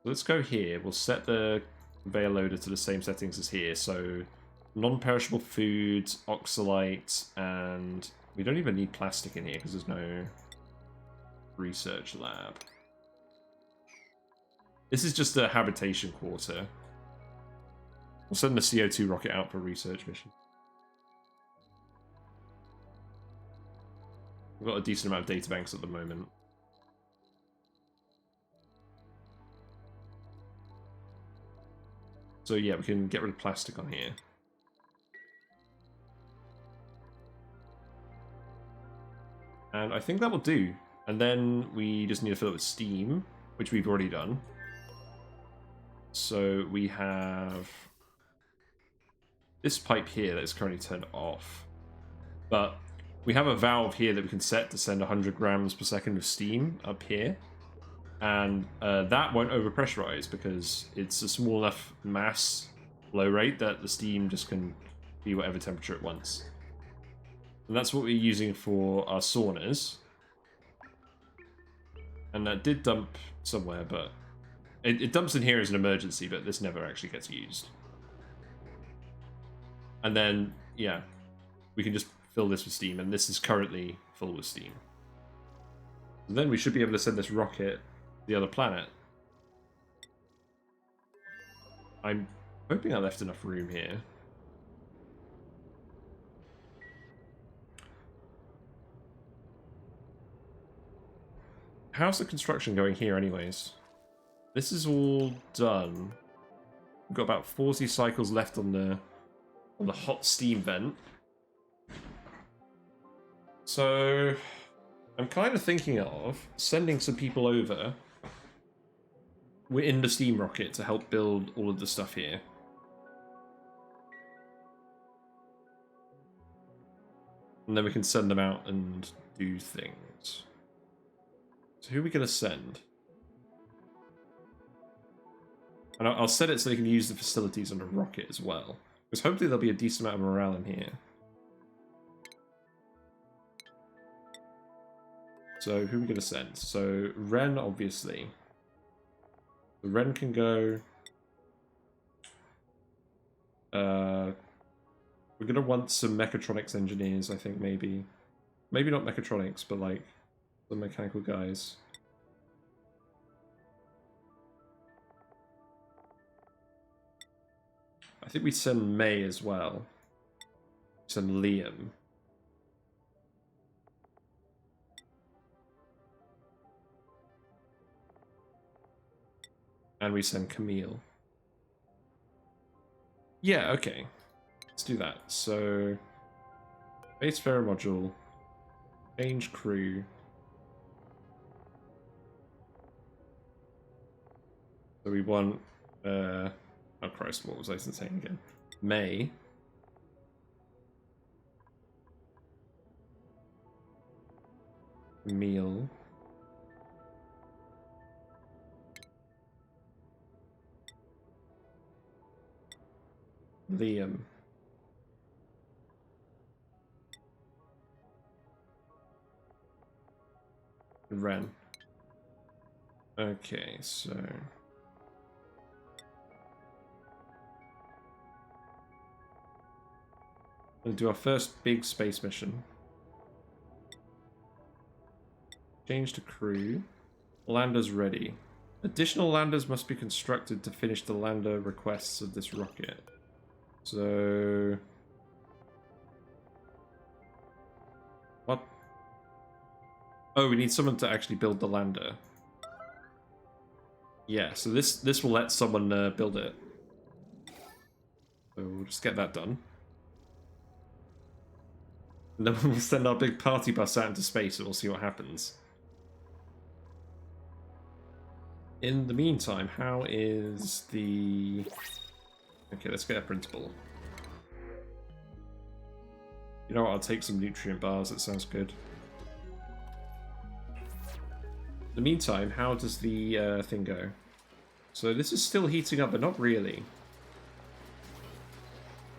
S1: Let's go here. We'll set the conveyor loader to the same settings as here. So non-perishable foods, oxalite, and we don't even need plastic in here because there's no research lab. This is just a habitation quarter. We'll send the CO2 rocket out for a research mission. We've got a decent amount of databanks at the moment. So yeah, we can get rid of plastic on here. And I think that will do. And then we just need to fill it with steam, which we've already done. So we have this pipe here that is currently turned off. But we have a valve here that we can set to send 100 grams per second of steam up here. And that won't overpressurize because it's a small enough mass flow rate that the steam just can be whatever temperature it wants. And that's what we're using for our saunas. And that did dump somewhere, but it dumps in here as an emergency, but this never actually gets used. And then, yeah, we can just fill this with steam, and this is currently full with steam. And then we should be able to send this rocket to the other planet. I'm hoping I left enough room here. How's the construction going here anyways? This is all done. We've got about 40 cycles left on the hot steam vent. So I'm kind of thinking of sending some people over. We're in the steam rocket to help build all of the stuff here. And then we can send them out and do things. So who are we going to send? And I'll set it so they can use the facilities on the rocket as well. Because hopefully there'll be a decent amount of morale in here. So who are we going to send? So Ren, obviously. The Ren can go. We're going to want some mechatronics engineers, I think, maybe. Maybe not mechatronics, but like the mechanical guys. I think we send May as well. Send Liam. And we send Camille. Yeah, okay. Let's do that. So, base fare module. Change crew. So we want, oh Christ, what was I saying again? May. Meal. Liam. Ren. Okay, so... we'll do our first big space mission. Change to crew. Landers ready. Additional landers must be constructed to finish the lander requests of this rocket. So... what? Oh, we need someone to actually build the lander. Yeah, so this will let someone build it. So we'll just get that done. And then we'll send our big party bus out into space and we'll see what happens. In the meantime, how is the... okay, let's get a principal. You know what, I'll take some nutrient bars, that sounds good. In the meantime, how does the thing go? So this is still heating up, but not really.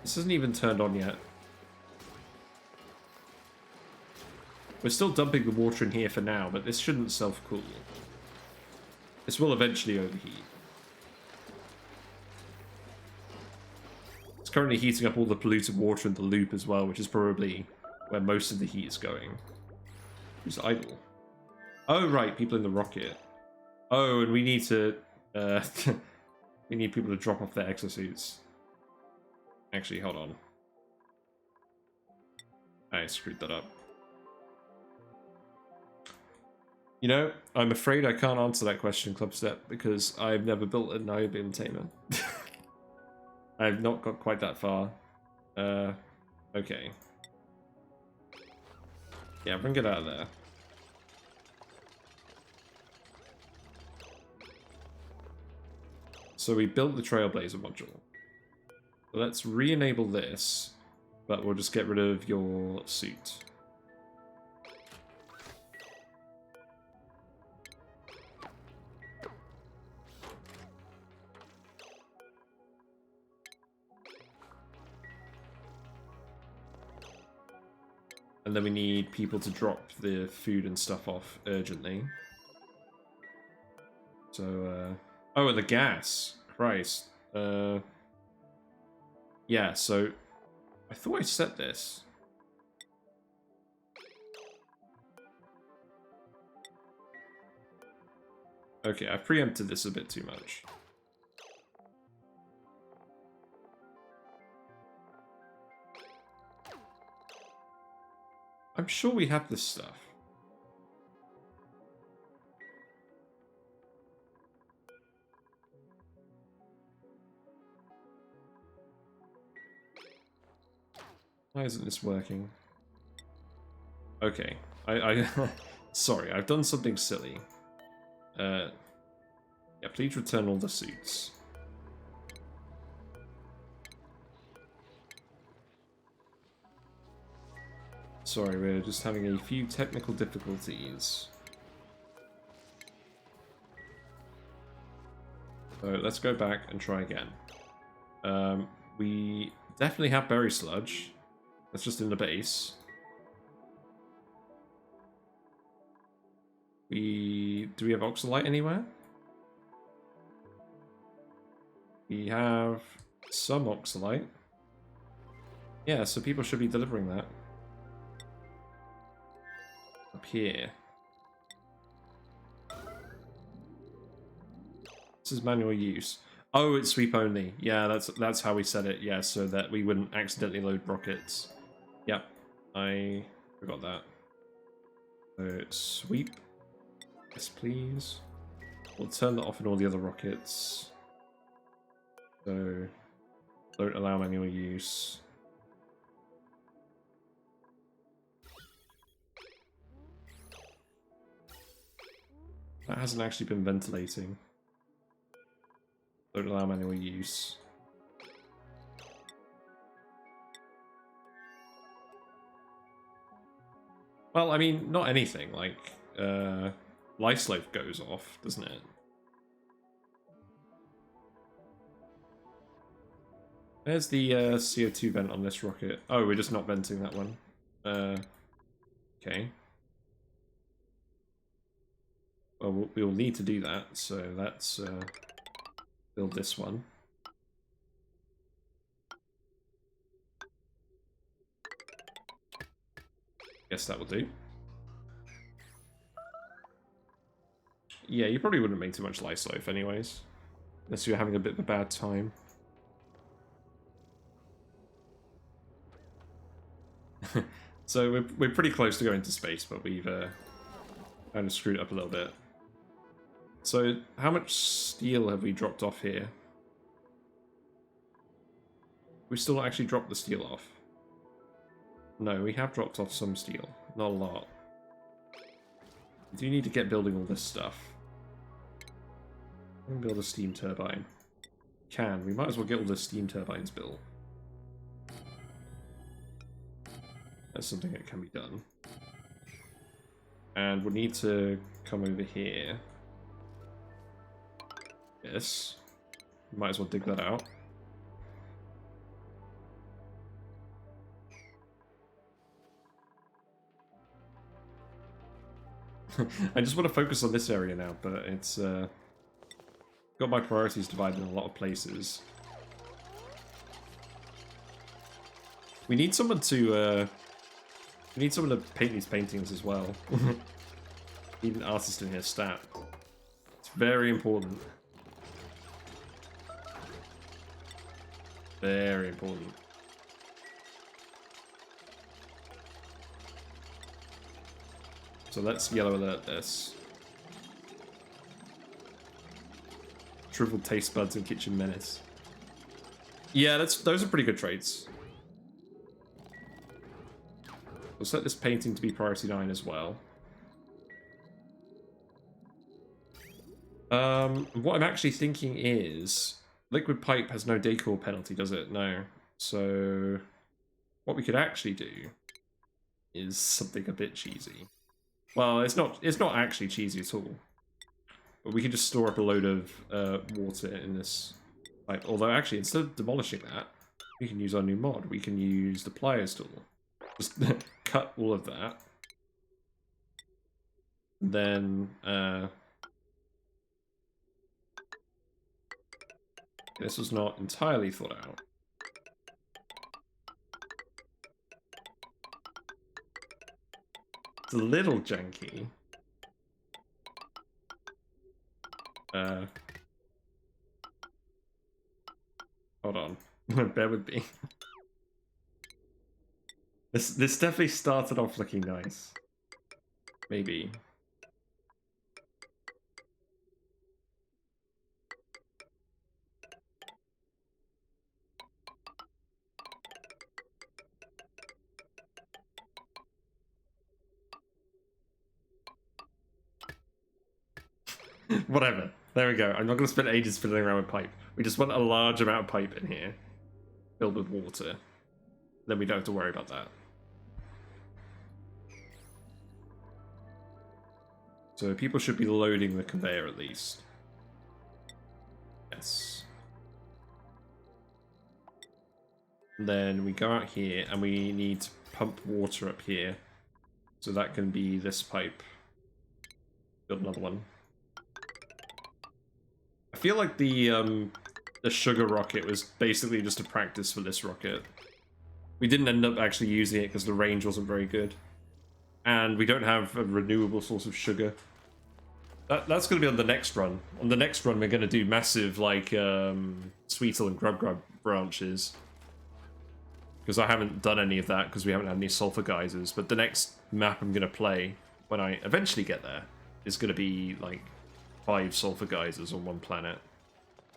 S1: This isn't even turned on yet. We're still dumping the water in here for now, but this shouldn't self-cool. This will eventually overheat. It's currently heating up all the polluted water in the loop as well, which is probably where most of the heat is going. Who's idle? Oh, right, people in the rocket. Oh, and we need to... we need people to drop off their exosuits. Actually, hold on. I screwed that up. You know, I'm afraid I can't answer that question, Clubstep, because I've never built a Niobium Tamer. I've not got quite that far. Okay. Yeah, bring it out of there. So we built the Trailblazer module. So let's re-enable this, but we'll just get rid of your suit. And then we need people to drop the food and stuff off urgently. So, oh, and the gas. Christ. Yeah, so... I thought I set this. Okay, I preempted this a bit too much. I'm sure we have this stuff. Why isn't this working? Okay, I sorry, I've done something silly. Yeah, please return all the suits. Sorry, we're just having a few technical difficulties. So let's go back and try again. We definitely have berry sludge. That's just in the base. Do we have oxalite anywhere? We have some oxalite. Yeah, so people should be delivering that. Up here. This is manual use. Oh, it's sweep only. Yeah, that's how we set it. Yeah, so that we wouldn't accidentally load rockets. Yep, I forgot that. So sweep. Yes, please. We'll turn that off in all the other rockets. So don't allow manual use. That hasn't actually been ventilating. Don't allow manual use. Well, I mean, not anything. Like, life slope goes off, doesn't it? There's the CO2 vent on this rocket. Oh, we're just not venting that one. Okay. Well, we'll need to do that, so let's build this one. Guess that will do. Yeah, you probably wouldn't make too much life slope anyways. Unless you're having a bit of a bad time. So we're pretty close to going to space, but we've kind of screwed up a little bit. So how much steel have we dropped off here? We still not actually dropped the steel off. No, we have dropped off some steel. Not a lot. We do need to get building all this stuff. We can build a steam turbine. We might as well get all the steam turbines built. That's something that can be done. And we'll need to come over here. Yes. Might as well dig that out. I just want to focus on this area now, but it's got my priorities divided in a lot of places. We need someone to paint these paintings as well. Need an artist in here stat. It's very important. Very important. So let's yellow alert this. Shriveled taste buds and kitchen menace. Yeah, those are pretty good traits. We'll set this painting to be priority 9 as well. What I'm actually thinking is liquid pipe has no decor penalty, does it? No. So what we could actually do is something a bit cheesy. Well, it's not actually cheesy at all. But we can just store up a load of water in this pipe. Although actually, instead of demolishing that, we can use our new mod. We can use the pliers tool. Just cut all of that. Then this was not entirely thought out. It's a little janky. Hold on. Bear with me. This definitely started off looking nice. Maybe. Whatever. There we go. I'm not going to spend ages fiddling around with pipe. We just want a large amount of pipe in here, filled with water. Then we don't have to worry about that. So people should be loading the conveyor at least. Yes. And then we go out here and we need to pump water up here. So that can be this pipe. Build another one. I feel like the sugar rocket was basically just a practice for this rocket. We didn't end up actually using it because the range wasn't very good. And we don't have a renewable source of sugar. That's going to be on the next run. On the next run, we're going to do massive, like, Sweetle and Grub Grub branches. Because I haven't done any of that, because we haven't had any sulfur geysers. But the next map I'm going to play, when I eventually get there, is going to be, like, 5 sulfur geysers on one planet.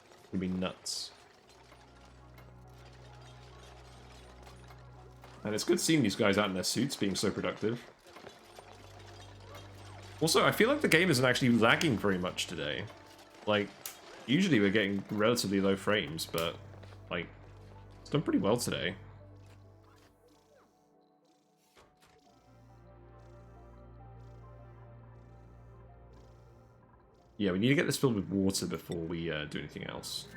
S1: It's going to be nuts. And it's good seeing these guys out in their suits being so productive. Also, I feel like the game isn't actually lagging very much today. Like, usually we're getting relatively low frames, but, like, it's done pretty well today. Yeah, we need to get this filled with water before we do anything else.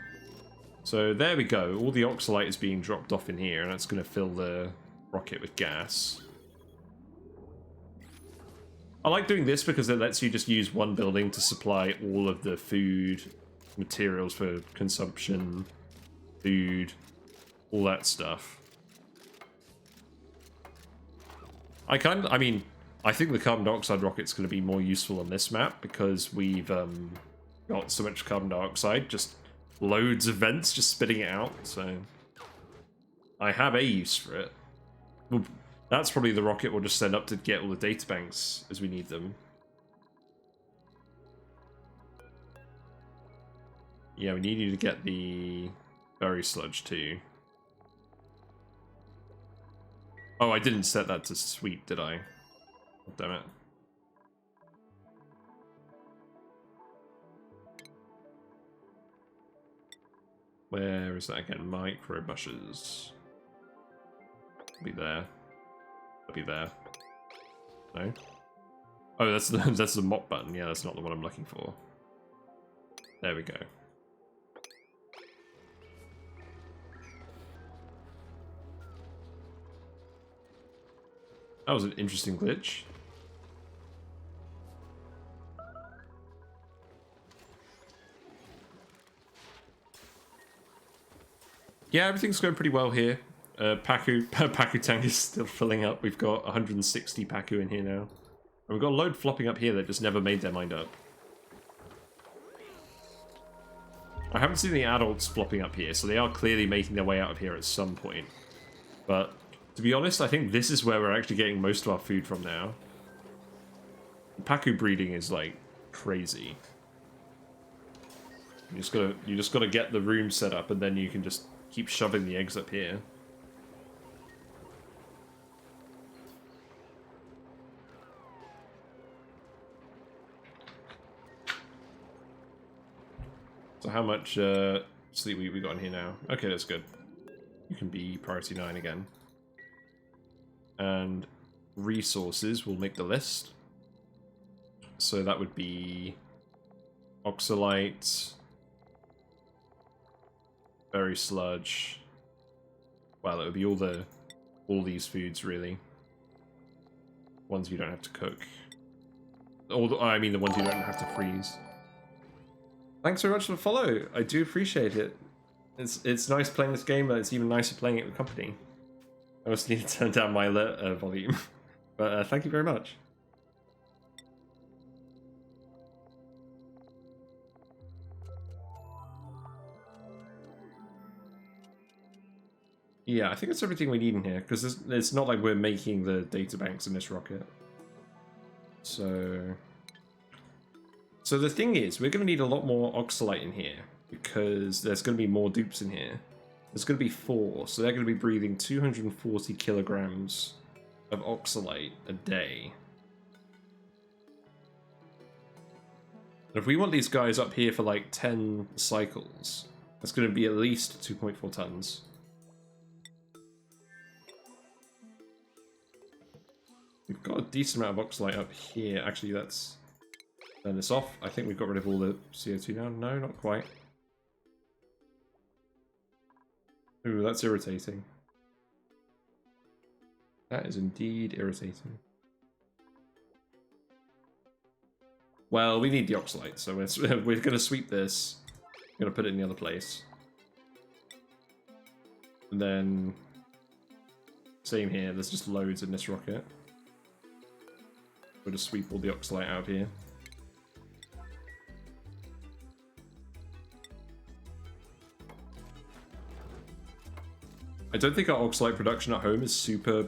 S1: So there we go. All the oxalite is being dropped off in here, and that's going to fill the rocket with gas. I like doing this because it lets you just use one building to supply all of the food, materials for consumption, food, all that stuff. I think the carbon dioxide rocket's going to be more useful on this map because we've got so much carbon dioxide, just loads of vents just spitting it out, so I have a use for it. Well, that's probably the rocket we'll just send up to get all the data banks as we need them. Yeah, we need you to get the berry sludge too. Oh, I didn't set that to sweet, did I? Oh, damn it. Where is that again? Micro bushes. Be there. It'll be there. No? Oh, that's the mop button. Yeah, that's not the one I'm looking for. There we go. That was an interesting glitch. Yeah, everything's going pretty well here. Paku tank is still filling up. We've got 160 Paku in here now. And we've got a load flopping up here that just never made their mind up. I haven't seen the adults flopping up here, so they are clearly making their way out of here at some point. But, to be honest, I think this is where we're actually getting most of our food from now. Paku breeding is, like, crazy. You just gotta get the room set up, and then you can just keep shoving the eggs up here. So how much sleep we got in here now? Okay, that's good. You can be priority 9 again. And resources will make the list. So that would be oxalite, berry sludge. Well, it would be all these foods really. Ones you don't have to cook. I mean the ones you don't have to freeze. Thanks very much for the follow. I do appreciate it. It's nice playing this game, but it's even nicer playing it with company. I also need to turn down my alert volume. But thank you very much. Yeah, I think that's everything we need in here, because it's not like we're making the data banks in this rocket. So the thing is, we're going to need a lot more oxalate in here, because there's going to be more dupes in here. There's going to be 4, so they're going to be breathing 240 kilograms of oxalate a day. And if we want these guys up here for like 10 cycles, that's going to be at least 2.4 tons. We've got a decent amount of oxalate up here. Actually, let's turn this off. I think we've got rid of all the CO2 now. No, not quite. Ooh, that's irritating. That is indeed irritating. Well, we need the oxalate, so we're going to sweep this. I'm going to put it in the other place. And then... same here, there's just loads in this rocket. We'll just sweep all the oxalate out here. I don't think our oxalate production at home is super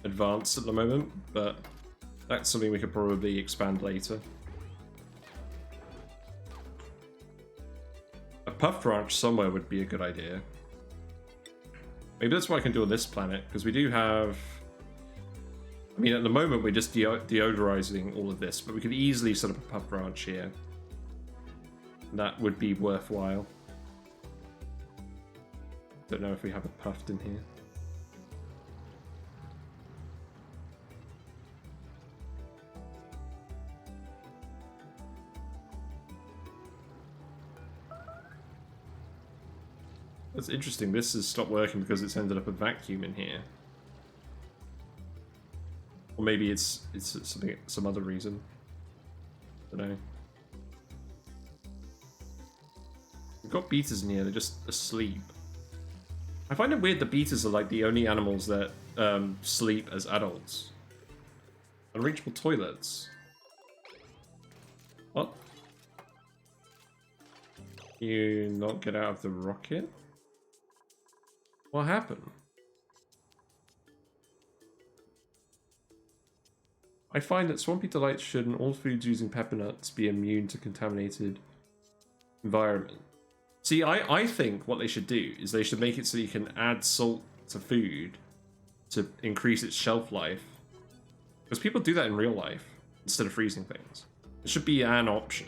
S1: advanced at the moment, but that's something we could probably expand later. A puff branch somewhere would be a good idea. Maybe that's what I can do on this planet, because we do have... I mean, at the moment we're just deodorizing all of this, but we could easily set up a puff branch here. That would be worthwhile. Don't know if we have a puffed in here. That's interesting. This has stopped working because it's ended up a vacuum in here. Or maybe it's some other reason. I don't know. We've got beeters in here, they're just asleep. I find it weird that beeters are like the only animals that sleep as adults. Unreachable toilets. What? You not get out of the rocket? What happened? I find that swampy delights should in all foods using pepper nuts be immune to contaminated environment. See, I think what they should do is they should make it so you can add salt to food to increase its shelf life. Because people do that in real life instead of freezing things. It should be an option.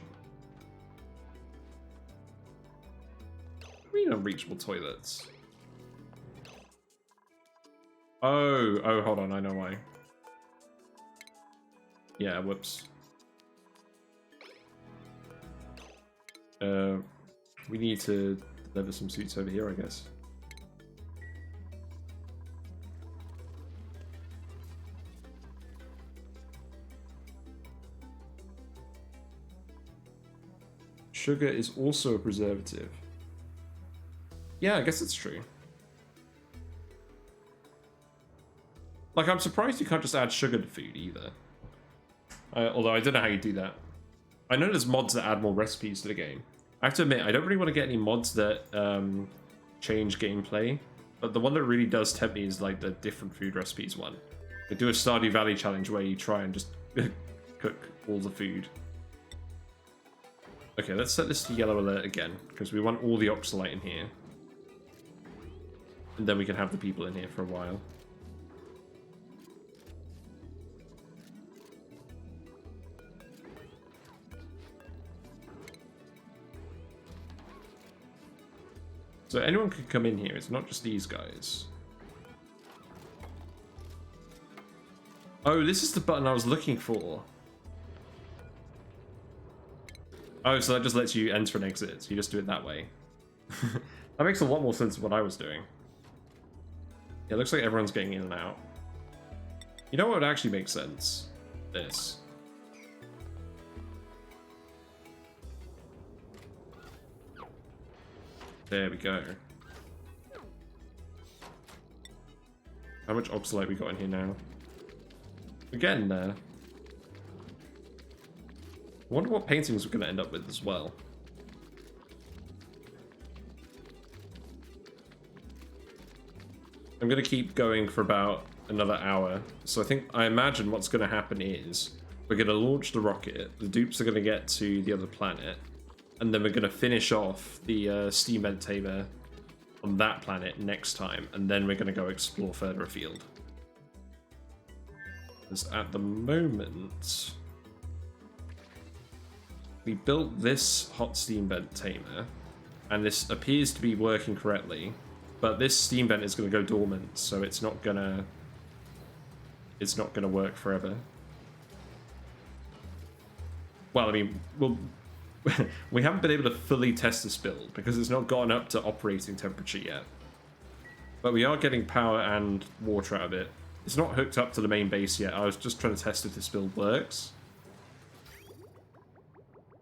S1: What do you mean unreachable toilets? Oh, hold on, I know why. Yeah, whoops. We need to deliver some suits over here, I guess. Sugar is also a preservative. Yeah, I guess it's true. Like, I'm surprised you can't just add sugar to food either. Although I don't know how you do that. I know there's mods that add more recipes to the game. I have to admit, I don't really want to get any mods that change gameplay. But the one that really does tempt me is like the different food recipes one. They do a Stardew Valley challenge where you try and just cook all the food. Okay, let's set this to yellow alert again, because we want all the oxalate in here. And then we can have the people in here for a while. So anyone can come in here, it's not just these guys. Oh, this is the button I was looking for. Oh, so that just lets you enter and exit, so you just do it that way. That makes a lot more sense of what I was doing. Yeah, it looks like everyone's getting in and out. You know what would actually make sense? This. There we go. How much oxalate we got in here now? We're getting there. I wonder what paintings we're going to end up with as well. I'm going to keep going for about another hour. So I imagine what's going to happen is we're going to launch the rocket, the dupes are going to get to the other planet, and then we're going to finish off the steam vent Tamer on that planet next time, and then we're going to go explore further afield. Because at the moment, we built this hot steam vent Tamer, and this appears to be working correctly, but this steam vent is going to go dormant, so it's not gonna work forever. Well, I mean, we haven't been able to fully test this build because it's not gotten up to operating temperature yet. But we are getting power and water out of it. It's not hooked up to the main base yet. I was just trying to test if this build works.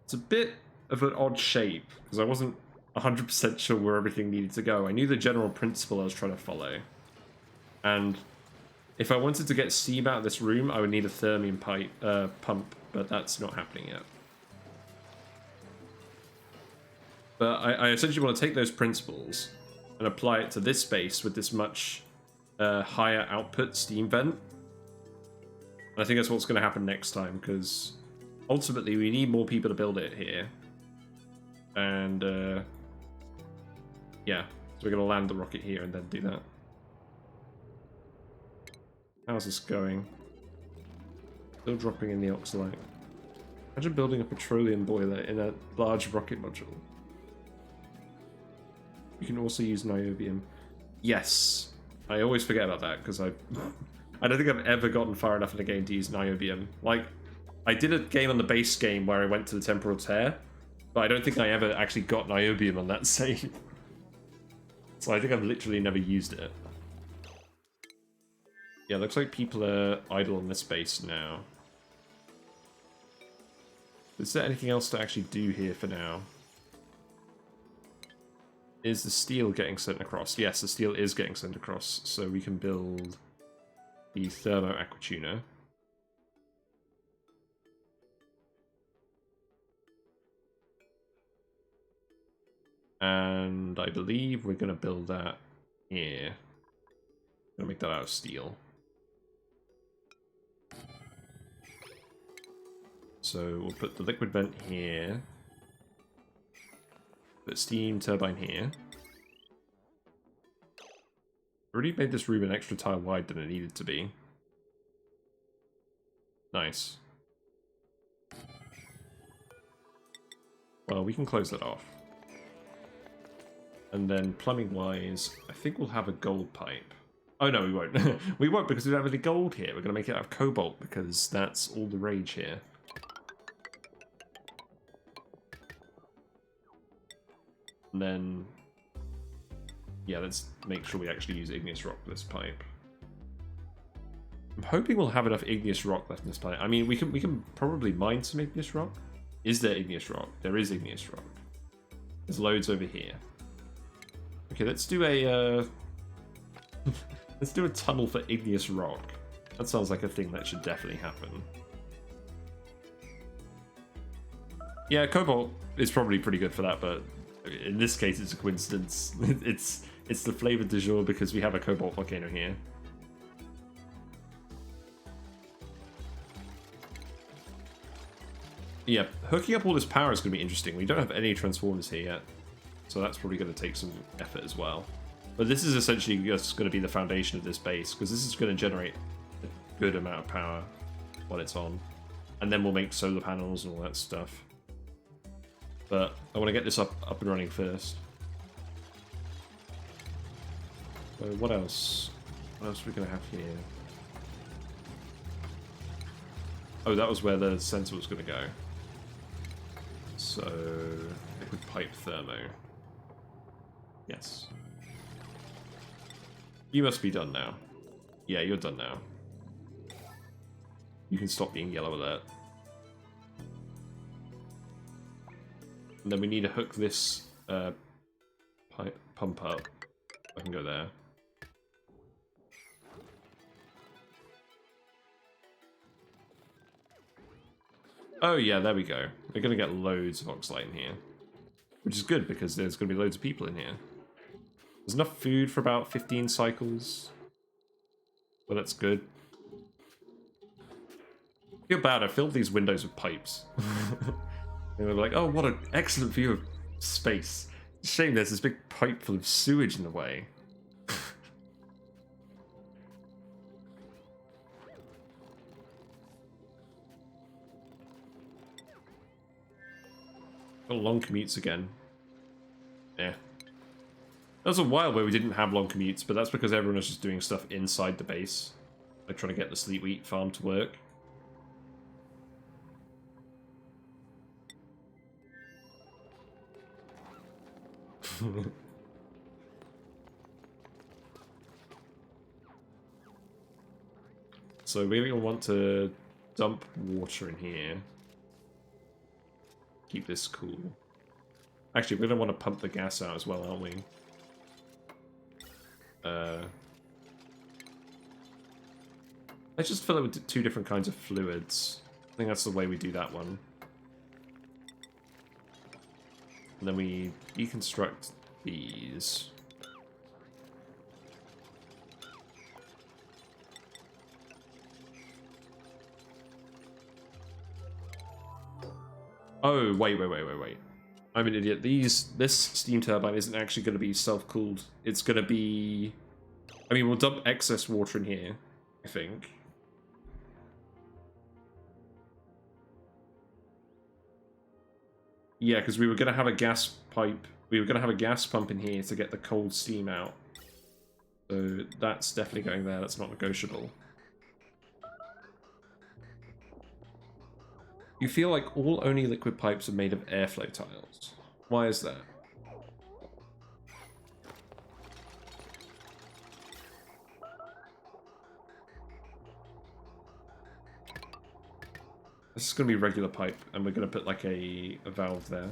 S1: It's a bit of an odd shape because I wasn't 100% sure where everything needed to go. I knew the general principle I was trying to follow. And if I wanted to get steam out of this room, I would need a thermium pump, but that's not happening yet. But I essentially want to take those principles and apply it to this space with this much higher output steam vent. And I think that's what's going to happen next time, because ultimately we need more people to build it here. And yeah, so we're going to land the rocket here and then do that. How's this going? Still dropping in the oxalite. Imagine building a petroleum boiler in a large rocket module. You can also use niobium. Yes, I always forget about that because I don't think I've ever gotten far enough in a game to use niobium. Like, I did a game on the base game where I went to the temporal tear, but I don't think I ever actually got niobium on that save. So I think I've literally never used it. Yeah, looks like people are idle on this base now. Is there anything else to actually do here for now? Is the steel getting sent across? Yes, the steel is getting sent across, so we can build the thermo aquatuner. And I believe we're going to build that here. I'm going to make that out of steel. So we'll put the liquid vent here. Put steam turbine here. Already made this room an extra tile wide than it needed to be. Nice. Well, we can close that off. And then plumbing wise, I think we'll have a gold pipe. Oh no, we won't. We won't because we don't have any gold here. We're going to make it out of cobalt because that's all the rage here. And then, yeah, let's make sure we actually use igneous rock for this pipe. I'm hoping we'll have enough igneous rock left in this planet. I mean, we can probably mine some igneous rock. Is there igneous rock? There is igneous rock. There's loads over here. Okay, let's do a let's do a tunnel for igneous rock. That sounds like a thing that should definitely happen. Yeah, cobalt is probably pretty good for that, but in this case, it's a coincidence. It's the flavor du jour because we have a cobalt volcano here. Yeah, hooking up all this power is going to be interesting. We don't have any transformers here yet, so that's probably going to take some effort as well. But this is essentially just going to be the foundation of this base, because this is going to generate a good amount of power when it's on. And then we'll make solar panels and all that stuff. But I want to get this up and running first. So what else? What else are we going to have here? Oh, that was where the sensor was going to go. So, liquid pipe thermo. Yes. You must be done now. Yeah, you're done now. You can stop being yellow alert. And then we need to hook this pipe pump up. I can go there. Oh yeah, there we go. We're going to get loads of oxalite in here. Which is good because there's going to be loads of people in here. There's enough food for about 15 cycles. Well, that's good. I feel bad, I filled these windows with pipes. And we're like, oh, what an excellent view of space. Shame there's this big pipe full of sewage in the way. Got long commutes again. Yeah. There was a while where we didn't have long commutes, but that's because everyone was just doing stuff inside the base. Like trying to get the sleep wheat farm to work. So we're going to want to dump water in here. Keep this cool. Actually, we're going to want to pump the gas out as well, aren't we? Let's just fill it with 2 different kinds of fluids. I think that's the way we do that one. And then we deconstruct these. Oh, wait. I'm an idiot. This steam turbine isn't actually going to be self-cooled. It's going to be... I mean, we'll dump excess water in here, I think. Yeah, because we were going to have a gas pipe. We were going to have a gas pump in here to get the cold steam out. So that's definitely going there. That's not negotiable. You feel like all ONI liquid pipes are made of airflow tiles. Why is that? This is going to be regular pipe, and we're going to put like a valve there.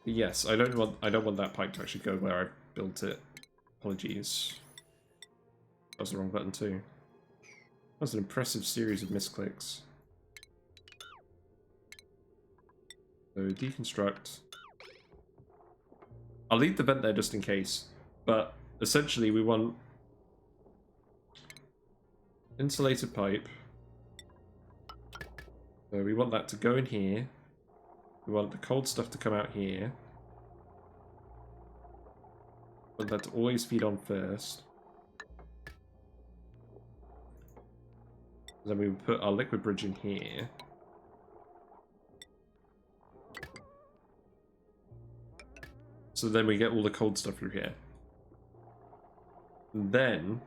S1: Yes, I don't want that pipe to actually go where I built it. Apologies. That was the wrong button too. That was an impressive series of misclicks. So deconstruct. I'll leave the vent there just in case, but essentially we want insulated pipe. So we want that to go in here. We want the cold stuff to come out here. We want that to always feed on first. Then we will put our liquid bridge in here. So then we get all the cold stuff through here. And then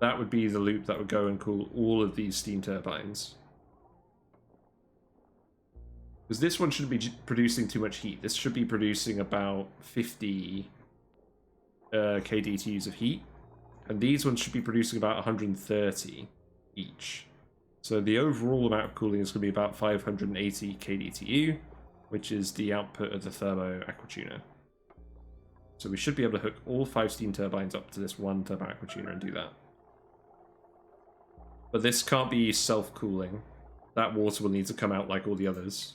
S1: that would be the loop that would go and cool all of these steam turbines. Because this one shouldn't be producing too much heat. This should be producing about 50 kDTUs of heat. And these ones should be producing about 130 each. So the overall amount of cooling is going to be about 580 kDTU, which is the output of the thermo aquatuner. So we should be able to hook all 5 steam turbines up to this one thermo aquatuner and do that. But this can't be self-cooling. That water will need to come out like all the others.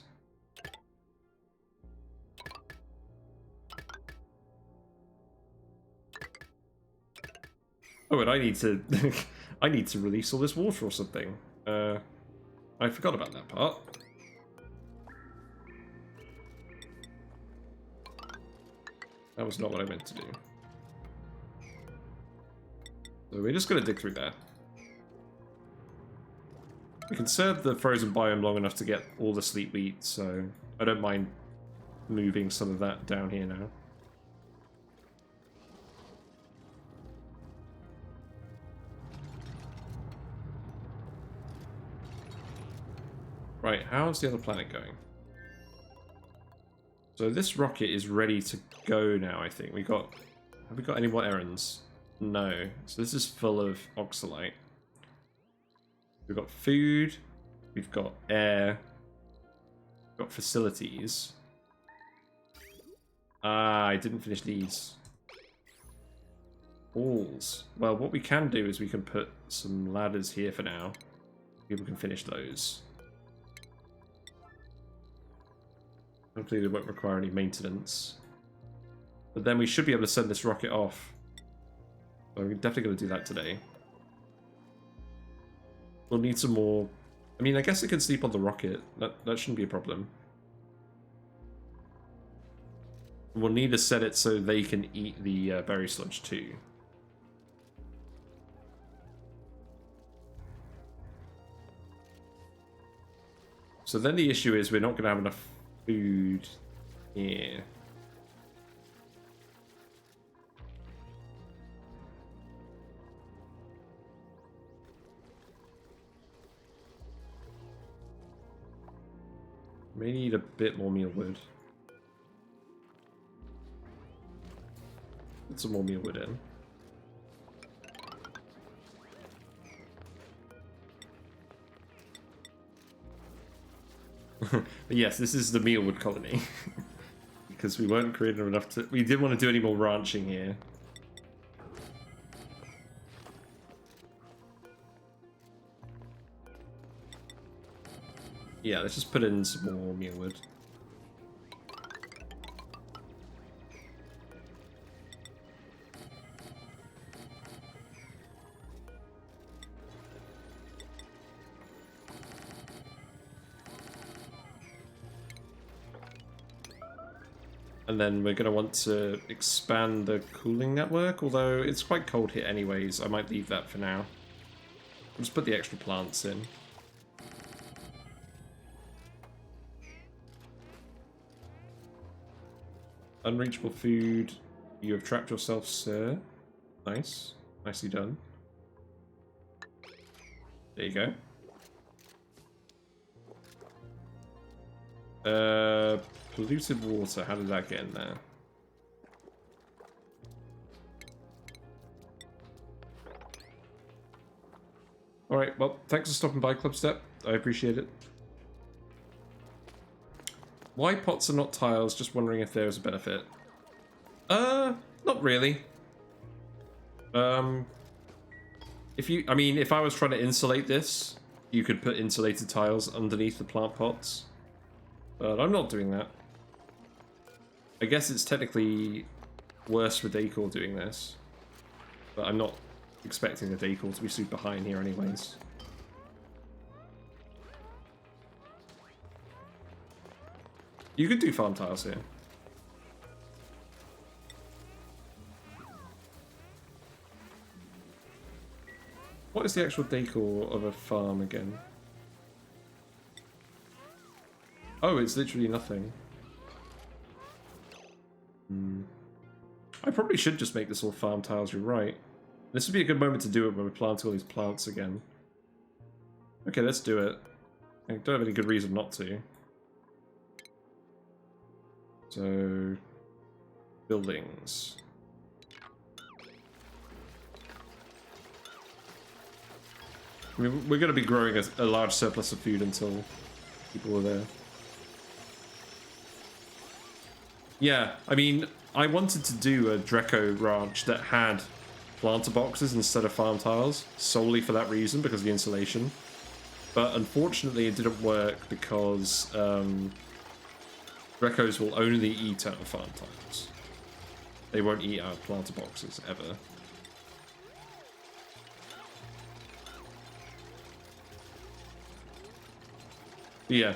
S1: Oh, and I need to I need to release all this water or something. I forgot about that part. That was not what I meant to do. So we're just going to dig through there. We can serve the frozen biome long enough to get all the sleep wheat, so I don't mind moving some of that down here now. Right, how's the other planet going? So this rocket is ready to go now, I think. Have we got any more errands? No. So this is full of oxalite. We've got food, we've got air, we've got facilities. Ah, I didn't finish these. Walls. Well, what we can do is we can put some ladders here for now. People can finish those. Hopefully they won't require any maintenance. But then we should be able to send this rocket off. So we're definitely going to do that today. We'll need some more... I mean, I guess it can sleep on the rocket. That shouldn't be a problem. We'll need to set it so they can eat the berry sludge too. So then the issue is we're not going to have enough food here. May need a bit more mealwood. Put some more mealwood in. But yes, this is the mealwood colony. Because we weren't creating enough to... We didn't want to do any more ranching here. Yeah, let's just put in some more mealwood. And then we're going to want to expand the cooling network, although it's quite cold here anyways. I might leave that for now. I'll just put the extra plants in. Unreachable food. You have trapped yourself, sir. Nice. Nicely done. There you go. Polluted water. How did that get in there? Alright, well, thanks for stopping by, Clubstep. I appreciate it. Why pots are not tiles? Just wondering if there is a benefit. Not really. If I was trying to insulate this, you could put insulated tiles underneath the plant pots. But I'm not doing that. I guess it's technically worse for decor doing this. But I'm not expecting the decor to be super high in here anyways. You could do farm tiles here. What is the actual decor of a farm again? Oh, it's literally nothing. I probably should just make this all farm tiles, you're right. This would be a good moment to do it when we plant all these plants again. Okay, let's do it. I don't have any good reason not to. So, buildings. I mean, we're going to be growing a large surplus of food until people are there. Yeah, I mean, I wanted to do a Dreco ranch that had planter boxes instead of farm tiles, solely for that reason, because of the insulation. But unfortunately it didn't work because Drecos will only eat out of farm tiles. They won't eat out of planter boxes, ever. Yeah.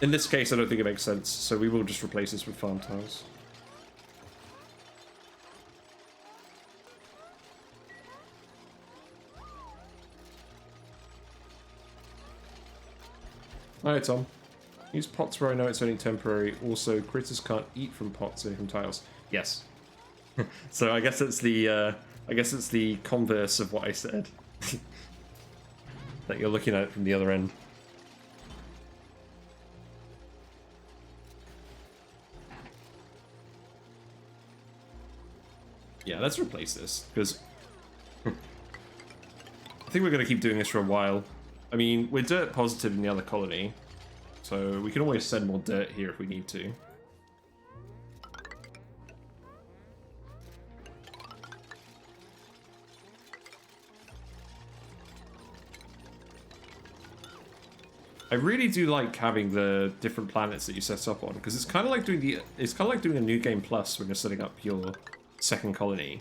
S1: In this case, I don't think it makes sense, so we will just replace this with farm tiles. Hi, Tom. Use pots where I know it's only temporary. Also, critters can't eat from pots or from tiles. Yes. So I guess it's the converse of what I said. That you're looking at it from the other end. Yeah, let's replace this, because I think we're going to keep doing this for a while. I mean, we're dirt positive in the other colony, so we can always send more dirt here if we need to. I really do like having the different planets that you set up on, because it's kind of like doing a new game plus when you're setting up your second colony,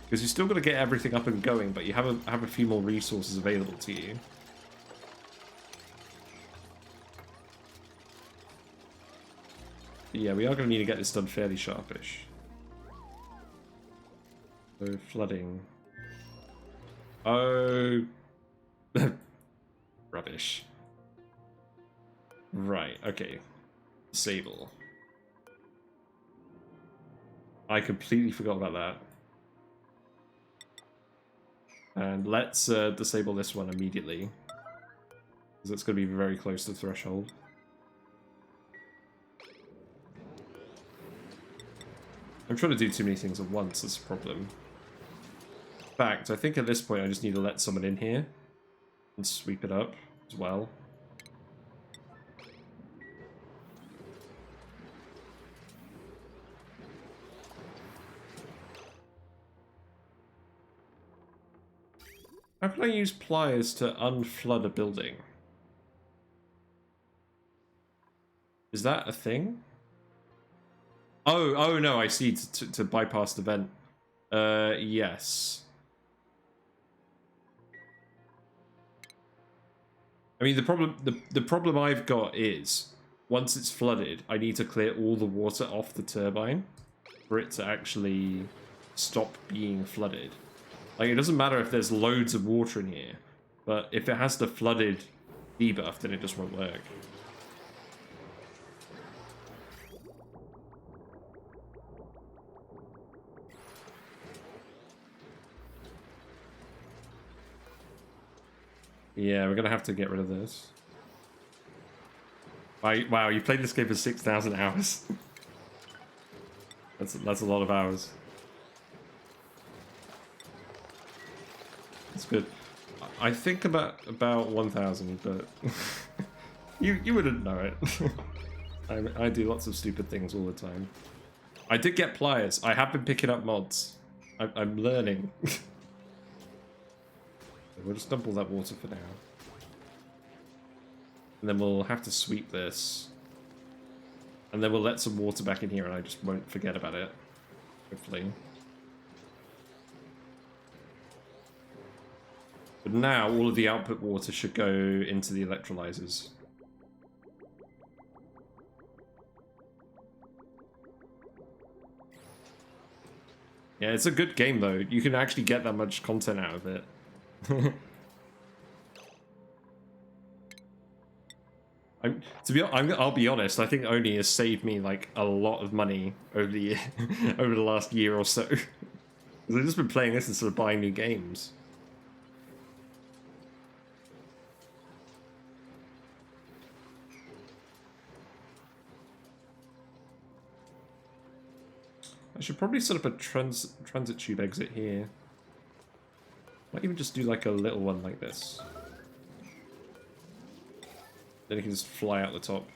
S1: because you still got to get everything up and going, but you have a few more resources available to you. But yeah, we are going to need to get this done fairly sharpish. So flooding. Oh, rubbish. Right, okay. Disable. I completely forgot about that. And let's disable this one immediately, because it's going to be very close to the threshold. I'm trying to do too many things at once, that's a problem. In fact, I think at this point I just need to let someone in here and sweep it up as well. How can I use pliers to unflood a building? Is that a thing? Oh no, I see, to bypass the vent. Yes. I mean, the problem I've got is, once it's flooded, I need to clear all the water off the turbine for it to actually stop being flooded. Like, it doesn't matter if there's loads of water in here, but if it has the flooded debuff, then it just won't work. Yeah, we're gonna have to get rid of this. Wow, you played this game for 6,000 hours. That's a lot of hours. That's good. I think about 1,000, but you wouldn't know it. I do lots of stupid things all the time. I did get pliers. I have been picking up mods. I'm learning. We'll just dump all that water for now. And then we'll have to sweep this. And then we'll let some water back in here and I just won't forget about it. Hopefully. But now all of the output water should go into the electrolyzers. Yeah, it's a good game though. You can actually get that much content out of it. I'll be honest. I think ONI has saved me like a lot of money over the year, over the last year or so. Because I've just been playing this instead of buying new games. I should probably set up a transit tube exit here. Might even just do like a little one like this. Then it can just fly out the top.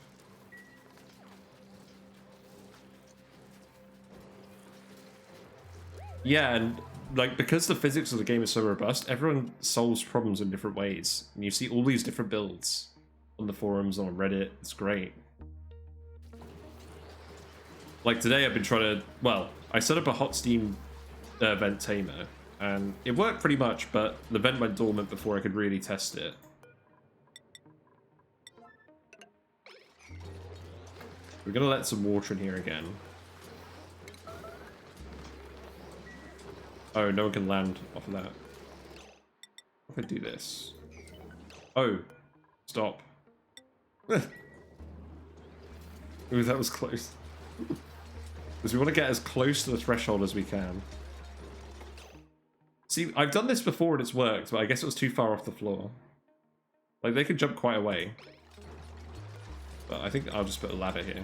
S1: Yeah, and like because the physics of the game is so robust, everyone solves problems in different ways. And you see all these different builds on the forums, on Reddit. It's great. Like today I've been trying to, well, I set up a hot steam vent Tamer, and it worked pretty much, but the vent went dormant before I could really test it. We're gonna let some water in here again. Oh, no one can land off of that. If I do this. Oh, stop. Ooh, that was close. Because we want to get as close to the threshold as we can. See, I've done this before and it's worked, but I guess it was too far off the floor. Like, they could jump quite a way. But I think I'll just put a ladder here.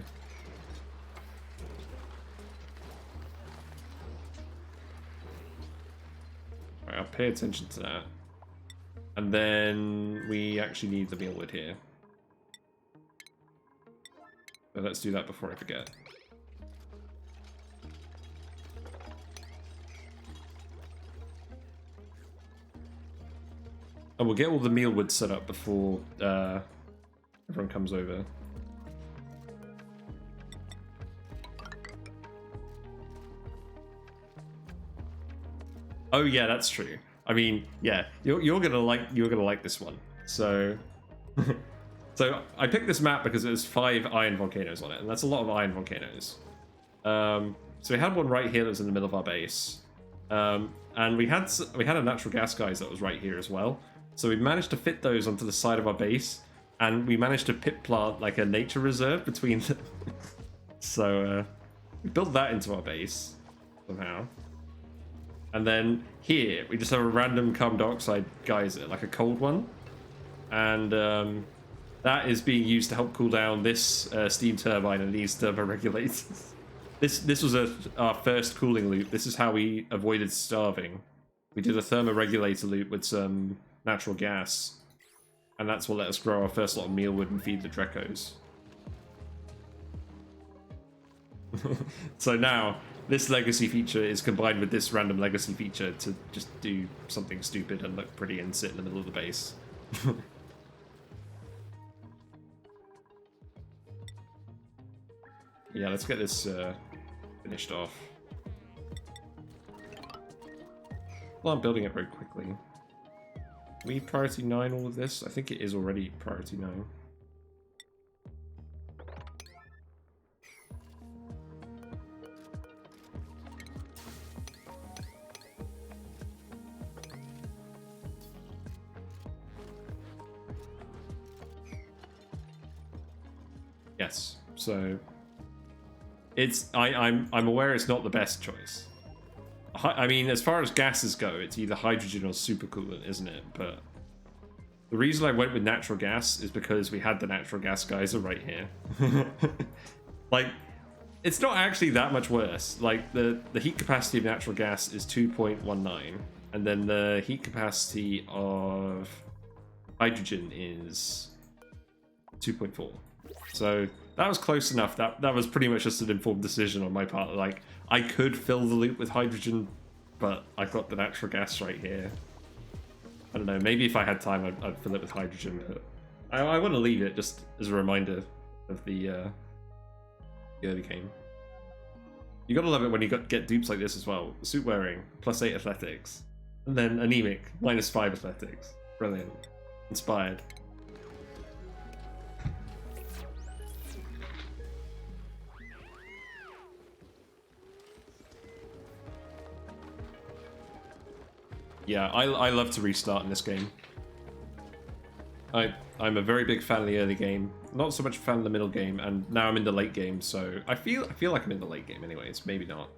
S1: Alright, I'll pay attention to that. And then we actually need the mealwood here. So let's do that before I forget. And we'll get all the mealwood set up before everyone comes over. Oh yeah, that's true. I mean, yeah, you're gonna like this one. So, so I picked this map because there's 5 iron volcanoes on it, and that's a lot of iron volcanoes. So we had one right here that was in the middle of our base, and we had a natural gas guys that was right here as well. So we managed to fit those onto the side of our base, and we managed to pit plant like a nature reserve between them. So we built that into our base somehow. And then here, we just have a random carbon dioxide geyser, like a cold one. And that is being used to help cool down this steam turbine and these thermoregulators. This was our first cooling loop. This is how we avoided starving. We did a thermoregulator loop with some natural gas. And that's what let us grow our first lot of mealwood and feed the Drecos. So now, this legacy feature is combined with this random legacy feature to just do something stupid and look pretty and sit in the middle of the base. Yeah, let's get this finished off. Well, I'm building it very quickly. Can we priority 9 all of this? I think it is already priority 9. Yes, so I'm aware it's not the best choice. I mean, as far as gases go, it's either hydrogen or supercoolant, isn't it? But the reason I went with natural gas is because we had the natural gas geyser right here. Like, it's not actually that much worse. Like, the heat capacity of natural gas is 2.19, and then the heat capacity of hydrogen is 2.4. So that was close enough. That was pretty much just an informed decision on my part. Like, I could fill the loop with hydrogen, but I've got the natural gas right here. I don't know, maybe if I had time I'd fill it with hydrogen, but I want to leave it just as a reminder of the early game. You gotta love it when you get dupes like this as well. Suit wearing, +8 athletics, and then anemic, -5 athletics. Brilliant. Inspired. Yeah, I love to restart in this game. I'm a very big fan of the early game, not so much a fan of the middle game, and now I'm in the late game, so I feel like I'm in the late game anyways, maybe not.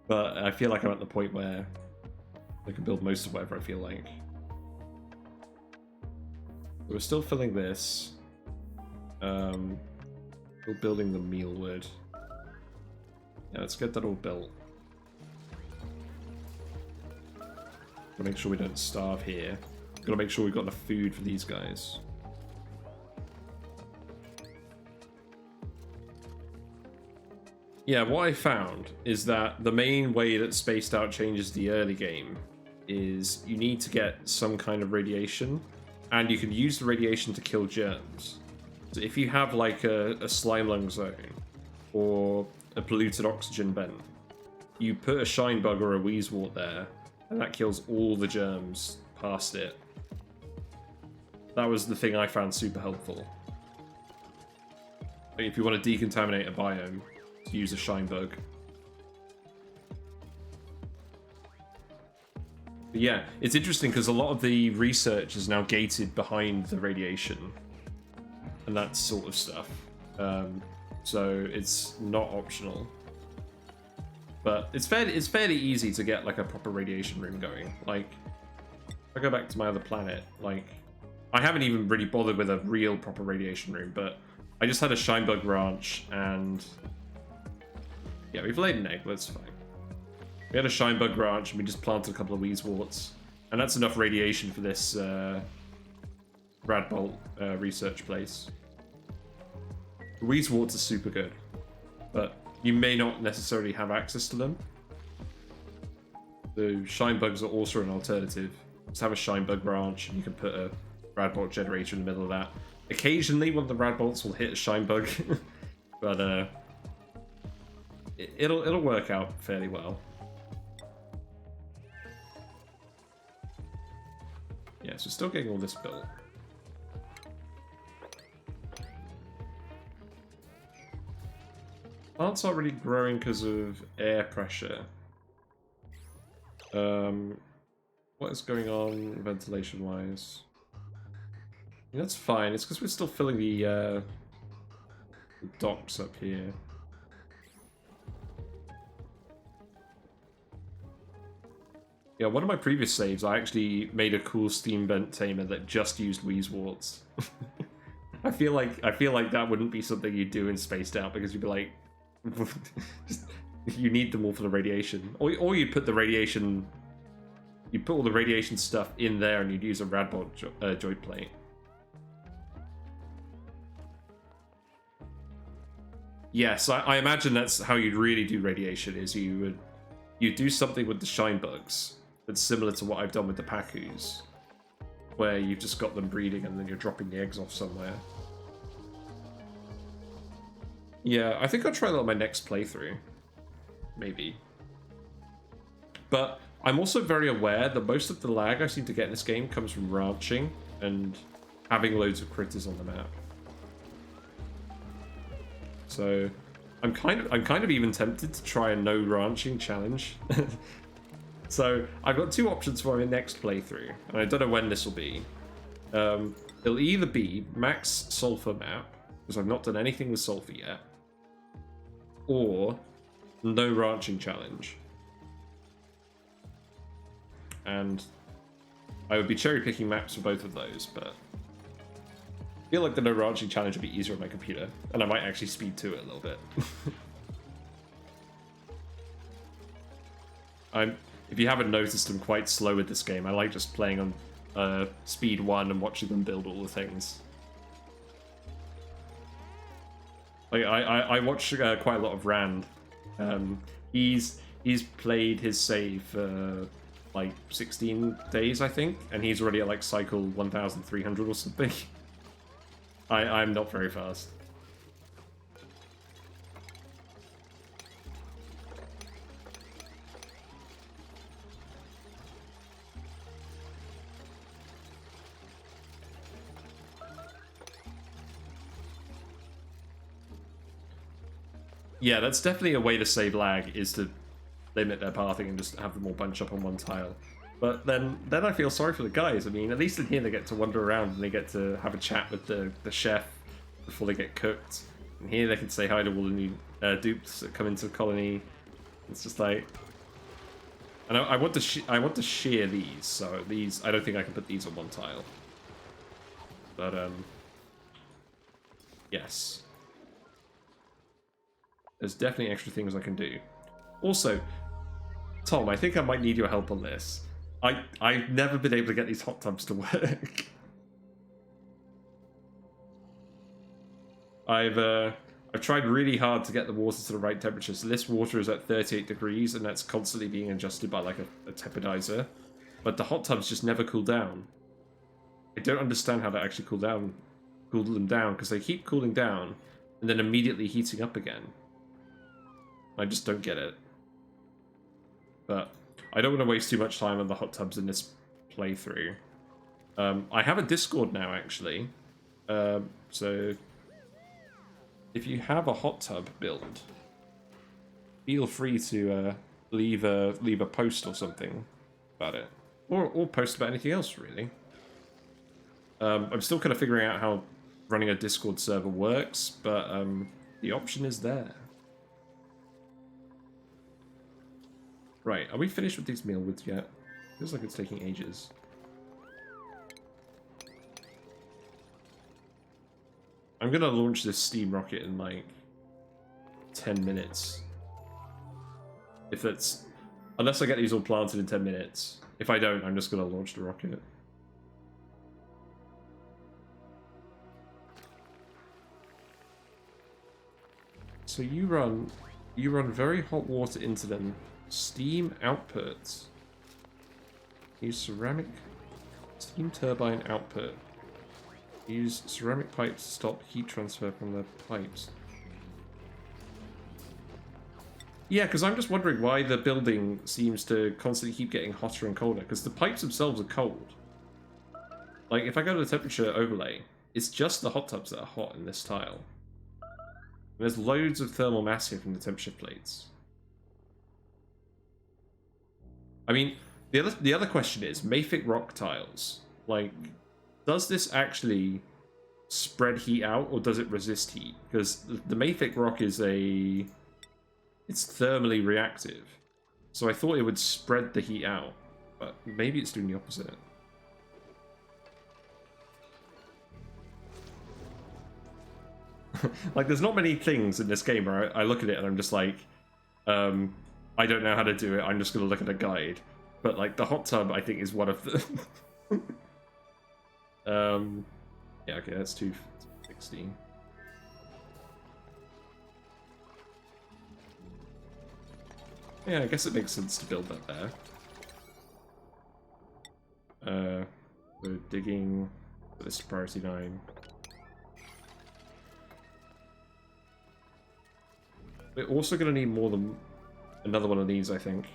S1: But I feel like I'm at the point where I can build most of whatever I feel like. We're still filling this. We're building the mealwood. Yeah, let's get that all built. Gotta make sure we don't starve here. Gotta make sure we've got enough food for these guys. Yeah, what I found is that the main way that Spaced Out changes the early game is you need to get some kind of radiation, and you can use the radiation to kill germs. So if you have like a slime lung zone or a polluted oxygen vent, you put a shine bug or a wheezewort there, and that kills all the germs past it. That was the thing I found super helpful. Like if you want to decontaminate a biome, use a shine bug. But yeah, it's interesting because a lot of the research is now gated behind the radiation and that sort of stuff. So it's not optional. But it's fairly easy to get like a proper radiation room going. Like, if I go back to my other planet, like, I haven't even really bothered with a real proper radiation room, but I just had a shine bug ranch, and yeah, we've laid an egg, that's fine. We had a shine bug ranch, and we just planted a couple of wheezeworts, and that's enough radiation for this Radbolt research place. The wheezeworts are super good, but you may not necessarily have access to them. The shine bugs are also an alternative. Just have a shine bug branch, and you can put a rad bolt generator in the middle of that. Occasionally, one of the rad bolts will hit a shine bug, but it'll work out fairly well. Yeah, so still getting all this built. Plants aren't really growing because of air pressure. What is going on ventilation-wise? That's fine. It's because we're still filling the docks up here. Yeah, one of my previous saves, I actually made a cool steam vent tamer that just used wheezeworts. I feel like that wouldn't be something you'd do in Spaced Out, because you'd be like, you need them all for the radiation, or you'd put the radiation, you put all the radiation stuff in there, and you'd use a radbolt joint plate. Yes, I imagine that's how you'd really do radiation. Is you'd do something with the shine bugs that's similar to what I've done with the Pacus, where you've just got them breeding and then you're dropping the eggs off somewhere. Yeah, I think I'll try that on my next playthrough. Maybe. But I'm also very aware that most of the lag I seem to get in this game comes from ranching and having loads of critters on the map. So I'm kind of even tempted to try a no ranching challenge. So I've got two options for my next playthrough, and I don't know when this will be. It'll either be max sulfur map, because I've not done anything with sulfur yet, or no ranching challenge. And I would be cherry picking maps for both of those, but I feel like the no ranching challenge would be easier on my computer, and I might actually speed to it a little bit. If you haven't noticed, I'm quite slow with this game. I like just playing on speed 1 and watching them build all the things. Like I watch quite a lot of Rand. He's played his save for like 16 days, I think, and he's already at like cycle 1300 or something. I'm not very fast. Yeah, that's definitely a way to save lag, is to limit their pathing and just have them all bunch up on one tile. But then I feel sorry for the guys. I mean, at least in here they get to wander around and they get to have a chat with the chef before they get cooked. And here they can say hi to all the new dupes that come into the colony. It's just like, and I want to shear these. So these, I don't think I can put these on one tile. But yes. There's definitely extra things I can do. Also, Tom, I think I might need your help on this. I've never been able to get these hot tubs to work. I've tried really hard to get the water to the right temperature. So this water is at 38 degrees, and that's constantly being adjusted by like a temperizer. But the hot tubs just never cool down. I don't understand how to actually cool them down, because they keep cooling down and then immediately heating up again. I just don't get it. But I don't want to waste too much time on the hot tubs in this playthrough. I have a Discord now, actually. So if you have a hot tub build, feel free to leave a post or something about it, or post about anything else, really. I'm still kind of figuring out how running a Discord server works, but the option is there. Right, are we finished with these mealwoods yet? Feels like it's taking ages. I'm gonna launch this steam rocket in like 10 minutes. If that's... Unless I get these all planted in 10 minutes. If I don't, I'm just gonna launch the rocket. So you run very hot water into them. Steam outputs. Use ceramic steam turbine output. Use ceramic pipes to stop heat transfer from the pipes. Yeah, because I'm just wondering why the building seems to constantly keep getting hotter and colder, because the pipes themselves are cold. Like, if I go to the temperature overlay, it's just the hot tubs that are hot in this tile. And there's loads of thermal mass here from the temperature plates. I mean, the other question is, mafic rock tiles. Like, does this actually spread heat out, or does it resist heat? Because the mafic rock is it's thermally reactive. So I thought it would spread the heat out, but maybe it's doing the opposite. Like, there's not many things in this game where I look at it and I'm just like, I don't know how to do it, I'm just going to look at a guide. But, like, the hot tub, I think, is one of them. Yeah, okay, that's 216. Yeah, I guess it makes sense to build that there. We're digging for this priority 9. We're also going to need more than another one of these, I think.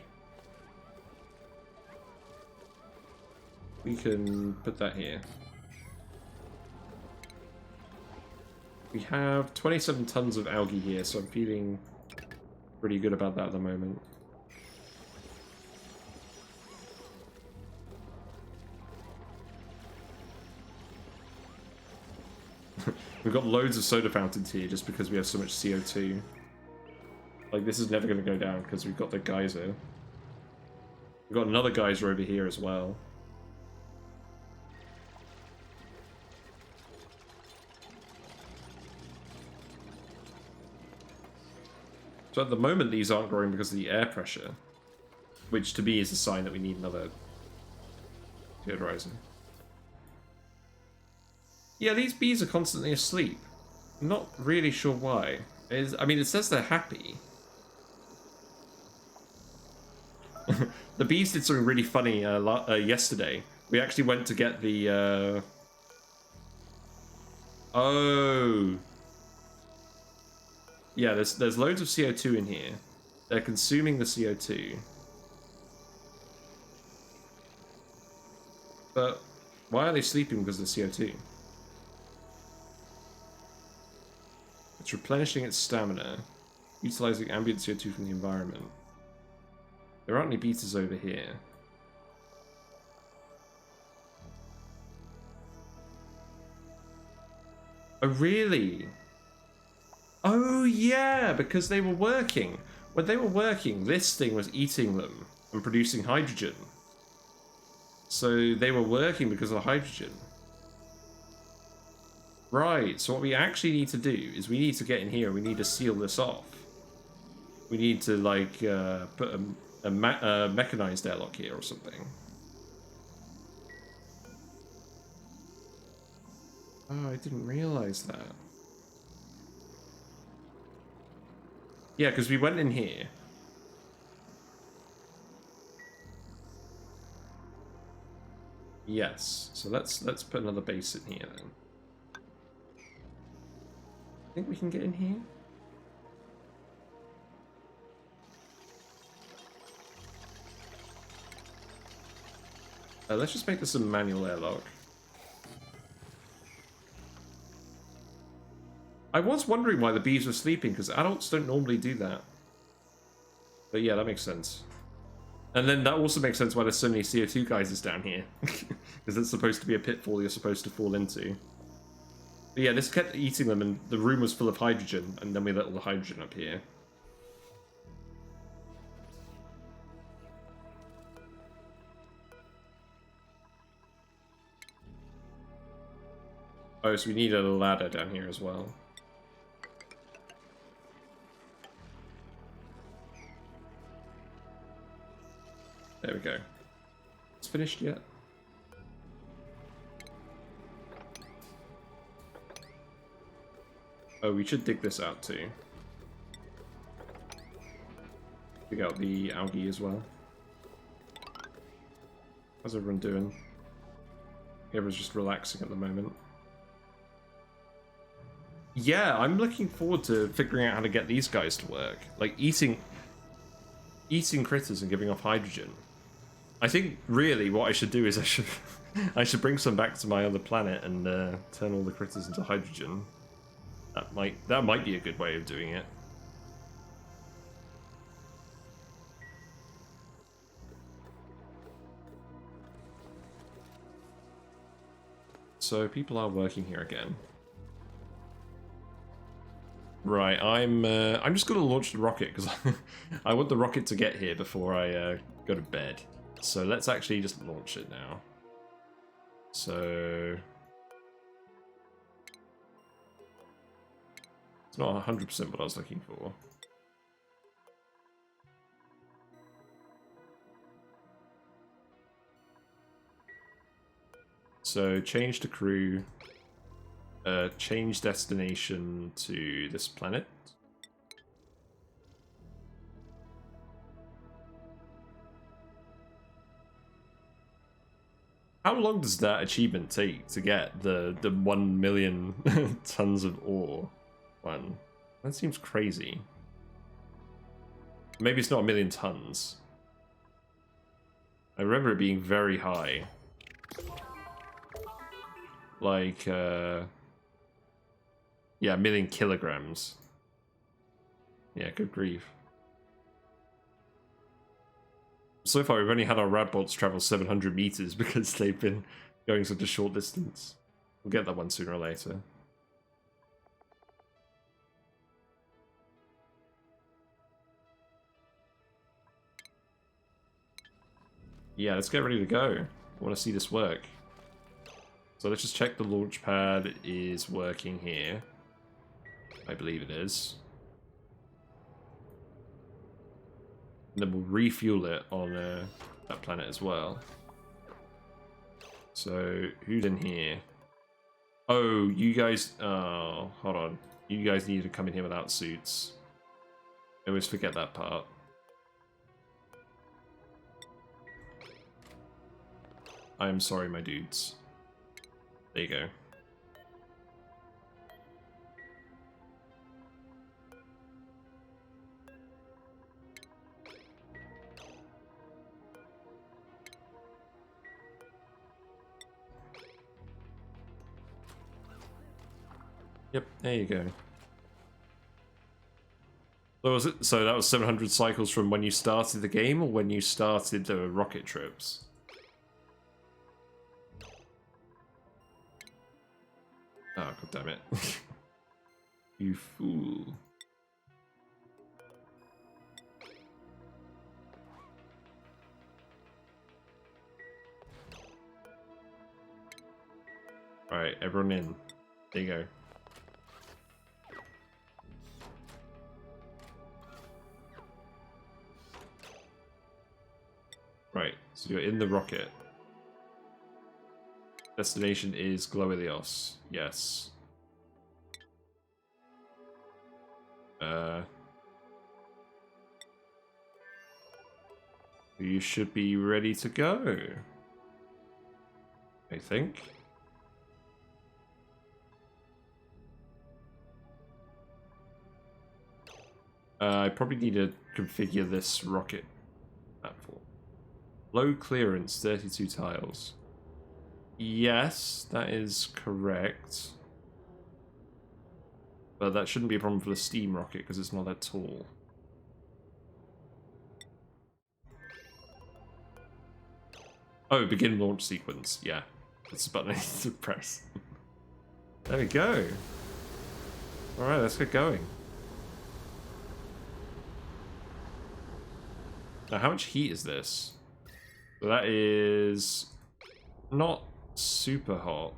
S1: We can put that here. We have 27 tons of algae here, so I'm feeling pretty good about that at the moment. We've got loads of soda fountains here just because we have so much CO2. Like, this is never going to go down because we've got the geyser. We've got another geyser over here as well. So at the moment, these aren't growing because of the air pressure, which to me is a sign that we need another deodorizer. Yeah, these bees are constantly asleep. I'm not really sure why. I mean, it says they're happy. The bees did something really funny yesterday. We actually went to get the... Oh... Yeah, there's loads of CO2 in here. They're consuming the CO2. But why are they sleeping because of the CO2? It's replenishing its stamina, utilizing ambient CO2 from the environment. There aren't any beetles over here. Oh, really? Oh, yeah, because they were working. When they were working, this thing was eating them and producing hydrogen. So they were working because of the hydrogen. Right, so what we actually need to do is we need to get in here and we need to seal this off. We need to, like, put a mechanized airlock here or something. Oh, I didn't realize that. Yeah, because we went in here. Yes, so let's put another base in here then. Think we can get in here? Let's just make this a manual airlock. I was wondering why the bees were sleeping, because adults don't normally do that. But yeah, that makes sense. And then that also makes sense why there's so many CO2 geysers down here. Because it's supposed to be a pitfall you're supposed to fall into. But yeah, this kept eating them, and the room was full of hydrogen, and then we let all the hydrogen up here. Oh, so we need a ladder down here as well. There we go. It's finished yet? Oh, we should dig this out too. Dig out the algae as well. How's everyone doing? Everyone's just relaxing at the moment. Yeah, I'm looking forward to figuring out how to get these guys to work. Like eating critters and giving off hydrogen. I think really what I should do is I should bring some back to my other planet and turn all the critters into hydrogen. That might be a good way of doing it. So people are working here again. Right, I'm just gonna launch the rocket because I want the rocket to get here before I go to bed. So let's actually just launch it now. So it's not 100% what I was looking for. So change the crew. Change destination to this planet. How long does that achievement take to get the 1 million tons of ore one? That seems crazy. Maybe it's not 1 million tons. I remember it being very high. Like, yeah, 1 million kilograms. Yeah, good grief. So far, we've only had our radbots travel 700 meters because they've been going such a short distance. We'll get that one sooner or later. Yeah, let's get ready to go. I want to see this work. So let's just check the launch pad is working here. I believe it is. And then we'll refuel it on that planet as well. So, who's in here? Oh, you guys... Oh, hold on. You guys need to come in here without suits. I always forget that part. I am sorry, my dudes. There you go. Yep, there you go. So that was 700 cycles from when you started the game or when you started the rocket trips? Oh, god damn it. You fool. Alright, everyone in. There you go. Right, so you're in the rocket. Destination is Gloilios. Yes. You should be ready to go. I think. I probably need to configure this rocket platform. Low clearance, 32 tiles. Yes, that is correct. But that shouldn't be a problem for the steam rocket because it's not that tall. Oh, begin launch sequence. Yeah, that's the button I need to press. There we go. Alright, let's get going. Now, how much heat is this? So that is not super hot.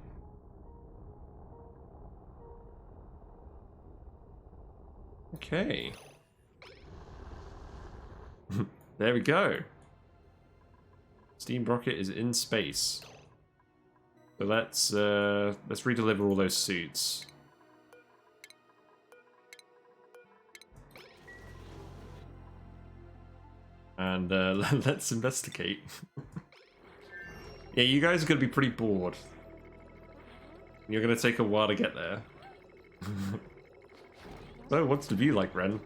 S1: Okay. There we go. Steam rocket is in space. So let's redeliver all those suits. And let's investigate. Yeah, you guys are going to be pretty bored. You're going to take a while to get there. So, what's the view like, Ren?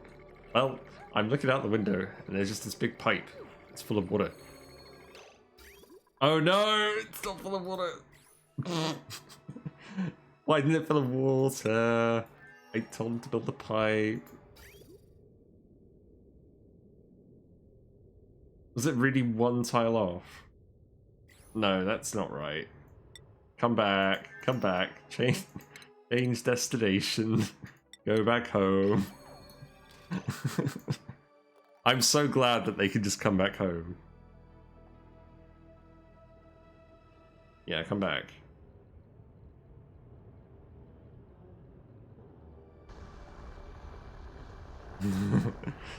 S1: Well, I'm looking out the window, and there's just this big pipe. It's full of water. Oh no! It's not full of water! Why isn't it full of water? I told him to build the pipe. Was it really one tile off? No, that's not right. Come back, come back. Change destination. Go back home. I'm so glad that they can just come back home. Yeah, come back.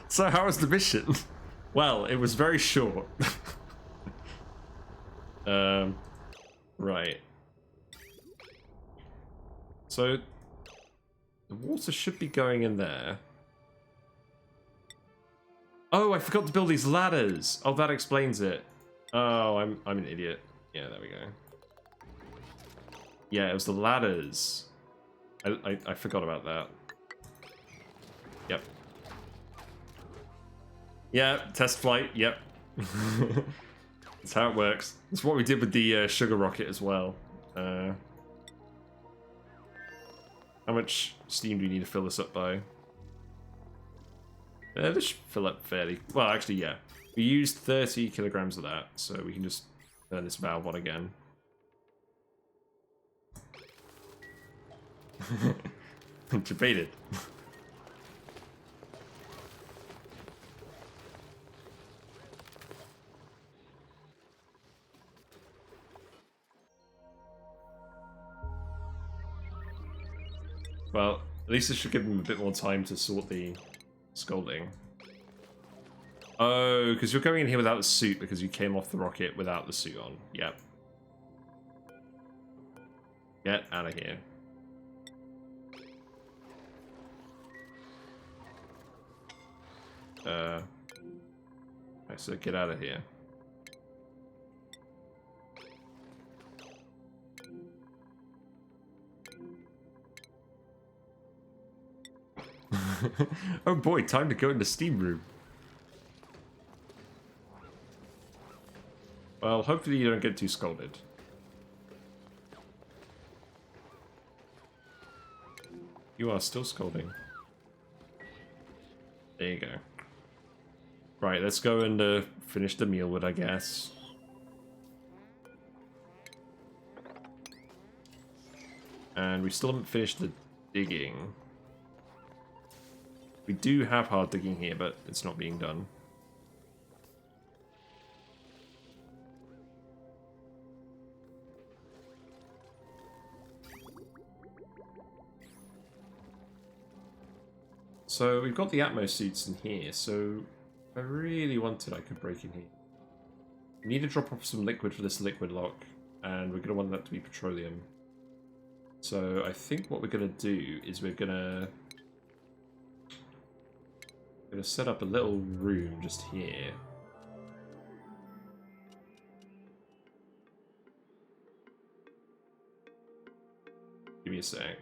S1: So how was the mission? Well, it was very short. Right. So the water should be going in there. Oh, I forgot to build these ladders. Oh, that explains it. Oh, I'm an idiot. Yeah, there we go. Yeah, it was the ladders. I forgot about that. Yep. Yeah, test flight, yep. That's how it works. That's what we did with the sugar rocket as well. How much steam do we need to fill this up by? This should fill up fairly... Well, actually, yeah. We used 30 kilograms of that, so we can just turn this valve on again. Debated. Well, at least this should give them a bit more time to sort the scolding. Oh, because you're going in here without the suit because you came off the rocket without the suit on. Yep. Get out of here. So get out of here. Oh boy, time to go into steam room. Well, hopefully you don't get too scolded. You are still scolding. There you go. Right, let's go and finish the meal with, I guess. And we still haven't finished the digging. We do have hard digging here, but it's not being done. So we've got the Atmos suits in here, so if I really wanted, I could break in here. We need to drop off some liquid for this liquid lock, and we're going to want that to be petroleum. So I think what we're going to do is we're going to set up a little room just here. Give me a sec.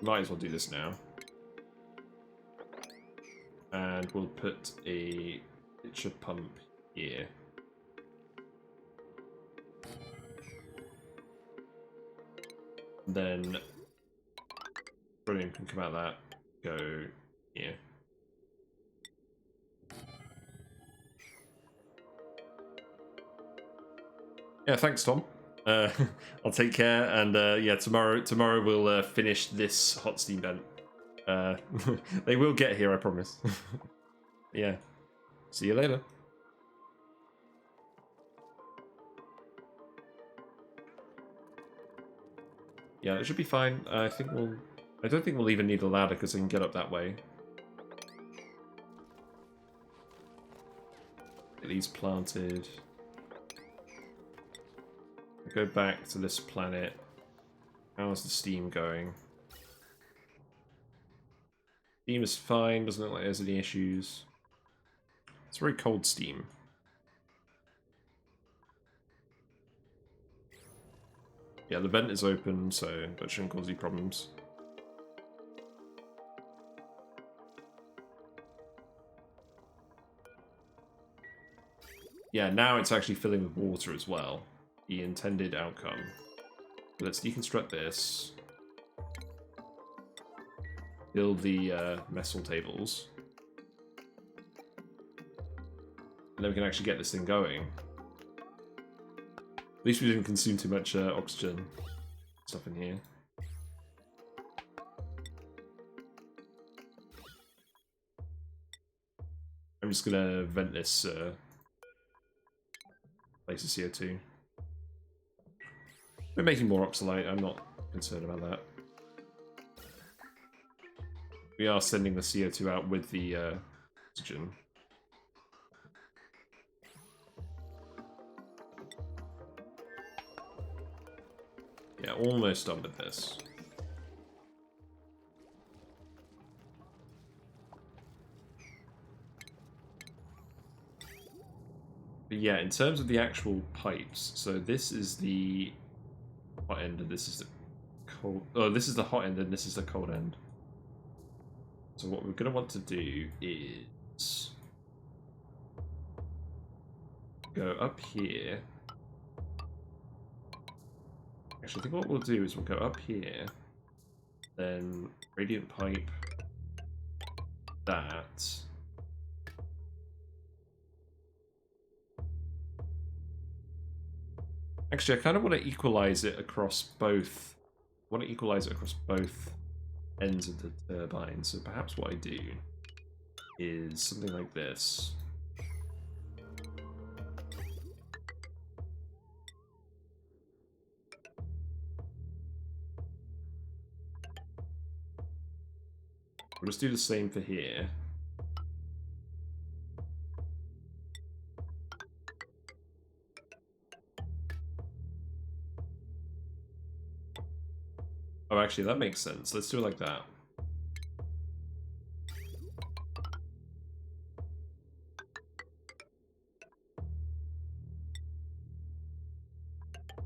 S1: Might as well do this now. And we'll put a pitcher pump here. Then petroleum can come out of that, go here. Yeah, thanks, Tom. I'll take care, and yeah, tomorrow we'll finish this hot steam vent. They will get here, I promise. Yeah. See you later. Yeah, it should be fine. I don't think we'll even need a ladder because I can get up that way. Get these planted. Go back to this planet. How's the steam going? Steam is fine, doesn't look like there's any issues. It's very cold steam. Yeah, the vent is open, so that shouldn't cause you problems. Yeah, now it's actually filling with water as well. The intended outcome. Let's deconstruct this. Build the messel tables. And then we can actually get this thing going. At least we didn't consume too much oxygen stuff in here. I'm just gonna vent this place of CO2. We're making more oxalite, I'm not concerned about that. We are sending the CO2 out with the oxygen. Yeah, almost done with this. But yeah, in terms of the actual pipes, so this is the hot end and this is the cold... Oh, this is the hot end and this is the cold end. So what we're going to want to do is go up here. Actually, I think what we'll do is we'll go up here, then radiant pipe that. Actually, I kind of want to equalize it across both. I want to equalize it across both ends of the turbine. So perhaps what I do is something like this. We'll just do the same for here. Oh, actually, that makes sense. Let's do it like that.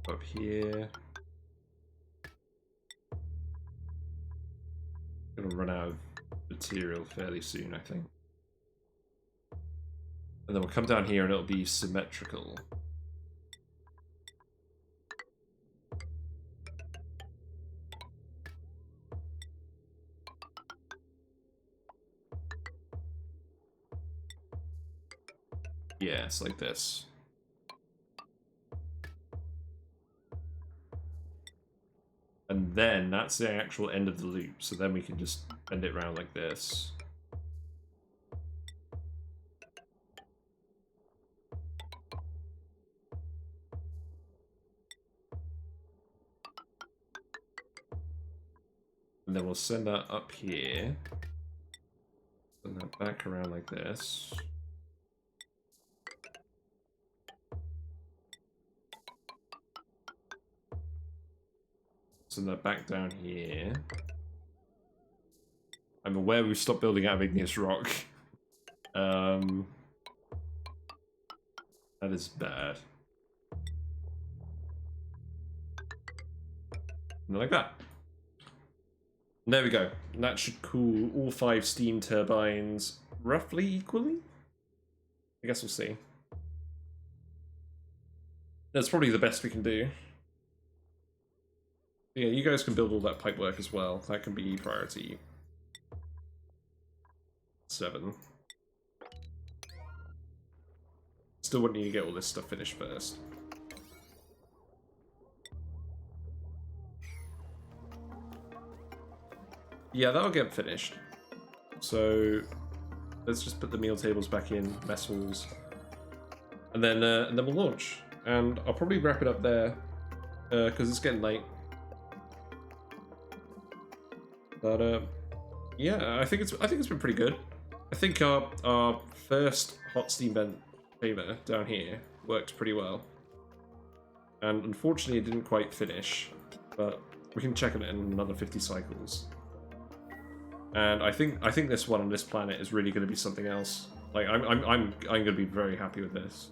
S1: Up here. Gonna run out of material fairly soon, I think. And then we'll come down here and it'll be symmetrical. Yeah, it's like this. And then that's the actual end of the loop, so then we can just bend it around like this. And then we'll send that up here. Send that back around like this. Send that back down here. I'm aware we've stopped building out of igneous rock. That is bad. And like that. And there we go. And that should cool all 5 steam turbines roughly equally. I guess we'll see. That's probably the best we can do. Yeah, you guys can build all that pipework as well. That can be priority 7. Still want you to get all this stuff finished first. Yeah, that'll get finished. So let's just put the meal tables back in, mess halls, and then we'll launch. And I'll probably wrap it up there because it's getting late. But yeah, I think it's been pretty good. I think our first hot steam vent chamber down here worked pretty well. And unfortunately, it didn't quite finish, but we can check it in another 50 cycles. And I think this one on this planet is really going to be something else. Like I'm going to be very happy with this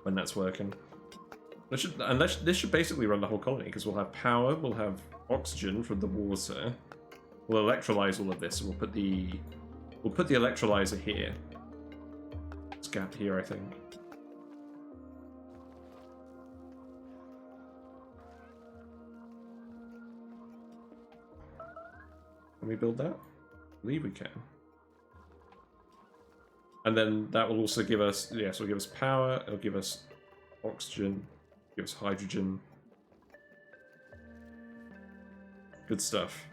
S1: when that's working. This should basically run the whole colony, because we'll have power, we'll have oxygen from the water, we'll electrolyze all of this, and we'll put the electrolyzer here. This gap here, I think. Can we build that? I believe we can. And then that will also give us, yeah, so it'll give us power, it'll give us oxygen, give us hydrogen. Good stuff.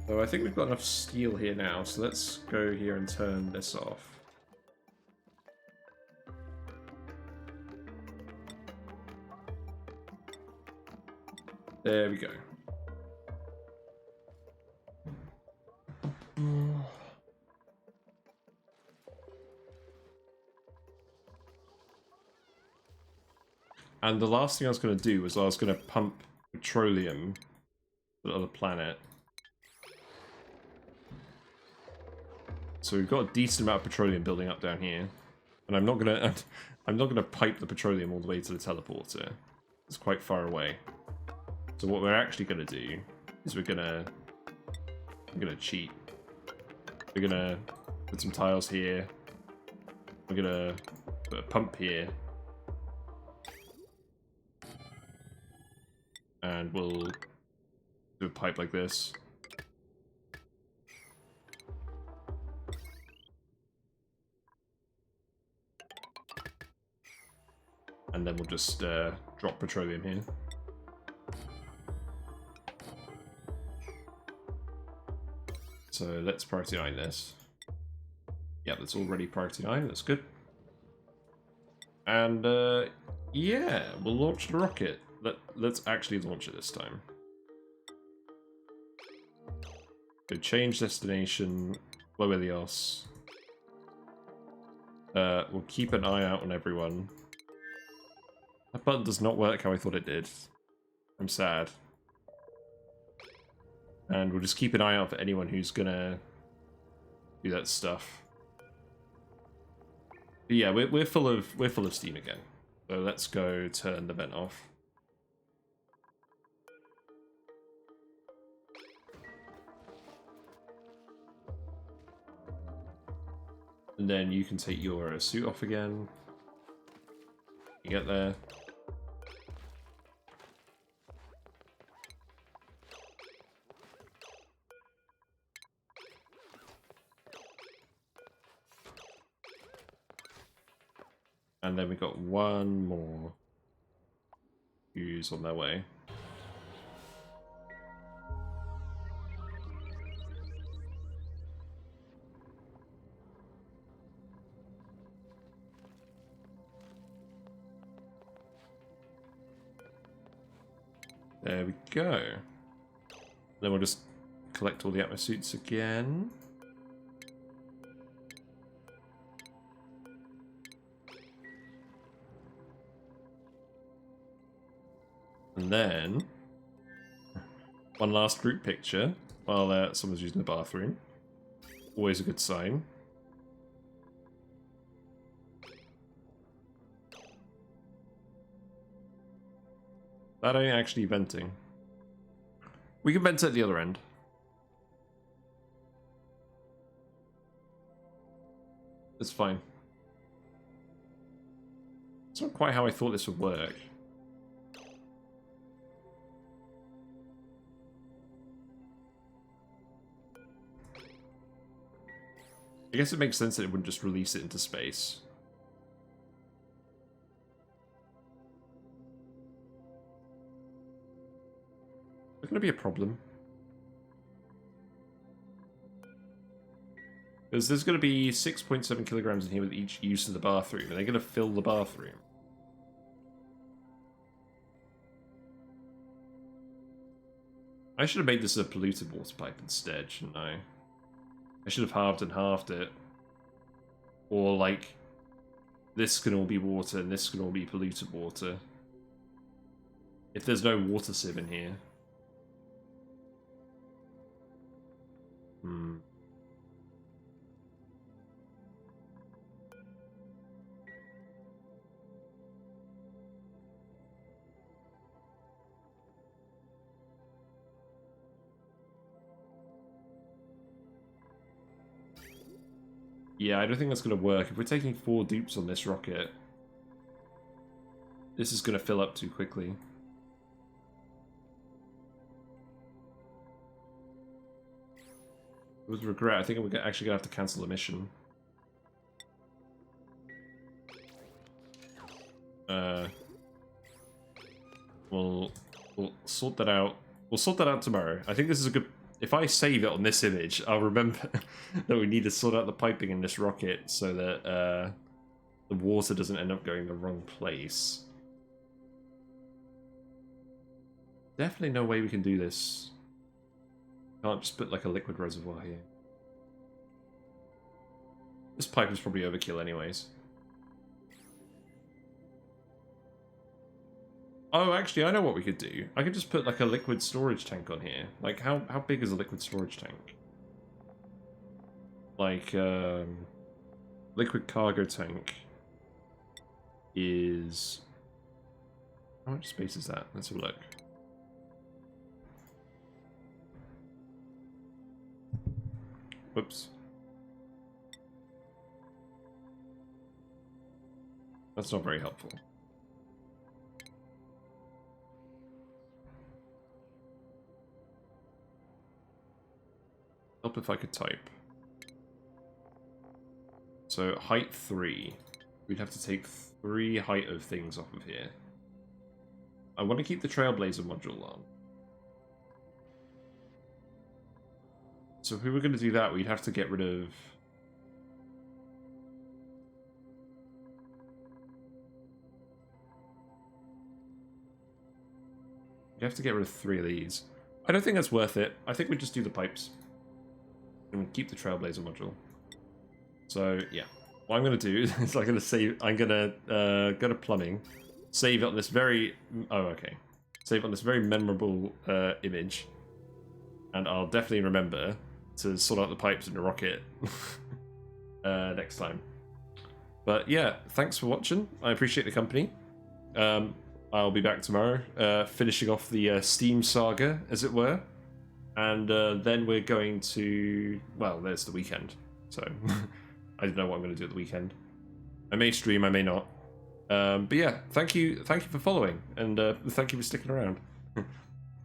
S1: So I think we've got enough steel here now, so let's go here and turn this off. There we go. And the last thing I was going to do was I was going to pump petroleum to the other planet. So we've got a decent amount of petroleum building up down here, and I'm not gonna pipe the petroleum all the way to the teleporter. It's quite far away. So what we're actually gonna do is we're gonna cheat. We're gonna put some tiles here. We're gonna put a pump here, and we'll do a pipe like this. And then we'll just drop petroleum here. So let's priority 9 this. Yeah, that's already priority 9, that's good. And yeah, we'll launch the rocket. Let's actually launch it this time. So change destination, Flow Ilios. We'll keep an eye out on everyone. That button does not work how I thought it did. I'm sad. And we'll just keep an eye out for anyone who's gonna do that stuff. But yeah, we're full of steam again. So let's go turn the vent off. And then you can take your suit off again. You get there. And then we got one more who's on their way. There we go. Then we'll just collect all the atmo suits again. And then one last group picture while someone's using the bathroom. Always a good sign. That ain't actually venting. We can vent at the other end. It's fine. It's not quite how I thought this would work. I guess it makes sense that it wouldn't just release it into space. Is there going to be a problem? Because there's going to be 6.7 kilograms in here with each use of the bathroom. Are they going to fill the bathroom? I should have made this a polluted water pipe instead, shouldn't I? I should have halved and halved it. Or, like, this can all be water and this can all be polluted water. If there's no water sieve in here. Yeah, I don't think that's going to work. If we're taking 4 dupes on this rocket, this is going to fill up too quickly. With regret, I think we're actually going to have to cancel the mission. We'll sort that out. We'll sort that out tomorrow. I think this is a good... If I save it on this image, I'll remember that we need to sort out the piping in this rocket so that the water doesn't end up going the wrong place. Definitely no way we can do this. Can't just put like a liquid reservoir here. This pipe is probably overkill anyways. Oh, actually, I know what we could do. I could just put like a liquid storage tank on here. Like, how big is a liquid storage tank? Like, liquid cargo tank is... How much space is that? Let's have a look. Whoops. That's not very helpful. Help if I could type. So height 3. We'd have to take 3 height of things off of here. I want to keep the Trailblazer module on. So if we were going to do that, we'd have to get rid of... We'd have to get rid of 3 of these. I don't think that's worth it. I think we just do the pipes. And keep the Trailblazer module. So, yeah. What I'm going to do is I'm going to save... I'm going to go to plumbing. Save it on this very... Oh, okay. Save it on this very memorable image. And I'll definitely remember to sort out the pipes in the rocket next time. But yeah, thanks for watching. I appreciate the company. I'll be back tomorrow, finishing off the Steam saga, as it were. And then we're going to... Well, there's the weekend. So, I don't know what I'm going to do at the weekend. I may stream, I may not. But yeah, thank you for following, and thank you for sticking around.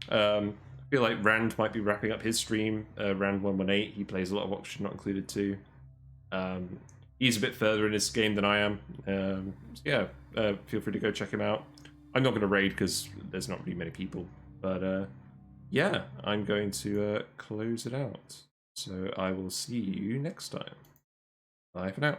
S1: I feel like Rand might be wrapping up his stream, Rand118. He plays a lot of Oxygen Not Included too. He's a bit further in his game than I am. So yeah, feel free to go check him out. I'm not going to raid because there's not really many people. But yeah, I'm going to close it out. So I will see you next time. Bye for now.